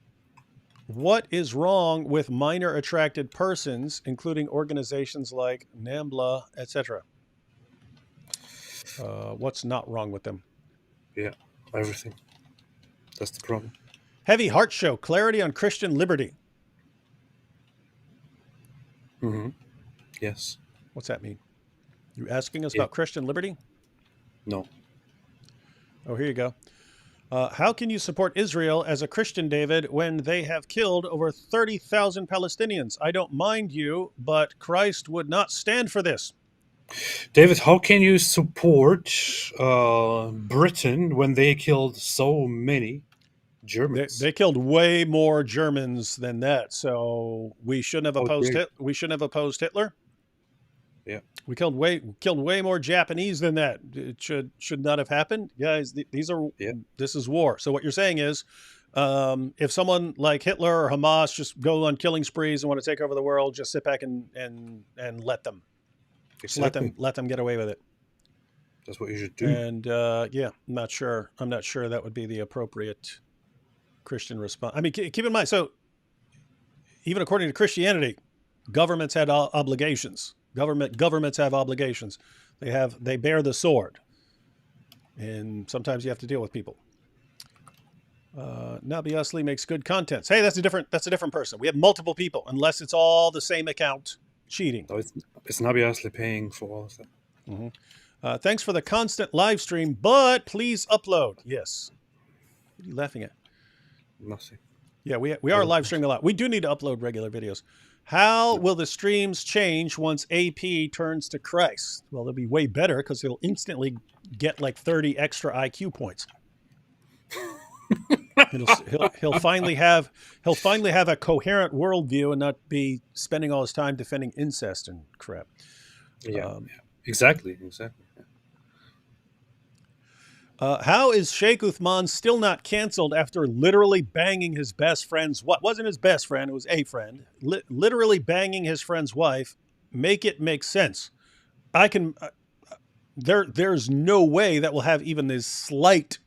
What is wrong with minor attracted persons, including organizations like NAMBLA, etc.? What's not wrong with them? Yeah, everything. That's the problem. Heavy Heart Show, clarity on Christian liberty. Mm-hmm. Yes. What's that mean? You asking us about Christian liberty? No. Oh, here you go. How can you support Israel as a Christian, David, when they have killed over 30,000 Palestinians? I don't mind you, but Christ would not stand for this. David, how can you support Britain when they killed so many Germans? They killed way more Germans than that, so we shouldn't have opposed we shouldn't have opposed Hitler. Yeah, we killed way more Japanese than that. It should not have happened, guys. This is war. So what you're saying is, if someone like Hitler or Hamas just go on killing sprees and want to take over the world, just sit back and let them, let them get away with it. That's what you should do. And I'm not sure that would be the appropriate Christian response. I mean, keep in mind. So even according to Christianity, governments had obligations. Governments have obligations. They bear the sword, and sometimes you have to deal with people. Nabi Asli makes good content. Hey, that's a different person. We have multiple people, unless it's all the same account cheating. No, it's Nabi Asli paying for all of that. Mm-hmm. Thanks for the constant live stream, but please upload. Yes. What are you laughing at? Nothing. Yeah, we are live streaming a lot. We do need to upload regular videos. How will the streams change once AP turns to Christ? Well, they'll be way better because he'll instantly get like 30 extra IQ points. He'll finally have a coherent worldview and not be spending all his time defending incest and crap. Yeah, exactly. How is Sheikh Uthman still not canceled after literally banging his best friend's what wasn't his best friend, it was a friend, literally banging his friend's wife? Make it make sense. There's no way that will have even this slight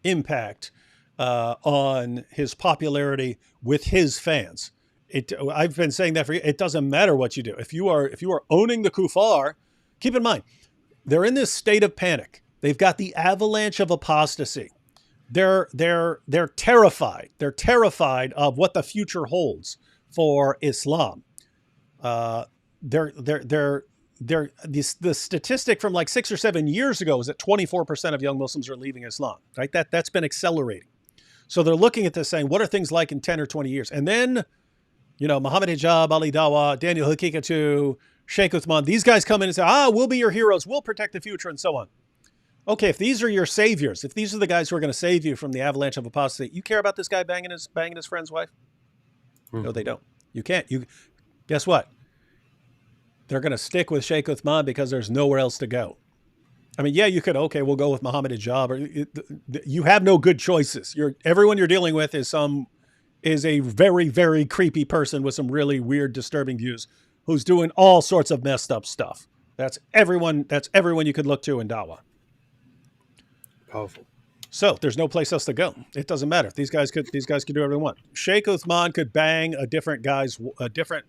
impact on his popularity with his fans. I've been saying that for you. It doesn't matter what you do. If you are owning the kuffar, keep in mind, they're in this state of panic. They've got the avalanche of apostasy. They're terrified. They're terrified of what the future holds for Islam. The statistic from like 6 or 7 years ago is that 24% of young Muslims are leaving Islam. Right? That's been accelerating. So they're looking at this saying, what are things like in 10 or 20 years? And then, Muhammad Hijab, Ali Dawa, Daniel Hakikatu, Sheikh Uthman, these guys come in and say, we'll be your heroes. We'll protect the future and so on. Okay, if these are your saviors, if these are the guys who are going to save you from the avalanche of apostasy, you care about this guy banging his friend's wife? No, they don't. You can't. Guess what? They're going to stick with Sheikh Uthman because there's nowhere else to go. I mean, yeah, you could. Okay, we'll go with Muhammad Hijab. You have no good choices. Everyone you're dealing with is a very, very creepy person with some really weird, disturbing views who's doing all sorts of messed up stuff. That's everyone. That's everyone you could look to in Dawah. Powerful. So there's no place else to go. It doesn't matter. These guys could do whatever they want. Sheikh Uthman could bang a different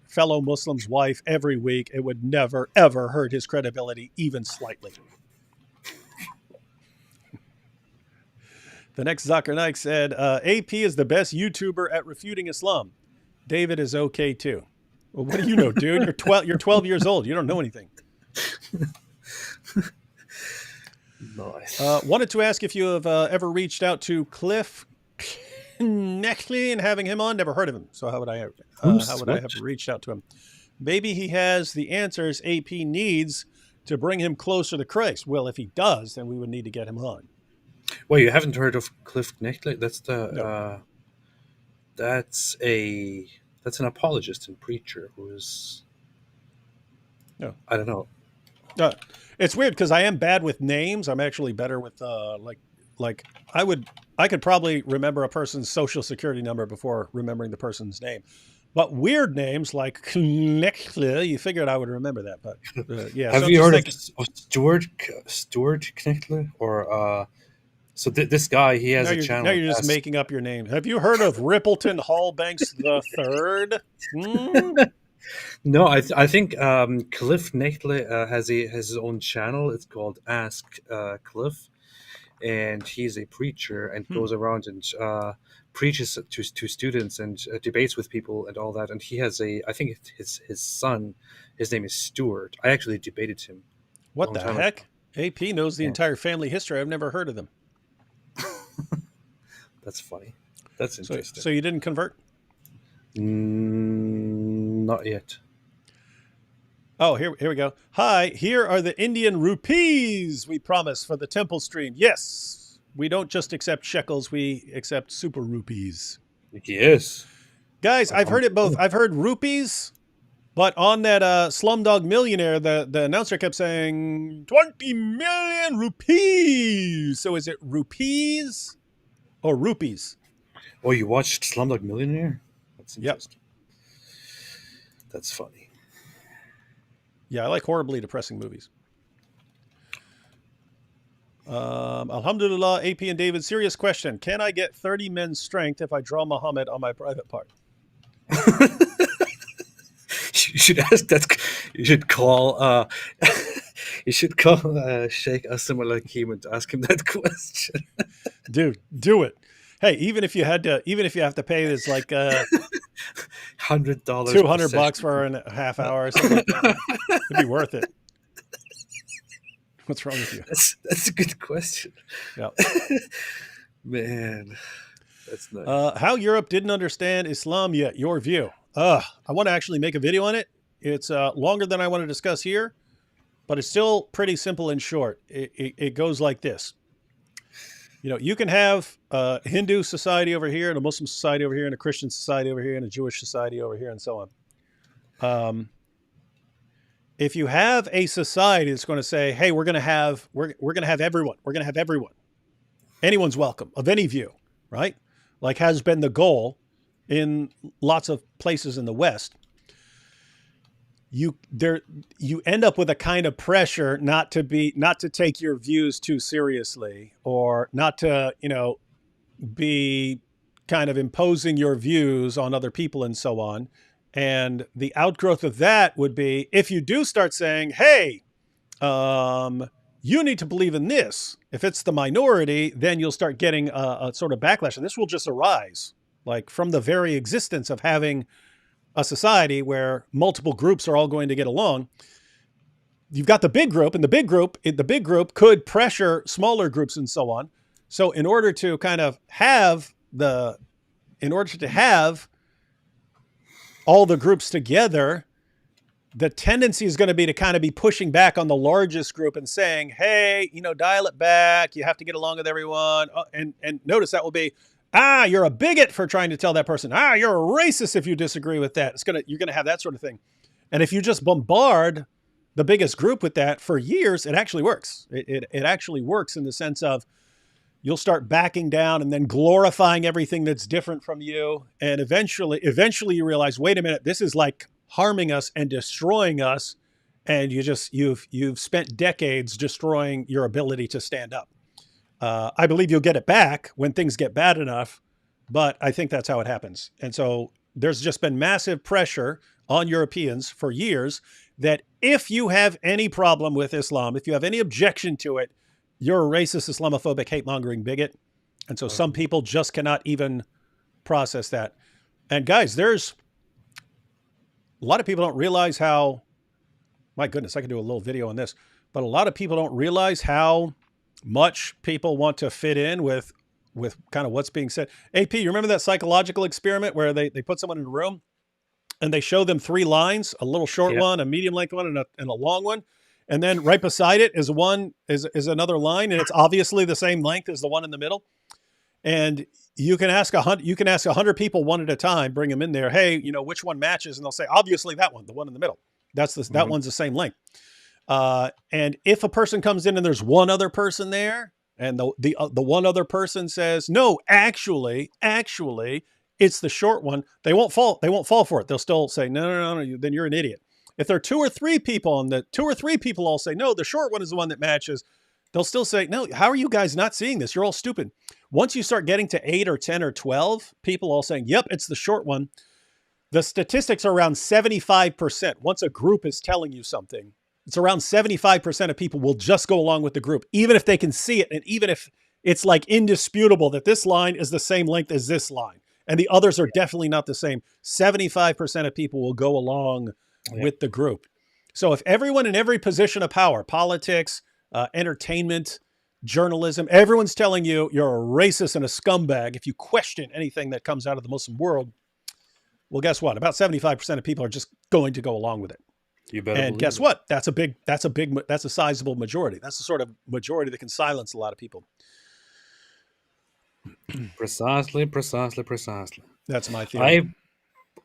fellow Muslim's wife every week. It would never, ever hurt his credibility, even slightly. The next Zakir Naik said, AP is the best YouTuber at refuting Islam. David is okay too. Well, what do you know, dude? You're 12 years old. You don't know anything. Nice. Wanted to ask if you have ever reached out to Cliff Knechtley and having him on. Never heard of him. So how would I have reached out to him? Maybe he has the answers AP needs to bring him closer to Christ. Well, if he does, then we would need to get him on. Well, you haven't heard of Cliff Knechtley? That's an apologist and preacher who is. No, I don't know. It's weird because I am bad with names. I'm actually better with like I could probably remember a person's social security number before remembering the person's name. But weird names like Knechtler, you figured I would remember that. But yeah. Have so you just heard thinking, of Stuart Knechtler? Or so this guy, he has a channel. now you're just making up your name. Have you heard of Rippleton Hallbanks the Third? No, I think Cliff Knechtler has his own channel. It's called Ask Cliff, and he's a preacher and goes around and preaches to students and debates with people and all that. And he has I think his son, his name is Stuart. I actually debated him. What the heck? AP knows the entire family history. I've never heard of them. That's funny. That's interesting. So you didn't convert? Not yet. Oh, here we go. Hi, here are the Indian rupees we promised for the temple stream. Yes, we don't just accept shekels, we accept super rupees. Yes. Guys, I've heard it both. I've heard rupees, but on that Slumdog Millionaire, the announcer kept saying 20 million rupees. So is it rupees or rupees? Oh, you watched Slumdog Millionaire? That's interesting. Yep. That's funny. Yeah, I like horribly depressing movies. Alhamdulillah, AP and David, serious question. Can I get 30 men's strength if I draw Muhammad on my private part? You should ask that. You should call. You should call Sheikh Asim Hakim and ask him that question. Dude, do it. Hey, even if you have to pay this like $100, $200 for a half hour or something, it'd be worth it. What's wrong with you? That's a good question. Yeah, man, that's nice. How Europe didn't understand Islam yet? Your view? I want to actually make a video on it. It's longer than I want to discuss here, but it's still pretty simple and short. It goes like this. You know, you can have a Hindu society over here and a Muslim society over here and a Christian society over here and a Jewish society over here and so on. If you have a society that's going to say, hey, we're going to have everyone. We're going to have everyone. Anyone's welcome of any view, right? Like has been the goal in lots of places in the West. You end up with a kind of pressure not to take your views too seriously, or not to, be kind of imposing your views on other people and so on. And the outgrowth of that would be if you do start saying, hey, you need to believe in this. If it's the minority, then you'll start getting a sort of backlash. And this will just arise like from the very existence of having a society where multiple groups are all going to get along. You've got the big group, and the big group could pressure smaller groups and so on. So in order to have all the groups together, the tendency is going to be to kind of be pushing back on the largest group and saying, hey, dial it back. You have to get along with everyone. And notice that will be, you're a bigot for trying to tell that person, you're a racist if you disagree with that. You're going to have that sort of thing. And if you just bombard the biggest group with that for years, it actually works. It actually works in the sense of you'll start backing down and then glorifying everything that's different from you. And eventually you realize, wait a minute, this is like harming us and destroying us. And you've spent decades destroying your ability to stand up. I believe you'll get it back when things get bad enough, but I think that's how it happens. And so there's just been massive pressure on Europeans for years that if you have any problem with Islam, if you have any objection to it, you're a racist, Islamophobic, hate-mongering bigot. And so some people just cannot even process that. And guys, there's a lot of people don't realize how, my goodness, I could do a little video on this, but a lot of people don't realize how much people want to fit in with kind of what's being said. AP, you remember that psychological experiment where they put someone in a room and they show them 3 lines, a little short one, a medium length one, and a long one. And then right beside it is another line, and it's obviously the same length as the one in the middle. And you can ask 100 people one at a time, bring them in there. Hey, which one matches? And they'll say, obviously that one, the one in the middle. That one's the same length. And if a person comes in and there's one other person there, And the one other person says, no, actually, it's the short one. They won't fall for it. They'll still say, no, then you're an idiot. If there are two or three people and the two or three people all say, no, the short one is the one that matches, they'll still say, no, how are you guys not seeing this? You're all stupid. Once you start getting to 8 or 10 or 12 people all saying, yep, it's the short one, the statistics are around 75%. Once a group is telling you something, it's around 75% of people will just go along with the group, even if they can see it. And even if it's like indisputable that this line is the same length as this line and the others are definitely not the same, 75% of people will go along with the group. So if everyone in every position of power, politics, entertainment, journalism, everyone's telling you you're a racist and a scumbag if you question anything that comes out of the Muslim world, well, guess what? About 75% of people are just going to go along with it. You better. And guess what? That's a sizable majority. That's the sort of majority that can silence a lot of people. Precisely. That's my theory.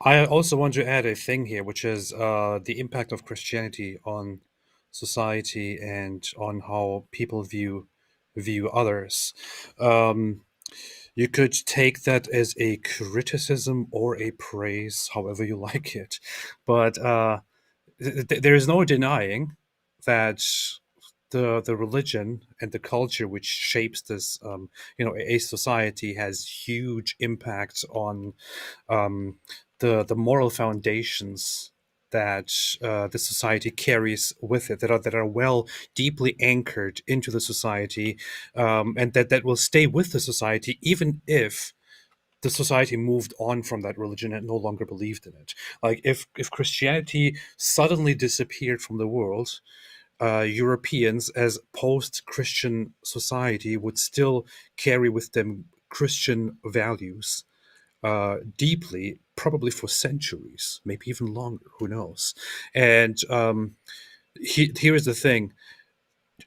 I also want to add a thing here, which is the impact of Christianity on society and on how people view others. You could take that as a criticism or a praise, however you like it. But there is no denying that the religion and the culture which shapes this, a society has huge impacts on the moral foundations that the society carries with it, that are well deeply anchored into the society, and that will stay with the society even if the society moved on from that religion and no longer believed in it. Like if Christianity suddenly disappeared from the world, Europeans as post-Christian society would still carry with them Christian values deeply, probably for centuries, maybe even longer, who knows. And here is the thing.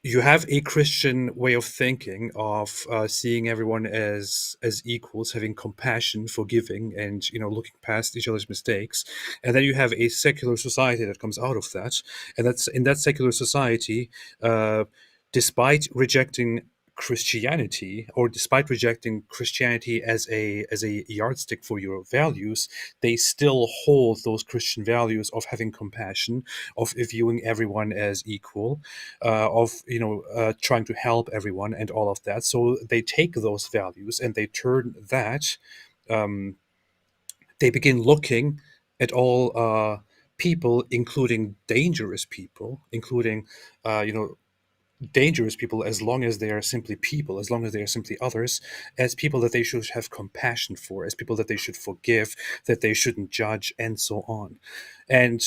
You have a Christian way of thinking, of seeing everyone as equals, having compassion, forgiving, and looking past each other's mistakes. And then you have a secular society that comes out of that, and that's in that secular society, despite rejecting Christianity, or despite rejecting Christianity as a yardstick for your values, they still hold those Christian values of having compassion, of viewing everyone as equal, of trying to help everyone and all of that. So they take those values and they turn that. They begin looking at all people, including dangerous people, including dangerous people, as long as they are simply people, as long as they are simply others, as people that they should have compassion for, as people that they should forgive, that they shouldn't judge, and so on. And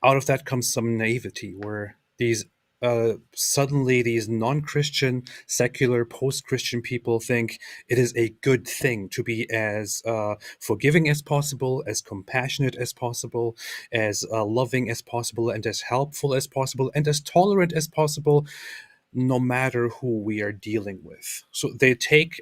out of that comes some naivety, where these suddenly these non-Christian, secular, post-Christian people think it is a good thing to be as forgiving as possible, as compassionate as possible, as loving as possible, and as helpful as possible, and as tolerant as possible, no matter who we are dealing with. So they take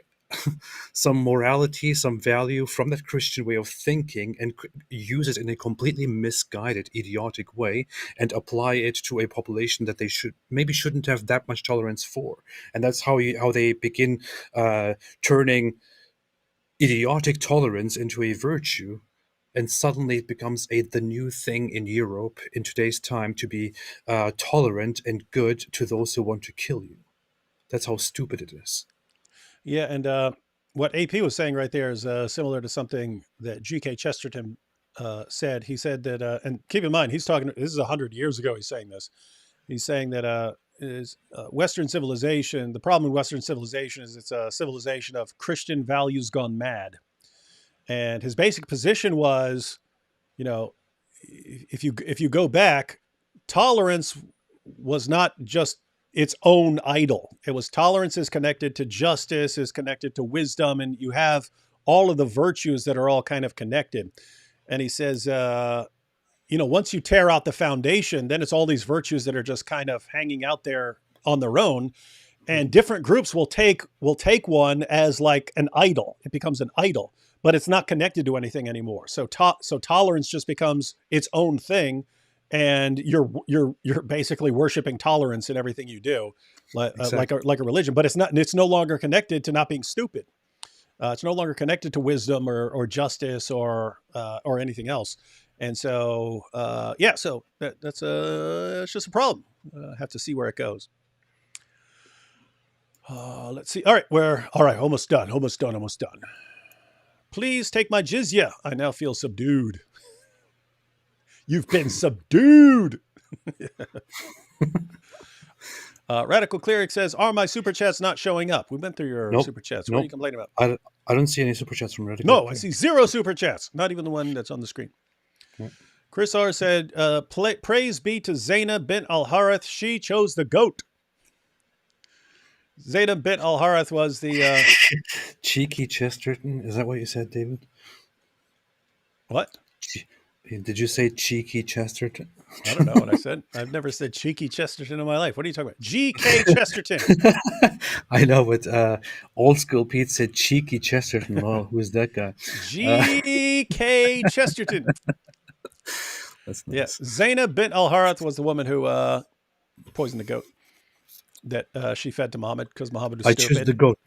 some morality, some value from that Christian way of thinking and use it in a completely misguided, idiotic way, and apply it to a population that they shouldn't have that much tolerance for. And that's how they begin turning idiotic tolerance into a virtue. And suddenly it becomes the new thing in Europe in today's time to be tolerant and good to those who want to kill you. That's how stupid it is. Yeah, and what AP was saying right there is similar to something that G.K. Chesterton said. He said that, and keep in mind, this is 100 years ago he's saying this. He's saying that Western civilization, the problem in Western civilization is it's a civilization of Christian values gone mad. And his basic position was, if you go back, tolerance was not just its own idol. It was tolerance is connected to justice, is connected to wisdom, and you have all of the virtues that are all kind of connected. And he says, once you tear out the foundation, then it's all these virtues that are just kind of hanging out there on their own. And different groups will take one as like an idol. It becomes an idol, but it's not connected to anything anymore. So tolerance just becomes its own thing. and you're basically worshiping tolerance in everything you do, like a religion. But it's no longer connected to not being stupid. It's no longer connected to wisdom or justice or anything else. And so so that's it's just a problem. Have to see where it goes. Let's see. All right. Almost done. Please take my jizya. I now feel subdued. You've been subdued. Radical Cleric says, are my super chats not showing up? We went through your super chats. What are you complaining about? I don't see any super chats from Radical. No, I see 0 super chats. Not even the one that's on the screen. Yep. Chris R said, praise be to Zainab bint al-Harith. She chose the goat. Zainab bint al-Harith was the... Cheeky Chesterton. Is that what you said, David? What? Did you say cheeky Chesterton? I don't know what I said. I've never said cheeky Chesterton in my life. What are you talking about? G.K. Chesterton. I know, but old school Pete said cheeky Chesterton. Oh, who's that guy? G.K. Chesterton. That's nice. Yes. Zainab bint al-Harith was the woman who poisoned the goat that she fed to Muhammad because Muhammad was stupid. I choose the goat.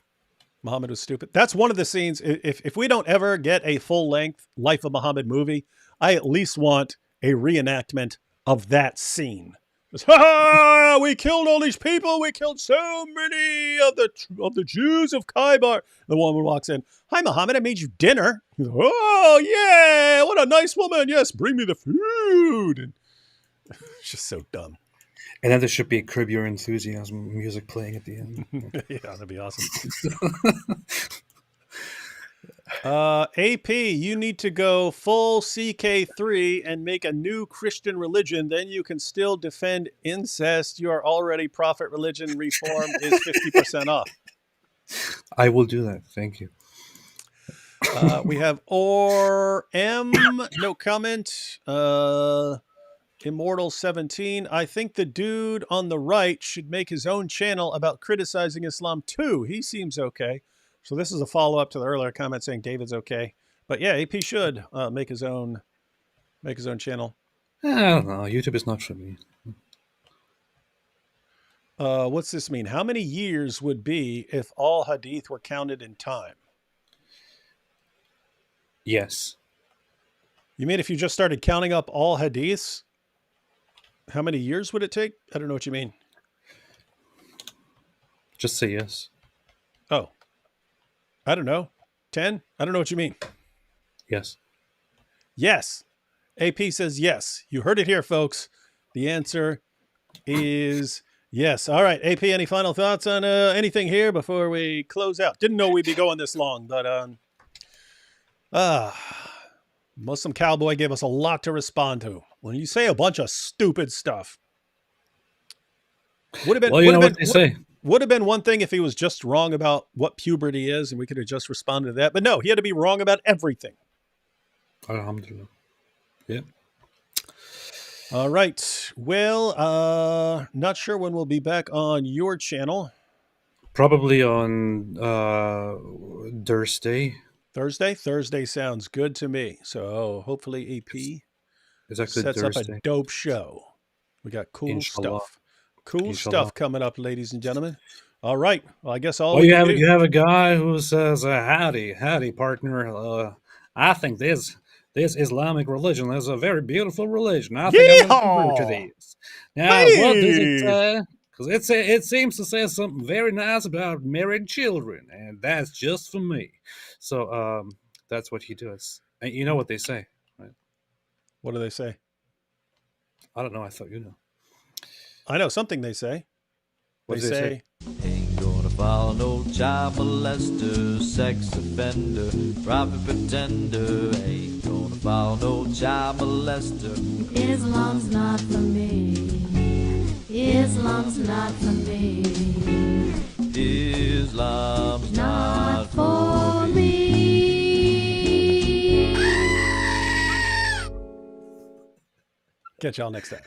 Muhammad was stupid. That's one of the scenes. If we don't ever get a full-length Life of Muhammad movie, I at least want a reenactment of that scene. We killed all these people. We killed so many of the Jews of Khaybar. The woman walks in. Hi, Muhammad. I made you dinner. He's like, oh, yeah. What a nice woman. Yes, bring me the food. And it's just so dumb. And then there should be Curb Your Enthusiasm music playing at the end. Yeah, that'd be awesome. AP, you need to go full CK3 and make a new Christian religion. Then you can still defend incest. Your already prophet religion reform is 50% off. I will do that. Thank you. We have M, no comment. Immortal 17. I think the dude on the right should make his own channel about criticizing Islam too. He seems okay. So this is a follow-up to the earlier comment saying David's okay. But yeah, AP should make his own channel. I don't know. YouTube is not for me. What's this mean? How many years would be if all hadith were counted in time? Yes. You mean if you just started counting up all hadiths? How many years would it take? I don't know what you mean. Just say yes. Oh. I don't know. 10? I don't know what you mean. Yes. Yes. AP says yes. You heard it here, folks. The answer is yes. All right. AP, any final thoughts on anything here before we close out? Didn't know we'd be going this long, but Muslim Cowboy gave us a lot to respond to. When you say a bunch of stupid stuff. Would have been, well, you know what they say. Would have been one thing if he was just wrong about what puberty is and we could have just responded to that. But no, he had to be wrong about everything. Alhamdulillah. Yeah. All right. Well, not sure when we'll be back on your channel. Probably on Thursday. Thursday sounds good to me. So hopefully AP sets Thursday. Up a dope show. We got cool Inshallah. Stuff. Cool stuff coming up, ladies and gentlemen. All right. Well, I guess you have a guy who says, howdy, partner. I think this Islamic religion is a very beautiful religion. I think I'm going to convert to these. Now, what does it say? Because it seems to say something very nice about married children, and that's just for me. So that's what he does. And you know what they say, right? What do they say? I don't know. I thought you know. I know something they say. What do they say? Ain't gonna follow no child molester, sex offender, private pretender. Ain't gonna follow no child molester. Islam's not for me. Islam's not for me. Islam's not for me. Catch y'all next time.